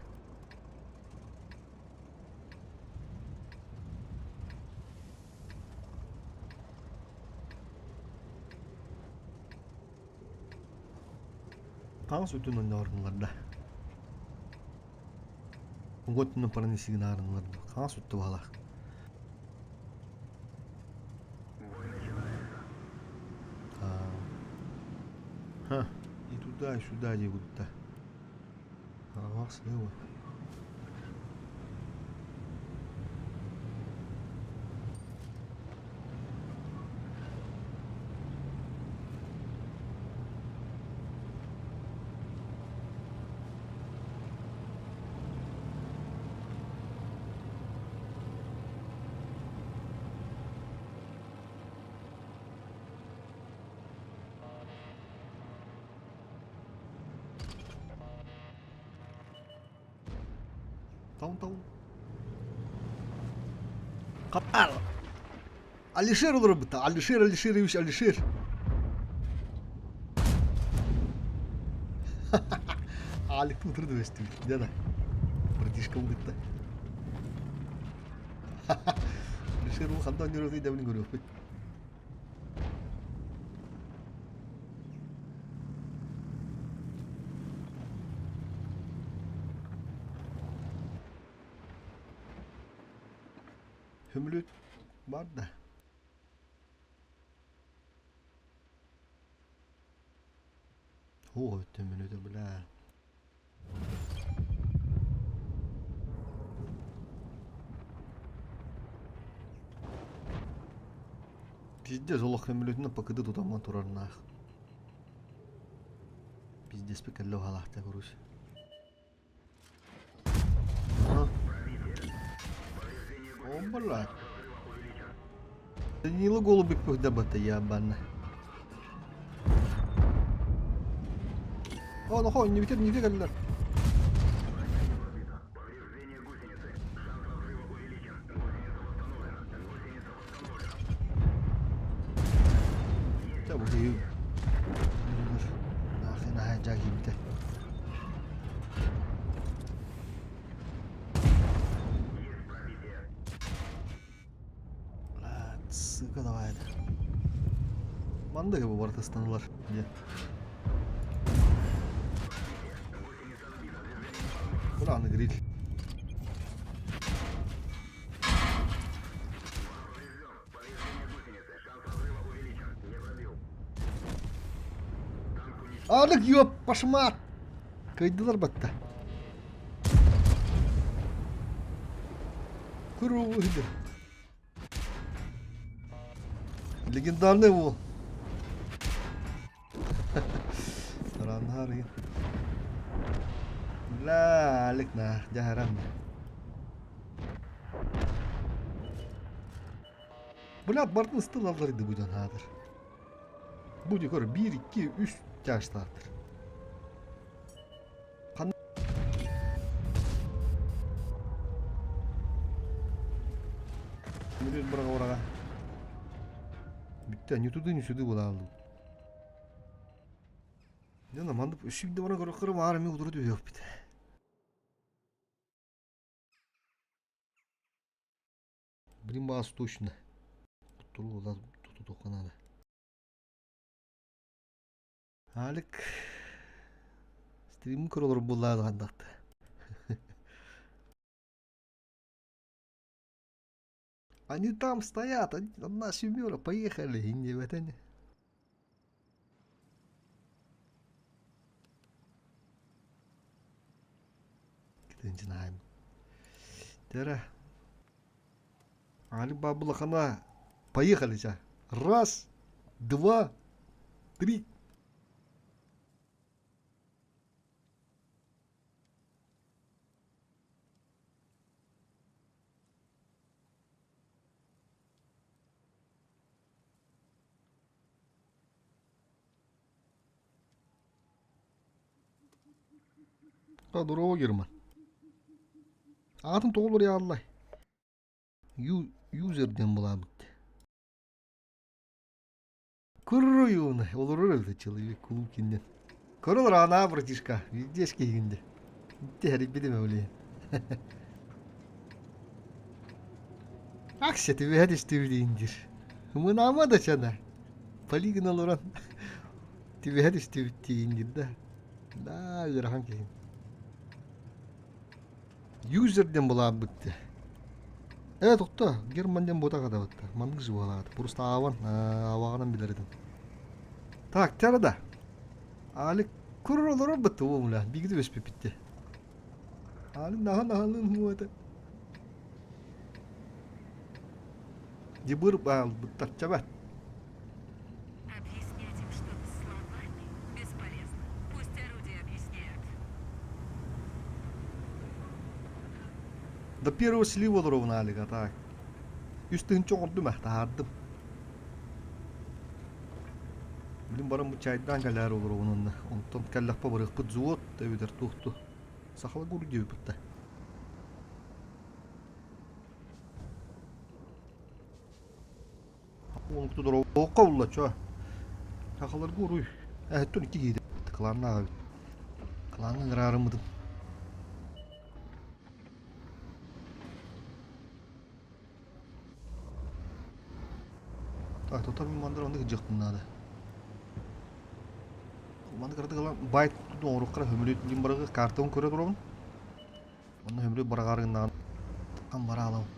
Каңс өтүн ойнорунларда. Уготунун параны сигналарында. Каңс өттү бала. Ха, и туда, и сюда дегут-то. Ага, слева. Тау. Капар. Алишер olur bu ta. Алишер. Alik oturdu üstü. Ya da. Bratишка улытта. Алишер bu хандан görüyor da bunu görüyor. Hümlüt var da. Oh, tümünü de bile. Пиздец, олох hümlütüne pakıdı tutamam turarına. Пиздец пекелlo halahta kuruş. Блядь. Данила голубик погдебати, ябана. О, ну хой, не ветер, калилер. Та буди. Нахрена хайджак гибте. Sıkı da vardı. Manda gibi bu arada stanılar. Buranı grill. Alik yok başıma. Kaydılar batta. Круто. Легендарный вол. Ранhari. La alik nah jaharan. Bular bartın ıstılallarıydı bu can hadır. Bu yukarı 1, 2, 3 yaşlardır. Мирет браға ораға. Бітті, не туды, не сюды бола алды. Яна, мандып, үшігді бара көрі қырым арымен ұдырды өйіп біті. Бірін бағасы точно. Тұру олады, тұту тоқанады. Алик. Стримін көрі олар болады қандақты. Они там стоят, одна семера, поехали, и не в это не. Kita не знаем. Тера. Али баблахана, поехали, ча. Раз, два, три. Здорово, Герман. Атын толыр я Аллай. Юзерден була бітті. Күрруюны, олар өлді человек Кулукиннен. Көрілер ана, братишка, видеш кейгінде. Тәрі бедеме өлейін. Акся тебе әдіс төвдейіндер. Мұнама да чана. Полигон олыран. Тебе әдіс төвдейіндер да. Да, жүрхан кейін. Юзерден була бітті. Тоқта, Германден бота қада бітті. Мандық жы болады. Просто авағынан білер едім. Так, тәрі да. Алі көрір олар бітті оңыла. Бігді өспе бітті. Алі нағын мұғады. Дебір бағыл бұттар чабат. Объяснять им что-то словами бесполезно. Пусть орудия объясняют. До первого слива ровно алига, так. Üstün çoğurdu mehtahardım. Bilim barım bu çaydan galar olur onunla. Ondan kallakpa barık bıt zuot deveder tuhtu. Sakla guru diyor bıtta. Onu tutur o kavla ço. Saklar guru. Tün iki giydi. Klanna abi. Klanna kararımıdım. Так, то там мандыр онда жақтың нады. Мандыр қырды қалан байт тұдың орыққыра хөмілетін барығы картығын көре тұрауын. Оны хөмілі барағарығын тыққан бара алауын.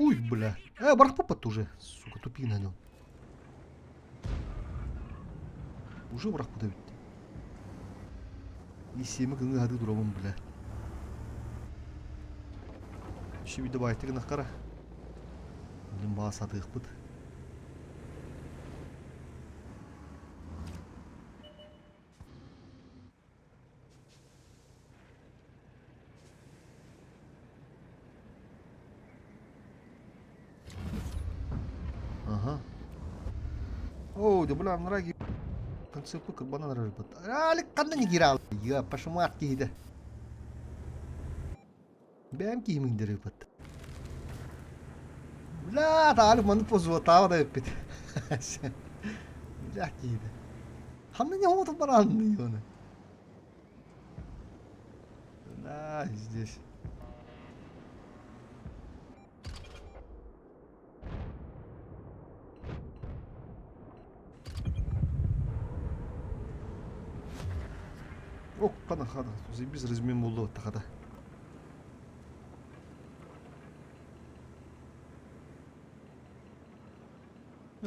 Ой, бля. Барақ попад уже. Сука, тупик на нем. Уже барақ попад бітті. Есемі күнгі хады тұрауын, бля. Еще вида байтығын аққара. Блин, басатых пыт. Ага. О, да блин, нраги. Концепт карбона рыбат. Алик канда не гирал. Я пошмат киде. Бэм кимин рыбат. لا تعالوا ما نفوز وتعالوا يبت لا احكي ده حمني هو طبعا عني هنا لا здесь о қана қана біз размен болды тақада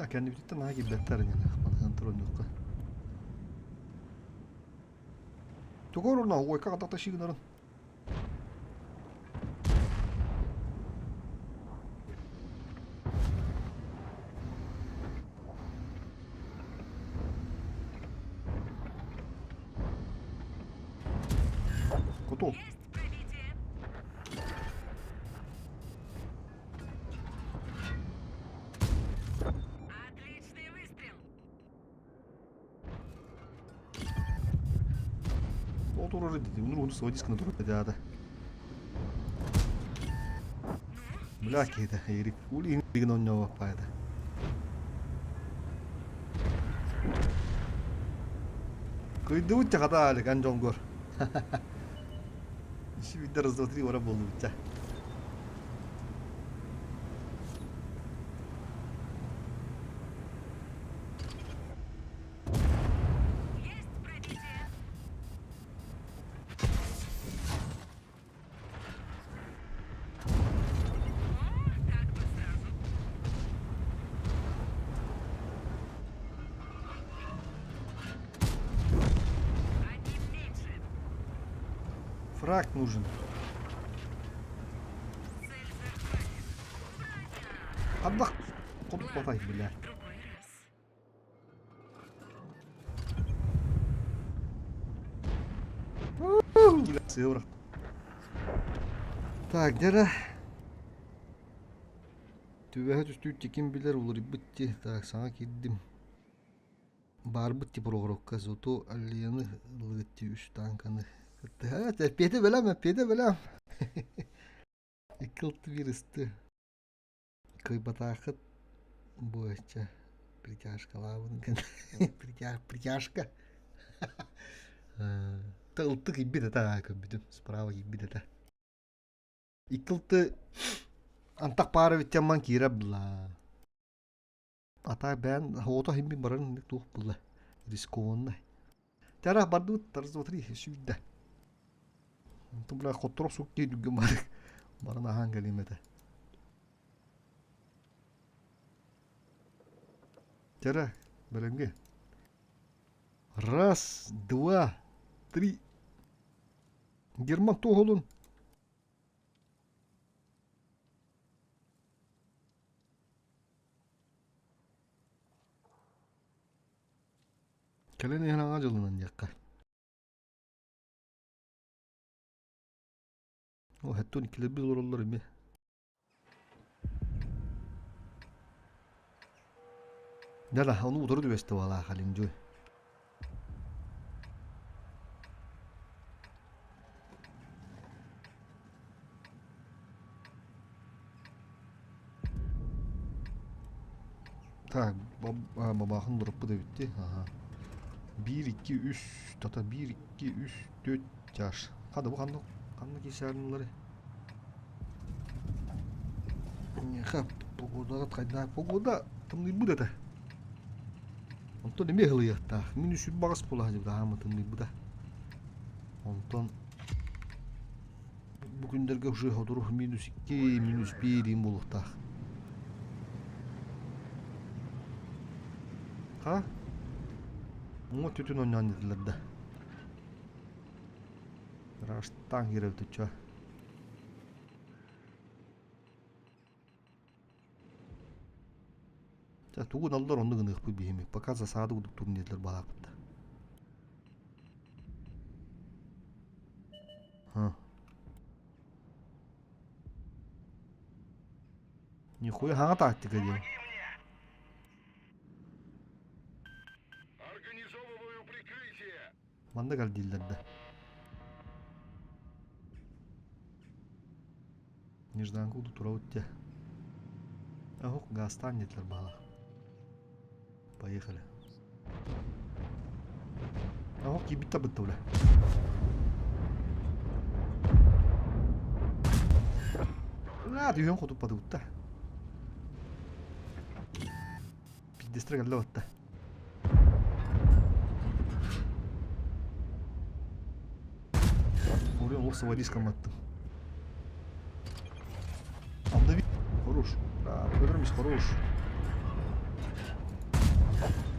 kendi bitti mi? Hagi better yani. Bana kontrol yok. 저거로 나 오에 까가 따따 시그널은 그것도 Есть пробитие. Отличный выстрел. 또 돌아를 되지 오늘 오늘 어디서 돌아야 되다 블라키다 이리 우리 이거 넣냐 봐야 돼 거의 너무 작다 알레 간종걸 22달러서 어떻게 오라 볼로 있자 Есть пробитие. О, так бы сразу. Одним меньше. фраг нужен Цель захвачена. одна куда попасть бля Другой раз. бля евро так где-то Tüvehet üstü kim bilir olur bitti. Tak sana gittim. Bar bitti progrokka zoto alliyanı lıgıttı üst tankanı. Ha pede belem. Yıkıldı bir üstü. Köy batakıt. Bu işte. Притяжка лавын. Притяжка. Тылтык ибиде та көбүдүм. Справа ибиде та. Yıkıldı. Antak para biteceğim kira bla. Ata ben hoto himbi baran tuh bla. Riskon nah. Cara badu terus tri sudah. Untuk bla kotor suki juga mar. Baran ahan kali mata. Cara belenge. Раз, два, три. Герман Тоголун. Kalian yang aja lu nanjak. Oh, hatun kilebil oralar mı? Dah onu udur du beste valla halin joy. Tak, babahın durup bu da bitti. Aha. 1, 2, 3, tata 1, 2, 3, 4 yaş. Hadi bu kanlı keserlileri. Ya, pogoda kayda pogoda temui buda ta. Onton ini helu ya ta. Minus bagas pula aja daha mı temui buda. Onton bugünlerge уже hoduru minus 2, minus 1 diyeyim buluq ta. Ha? Mu tütün oynayan dediler de. Raştan girev tütçe. Ya tuğun aldılar onu gınık bu bihimi. Bakazsa sağda uduk turun dediler balakıtta. Ha. Нихуя хана тактика делал. Организовываю прикрытие. Bana da geldi dillerde. Нежданка уду тура утте. Ого, гастан нетler бала. Поехали. Ого, кибита бытта бля. Ла, дүйен құтып бады утта. Пиздестер geldi утта. Oraya olsa valizkam attım. Aldı bir. Хорош. Да, Федорович, хорош.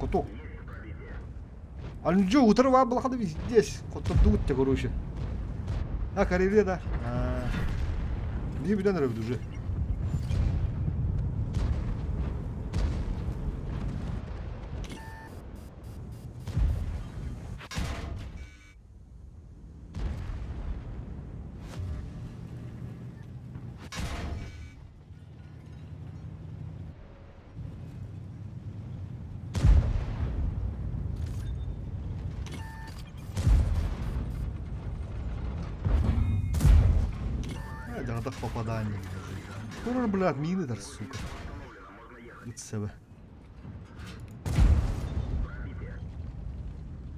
Коток. А ну что, утро вам было ходить здесь. Коток тут, короче. А, карьере, да. Не bir tane уже. Это попадание. Скоро, блядь, мины, да, сука. Від себе.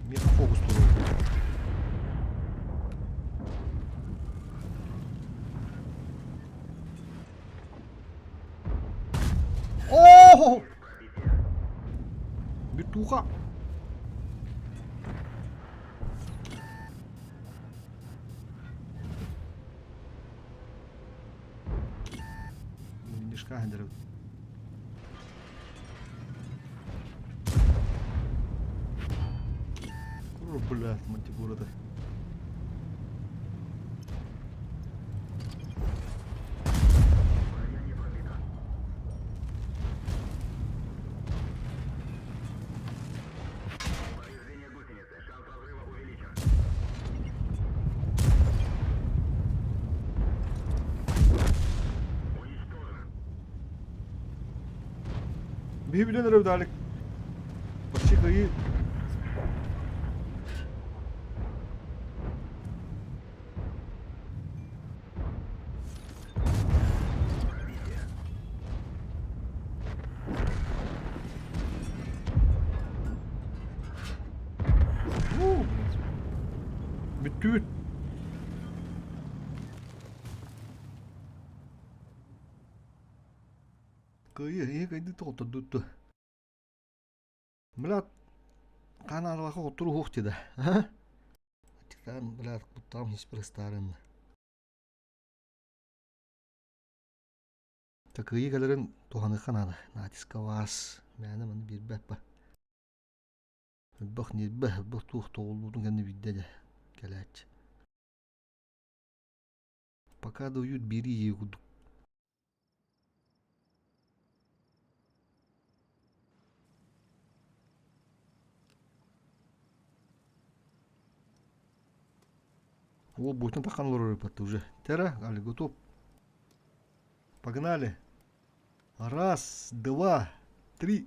Мегафокус тут. О! Битуха. Мишка гендеров. Блядь, мантикура-то. Библиотека вдалек. Почти кої. Bitti. Kıyı kaydı tuttu. Блядь, каналға отыру хоқ деді. Тикан, блядь, бұттам еш бір старын. Такые кәлерін тоғаны қанады. Натиска вас. Мәні мұны бір бәппа. Бұқ не бұқ туық тоғылудың кәні биддеді. Кәләтші. Пока да уют бері егудық. О, будет на тахан лоры уже. Тера, али, готов. Погнали. Раз, два, три.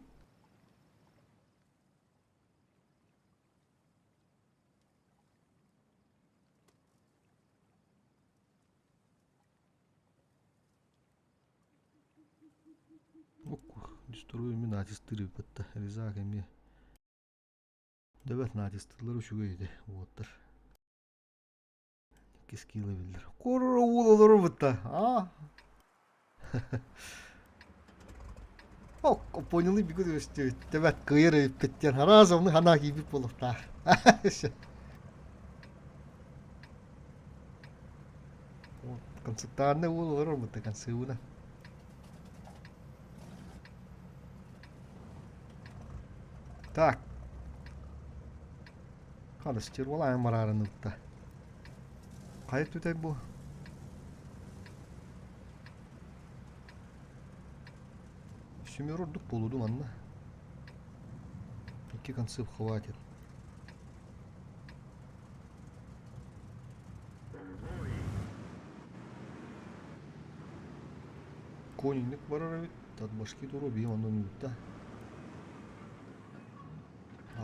Дестрою ми натистыры пытта. Ризак эми. Дөбәт натистырлар үшүгейди. Воттар. Кискилы билдер. Корра улалары бытта. О, поняли бигуд өстө. Дөбәт кыйры петтен. Разовны хана кийип болупта. Концертарны улалары бытта концертуна. Так. Қалыс жер болайын барарынықта. Қайып өтек бұл? Сүймер ұрдық болуды манна. 2 концепт хватит. Конинник барар өт. Татбашки тұру бейім андан өтті.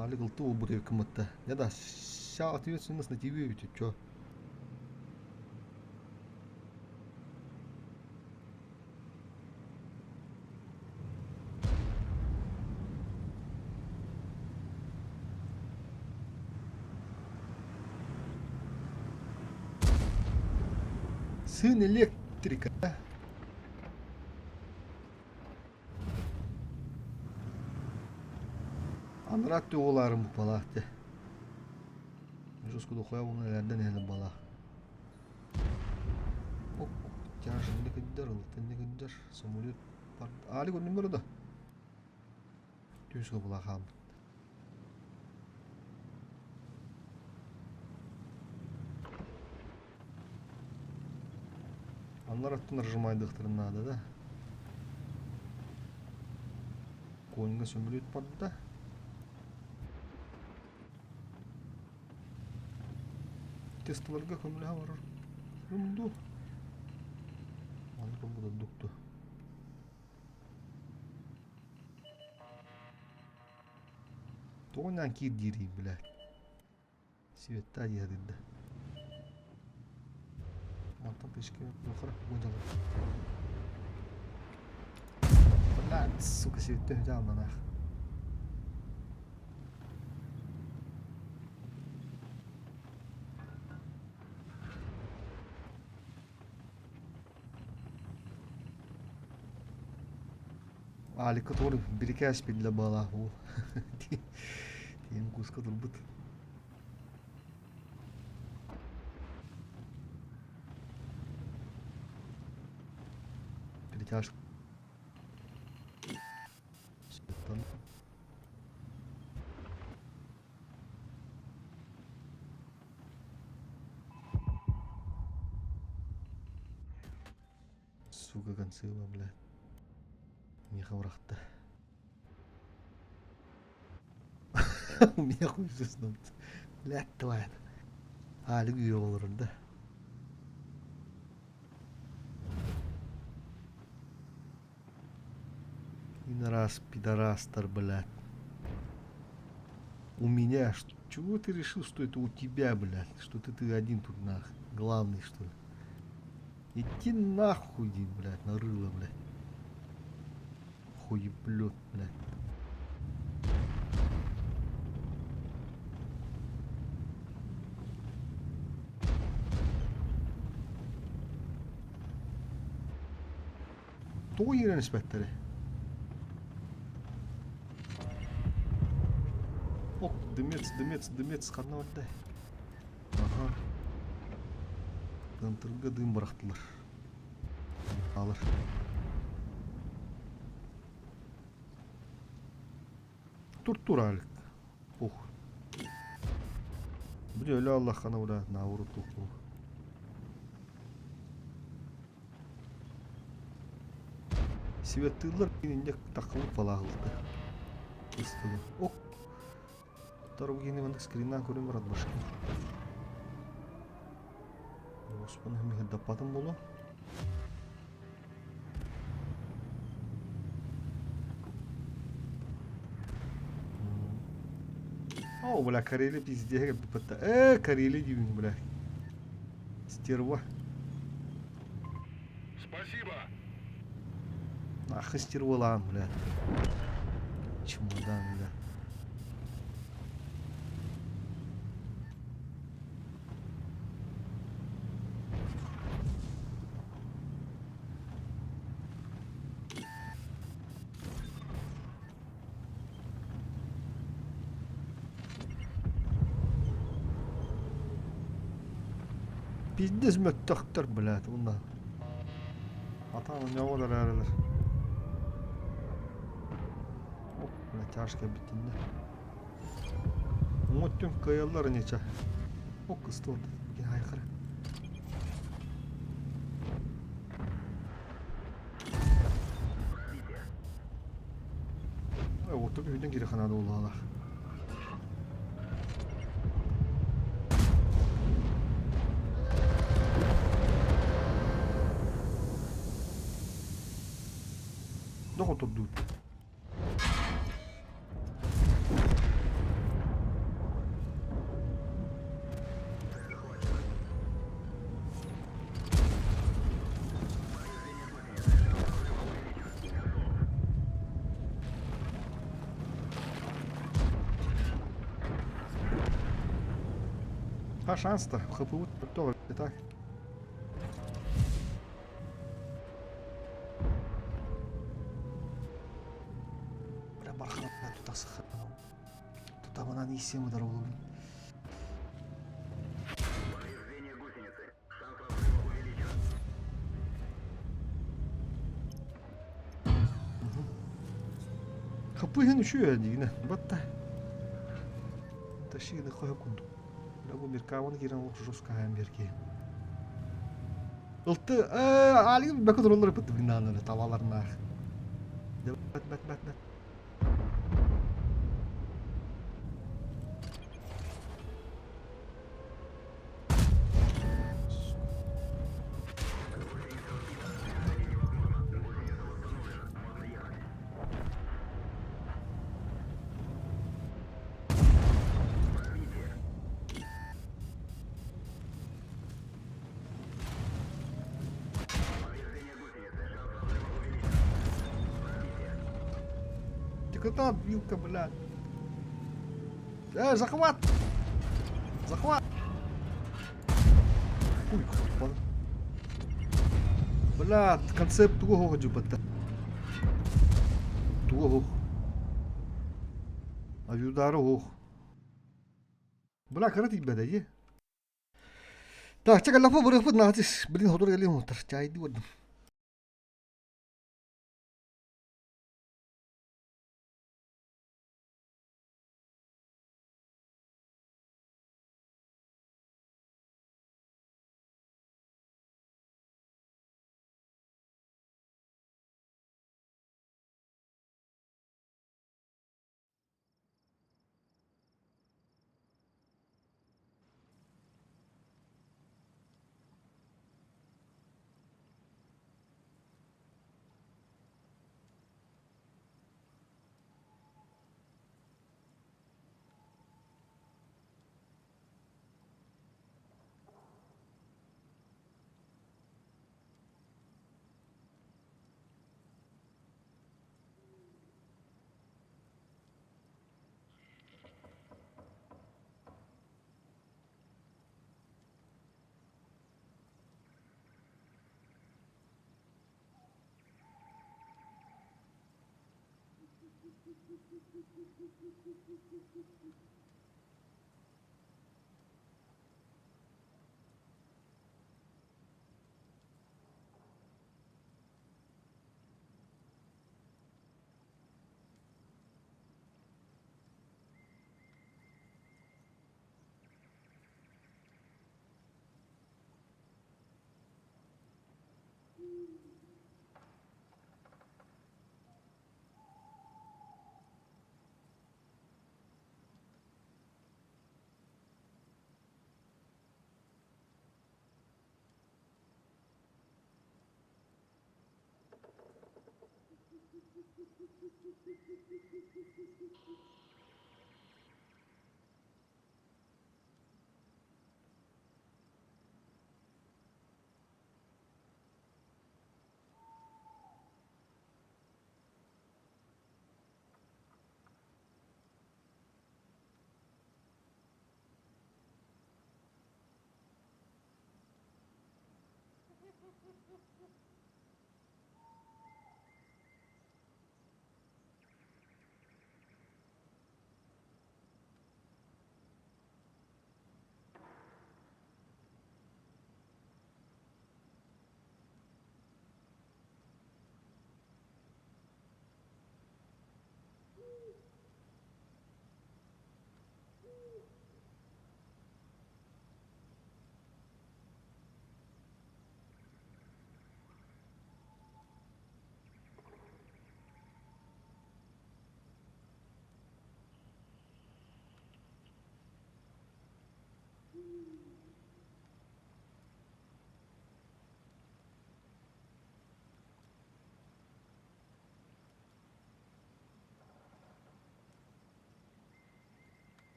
Али кылты ол бұр еркімітті. Яда, ша ответственность на тебе өте, чё? Сын электрика. Анратты оларым бұл балақты. Жосқыды қоя бұны әлерден әлі бала. Оқ, жаңшы не көддер, ұлттан не көддер. Самолет бар. Али көрнің бұрыда. Түйісігі бұла қамды. Народ нажимайдықтыр надо, да? Коньға сөмірет барды да. Тестілерге көмілі барыр. Өмді. Аны бұда дұқты. Тоғынан кир дирей, блядь. Светта едеді. Антон пешке мұқыра ойдалар. Блядь, сука, светті өйдамын ақ. Али, который берега спит для бала. Тем куска турбут. Перетяжка. Сука, концева, блядь. Миха врахта. У меня хуй все снуется. Блядь, тварь. А, люблю его, да. Пидорас, пидорастер, блядь. У меня, чего ты решил, что это у тебя, блядь? Что ты один тут, нахуй. Главный, что ли? Иди нахуй, иди, блядь, нарыло, блядь. Хуеплет, блядь. Tuo inspektori. Oh, дымец, қанна барды. Аха. Контрға дым бырақтылар. Алыр. Тур әлік. Пух. Бір өлі Аллах қана бұра науыры тұқу. Светлылар менде тақылып балағылды. Кестігі. Оқ. Тару гені мандық скриннан көрім барад башқа. Оспан әмеге дападым болу. О, бля, Карелия пиздец, Карелия дивин, бля. Стерва. Спасибо. Ах, стервалан, бля. Чемодан, бля. Пиздец möttöktör, блядь, bundan. Atanın ne olur herhalde. Hop, блядь, тяжко bittiğinde. Umut'tum kayalar neçe. O kıstı oldu. Yine aykırı. Oturup yüzden geri kanada oldular. Ne oturdu? А шанс-то ХПУ тоже и так. Бля, бархана туда сохранил. Туда она не всем дорогу. Повреждение гусеницы. Шанс разрыва увеличен. ХП еще один, батта. Тащи на хой кунду. Lagu bir kawan kira mau terus ke hampir ke. Iltı, Ali bakın onları pıttı binanın tavalarına. Bat. Тикотап, вилка, блядь. Захват! Захват! Ой, господи. Блядь, концепт туго ходжу бата. Туго. Авиудару. Бля, карати беда ye. Так, чекай, лафа бұрық нағатис. Блин, ходор гали мотор. Чайды водым.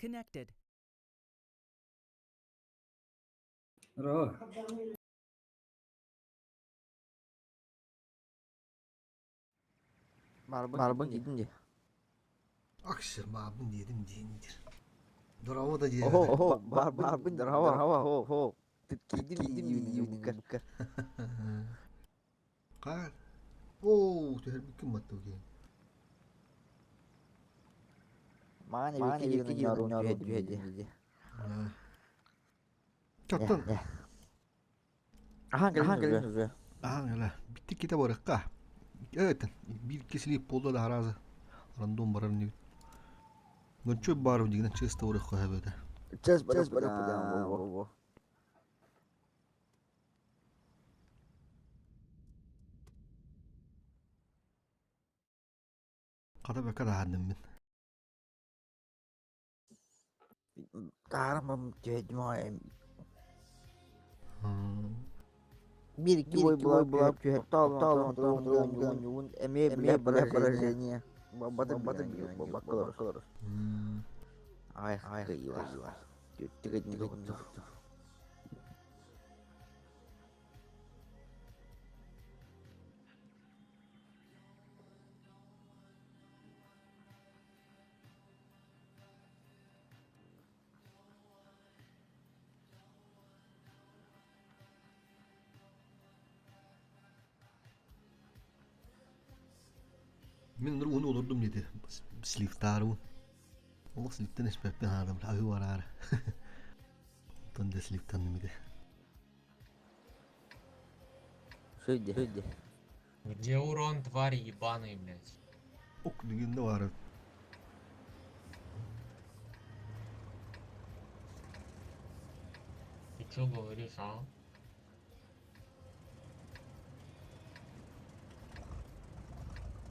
Connected. Ro, Marbon gidin diye. Akşır mabun dedim deyindir. Bravo da diye. Oho, marbon der hava ho. Gidin diye bukar. Kar. Oo, tuhar bikin mattu ki. Mana bir yarın diye. Çattan. Aha gelin be. Aha öyle. Bitti kita bırak ka. Evet. Bir kesilik polda da harazı. Random barar ne. Ngonço baru digna chesta bırak ka habede. Ces pada bo. Kada be kada hadım ben. Karamam cedma. Hmm. Bir iki boy bulap cühet talon yun eme bile bırakacağını. Batı bakılır. Ay kıyı var. Tıkıcını tuttu. Ben onu olurdum dedi. Sliftarun. Allah sliften esbep ben adam. Ahi var ara. Ben de sliften mi de. Söyle. Где урон, твари ебаные, блядь? Ok diginde var. Ты чё говоришь, а?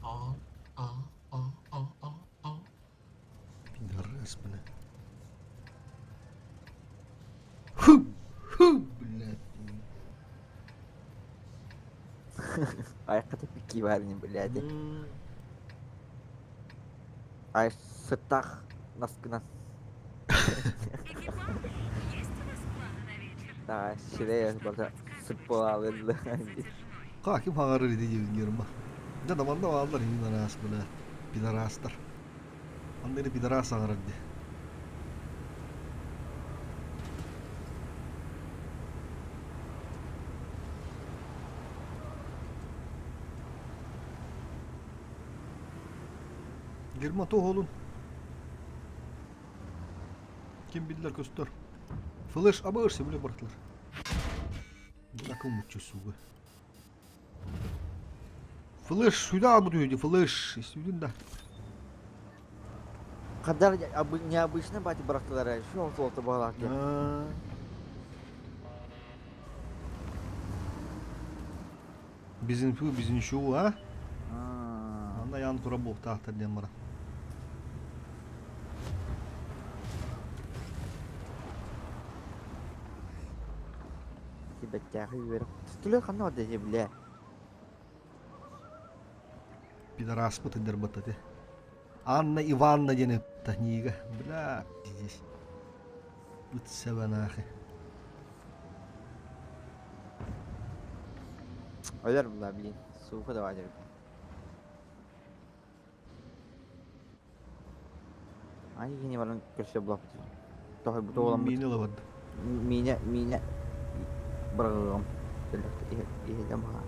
А, а. Pingar resmine. Hu. Billah. Ayakta piki var ni belade. Ay setak nasknas. Экипаж, есть у вас планы на вечер? Daha şuraya burada spor alırdı. Ka kim hagar idi girma. Da da varlar yine ras böyle. Pidaraslar. Onları pidaras hagar idi. Girma toh oğlum. Kim bildiler göster. Flash abırsı bile bıraktılar. Bırakın muçusu bu. Flash сюда буду, flash istedin Kadar neobычно bati bıraktılar ya. Şu oltu bağlarken. Bizim şu ha? Ана ян тура болтақтар дем бара. Бәттәхи беріп. Түстілі қанна вады же біле. Пидорас бы ты дербатати. Анна Ивановна дені тахнига. Бля, здесь. Вот севанахи. Өлер бұла білейін. Суқы да вадыр. Ай, ені барын көрсе бұла бұтыр. Тоғай бұты olan Мини лавад. Міне бұрғығым. Ehedem ha.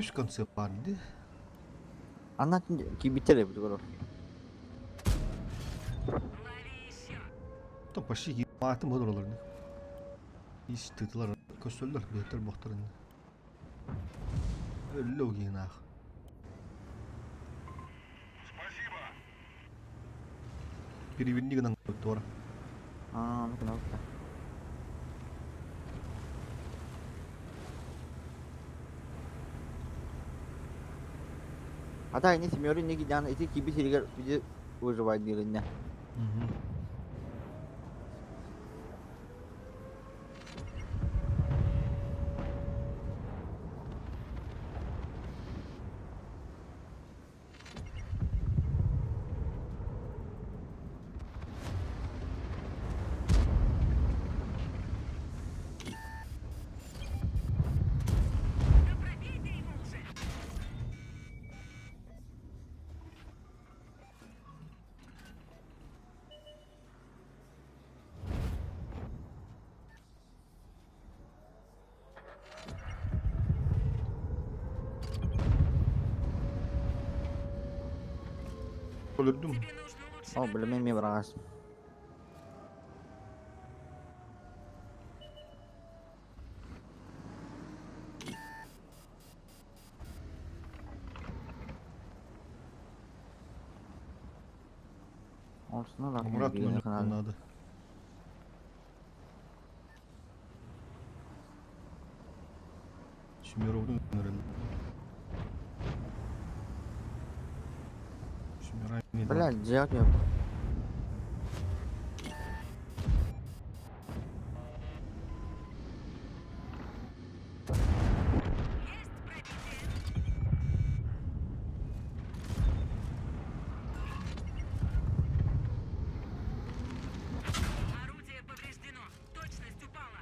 Üst konsept vardı. Anlatın ki bitirir bu kadar. Лови еще. Там почти ебатым оларды. Иститилар көсөлдөр бетер бохтарын. Өллөг гинах. Спасибо. Переведнигнан тора. Ну кнопка. Hatta ini semiorin ne gidiyor itu kibi sirigar bizi uzuvay dilinde. Да пробей ты ему уже. Öldürdüm. Тебе нужно лучше. Oh belum ini beras. Olsun lan. Murat mı adı? Şmirov'un önerileri. Şmirov ne? Bela jauh ya. Есть пробитие. Орудие повреждено. Точность упала.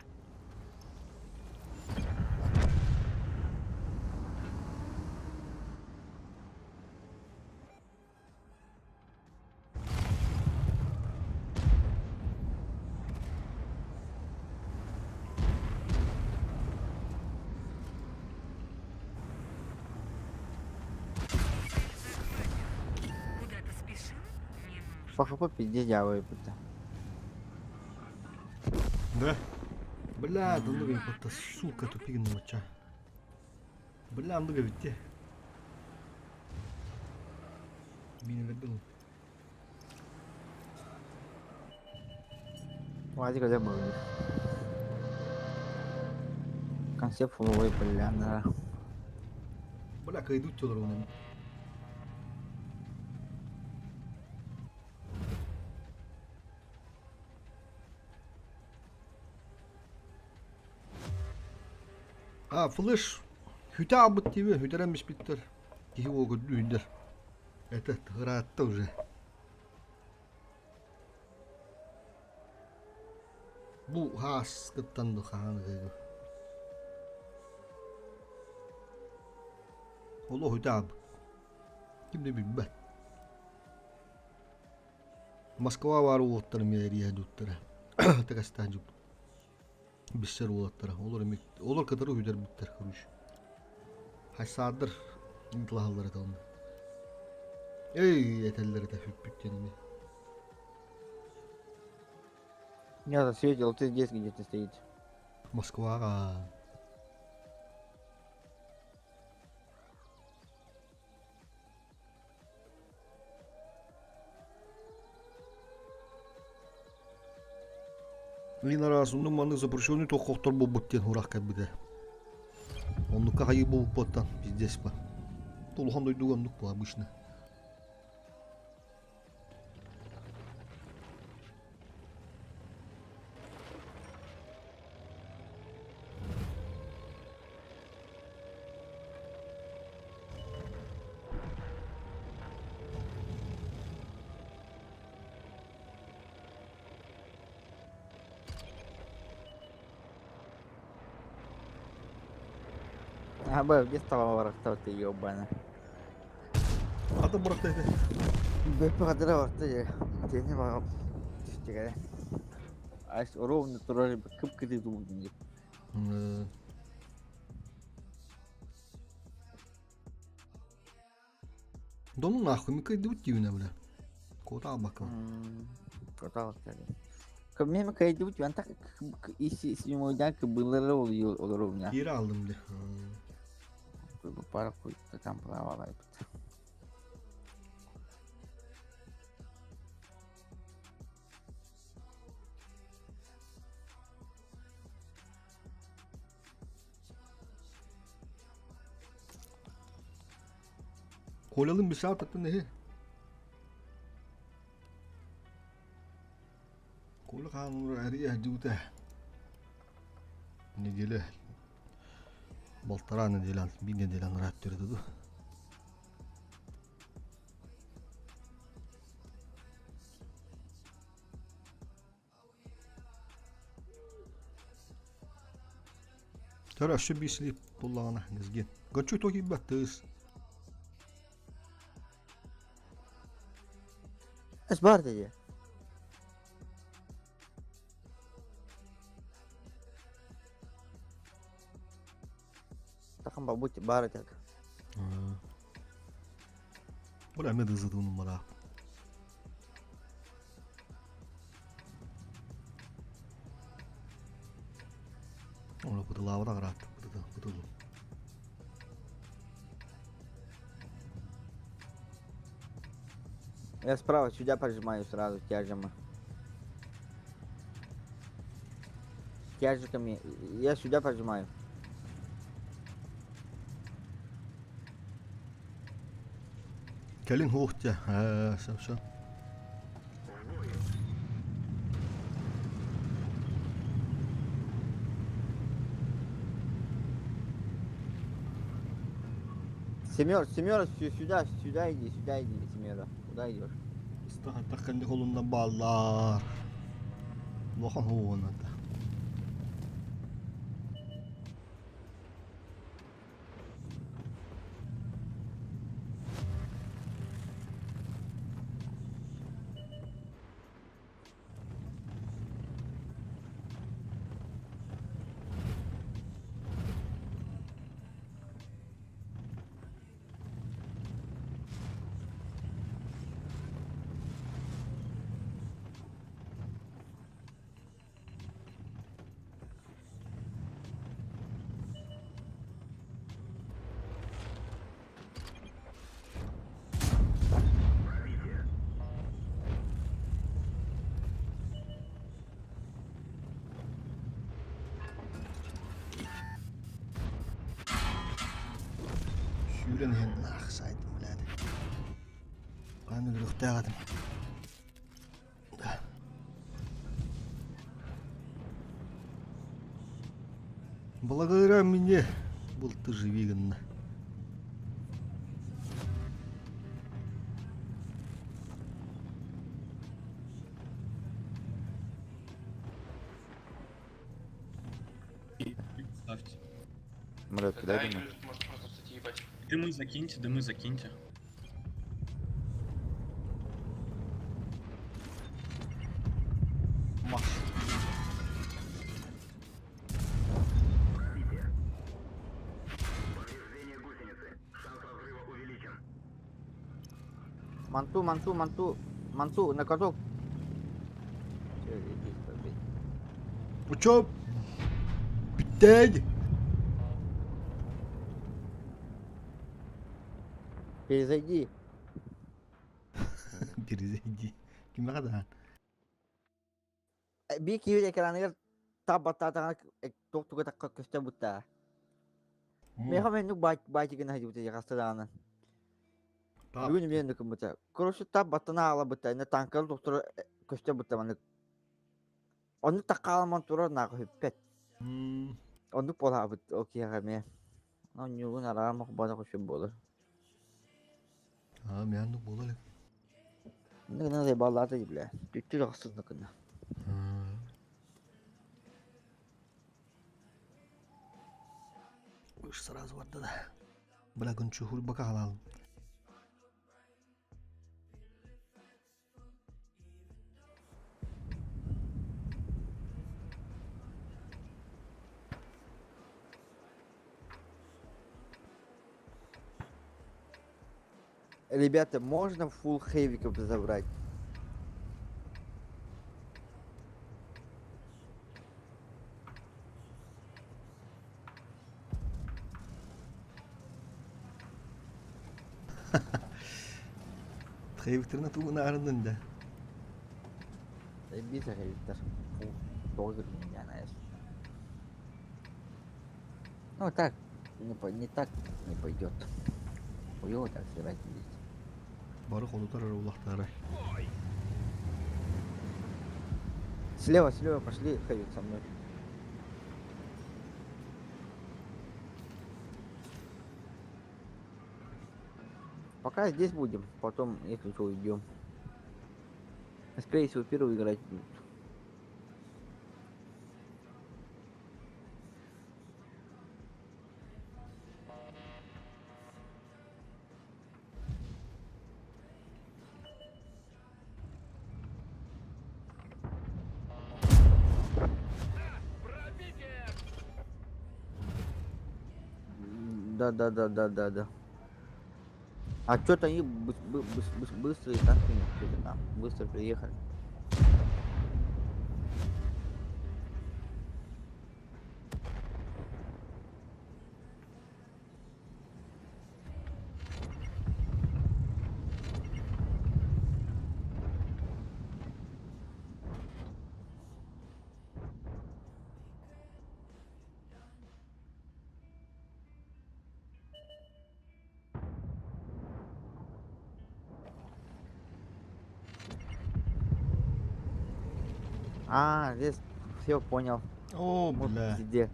Куда ты спешил? Не нужно. Похопа пиздец jauh ya puta. Да. Бля, да ну какая-то сука тупик ноча. Бля, ну говорите. Бин веду. Wajib kerja bagus. Kan siap full way pilihan. Бля, как идут тёлор он. Флеш. Хүтэ абт TV хүтэрэмс биттер. Кихи огод үйдер. Это тыгыраатта уже. Бу хас кыттанды хааны кайгы. Оло хүтэ аб. Кимде билбет. Москва бар уоттар мерия дуттара. Тагастан жуп. Биссер уоттара. Олар катары хүтэр биттер хөрүш. Хайсадыр интлахаллары талын. Ey etelleri tefip bütçenini. Я засветил, ты здесь где-то стоит. Москва. Мен арасында маны запрещенный тоқоқтар болып біттен ұрақ кәбіде. Онныққа қайы болып баттан, пиздес ба. Толғандай дуғандық бұл обычно. А, Б, где стала ворохта ты ёбана? Аты бұрақ дәйді. Б, падра ворохта я. Я не могу. Чекай. Аж ровно турали кып-кыты думаю. Дону нахуй, ми кайды утивіне бля. Кота бакал. Катал кстати. Кабмема кайду у так иси симодан кабылары oluyor olur у меня. Ері алдым бля. Пара какой-то там плавала. Koyalım bir saat attı nehi. Koyalım kanunu ariye juta. Ne dile. Baltara ne dilen, bir ne dilen rahat durdu. Tara şu bir slip pullana nezgin. Gaçu toki battız. ايش بارده يا تخم بابوت باردك Buraya ne hızlı numara. Onu bu da lavada karat. Bu da. Я справа сюда прижимаю сразу тяжемо. Тяжиками. Я сюда прижимаю. Kelin hohtja. Все. Семёра, сюда иди, Семёра. Куда идешь? Takkan kolundan bağlar. Bakın hovuna da. Şuren hen saydım ulan. Ben öyle uhtaydım. Благодаря мне был ты живиган. Ставьте. Мрет, кидай дымы. Дымы закиньте. Маш. Повреждение гусеницы. Шанс разрыва увеличен. Манту, на каток. Всё, иди, побей. Ну чё? Пятень! Перезайди. Перезайди. Кимадан. Bir kiri ekranı tabatata tok tok tak köste butta. Меха мен ну бать гына хadi бutta ястадан. Бүгүн мен ну бutta. Короче тап батана ала бutta. На танкар доктор köste butta маны. Onu takalamан тура на хөппет. Onu пола бут окей гаме. Ну нюгун арам бана көшө болор. Мен ну болалык. Нына да баллата дибле. Түттү аксыздыкына. Уж сразу отда да. Бля, күн чухур бака халал. Ребята, можно фулл хейвиков забрать? Хейвиктерна тугуна арындын да. Bisa хейвиктер. Фулл тоже меня, знаешь. Ну так, не так не пойдет. Хуёво так сыграть здесь. Бары колутар улахтары. Слева, пошли хейвик со мной. Пока здесь будем, потом, если что, уйдем. Скорее всего, первый играть будут. Да. А что-то они быстрые танки, что-то там, быстро приехали. А, здесь все понял. О, Вот бля. где.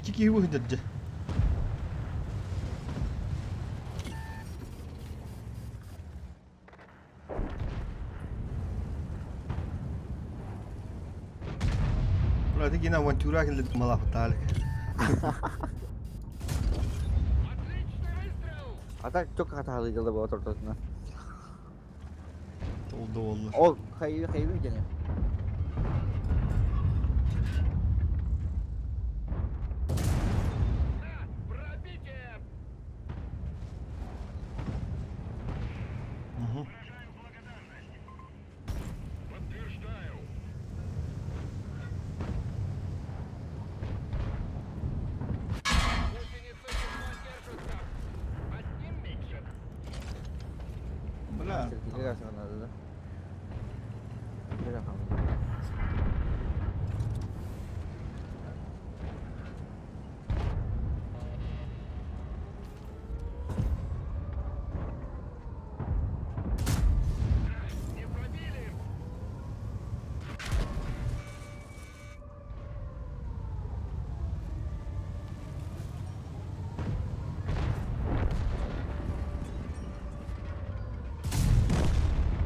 Тики выходят. Бля, таки на авантюрах или малафталик. Отличный выстрел! А так только хаталы дело было только. Oldu. О, хайви гене. Пробитие! Угу. Подтверждаю. Гусеницы едва держатся. Одним меньше. Бля. Сертификацию надо, да? Бляха. Не пробили.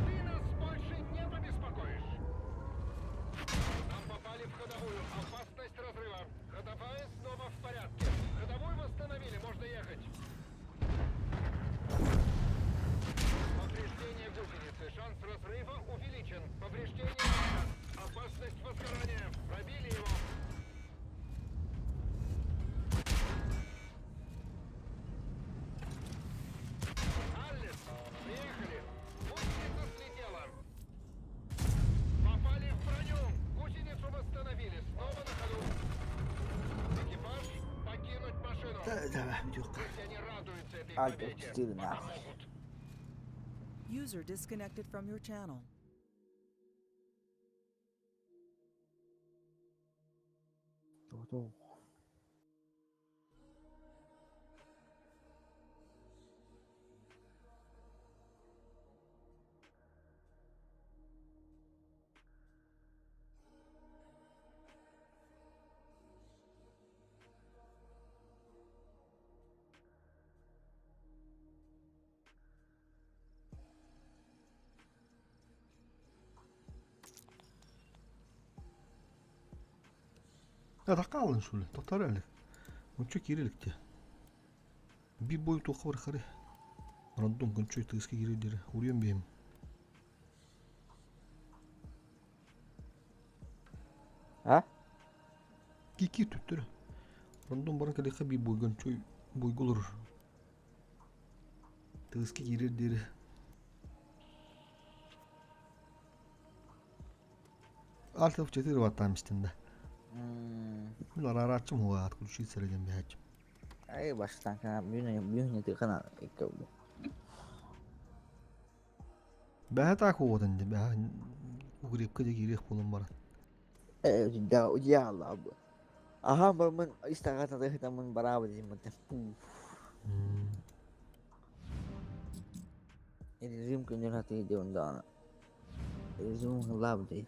Ты нас больше не побеспокоишь. Devam ediyor. Пусть они радуются этой Ай, победе. четыре нахуй. Помогут. User disconnected from your channel. Doğru. Ya da kalın şöyle. Tutar öyle. Konço kirilikti. Bir boy toka var kare. Random konço tıskı giri dire. Uruyorum benim. Ha? Kiki tüttürü. Random barang kadeka bir boy konço boy gulur. Tıskı giri dire. Altı fıçatı rıvattam istinde. Bunlar araçım huwa at kulşi seregen bir hacım. Ay baştan kana büyüğünü de kana ikkabu. Behat aku odan de. Behat ugrip kede girih bulun barat. Da ya Allah bu. Aha barman istagata da hitamun barabar di mata. Ini rim kunjung hati dia undang. Zoom lab deh.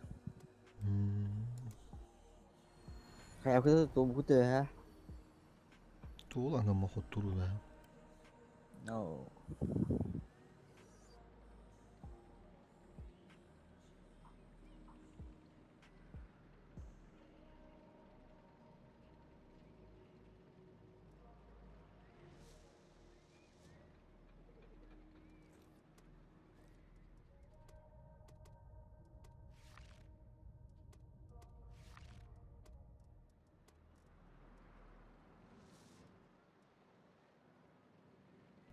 Kayak aku tuh buku tuh ya. Tuğla ama hoturu da. No.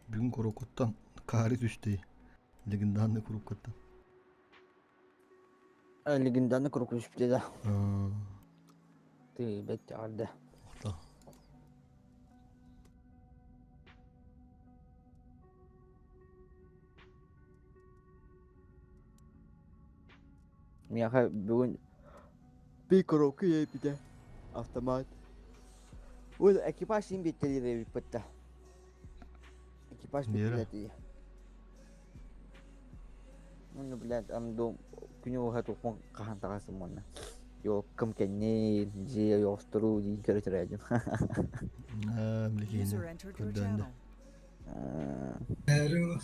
Bugün korokuttan kari düştü. Liginden de korokuttan. Liginden de kuruluş bir de. Aa, Tibet ada. orta. Miyaka bugün bir karaoke ya bir de. Avtomat. Udah ekipaj ini bitti di peta. Ekipaj Nere? bitti di. Ano bilat do kinuha to kung kahanta sa muna. Yo kamkanye di yo stru di kere aja. Ha, User bilgini. entered your Kudanda. channel.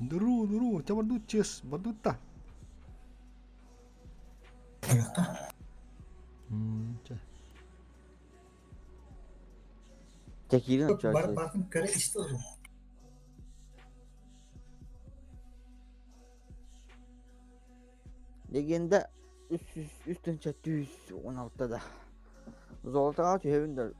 Duru, coba duces, baduta. Cah. Tekirin çarşı. Bakın kare işte o. Legenda üstün çatı 116'da. Zoltan Ağaç evinde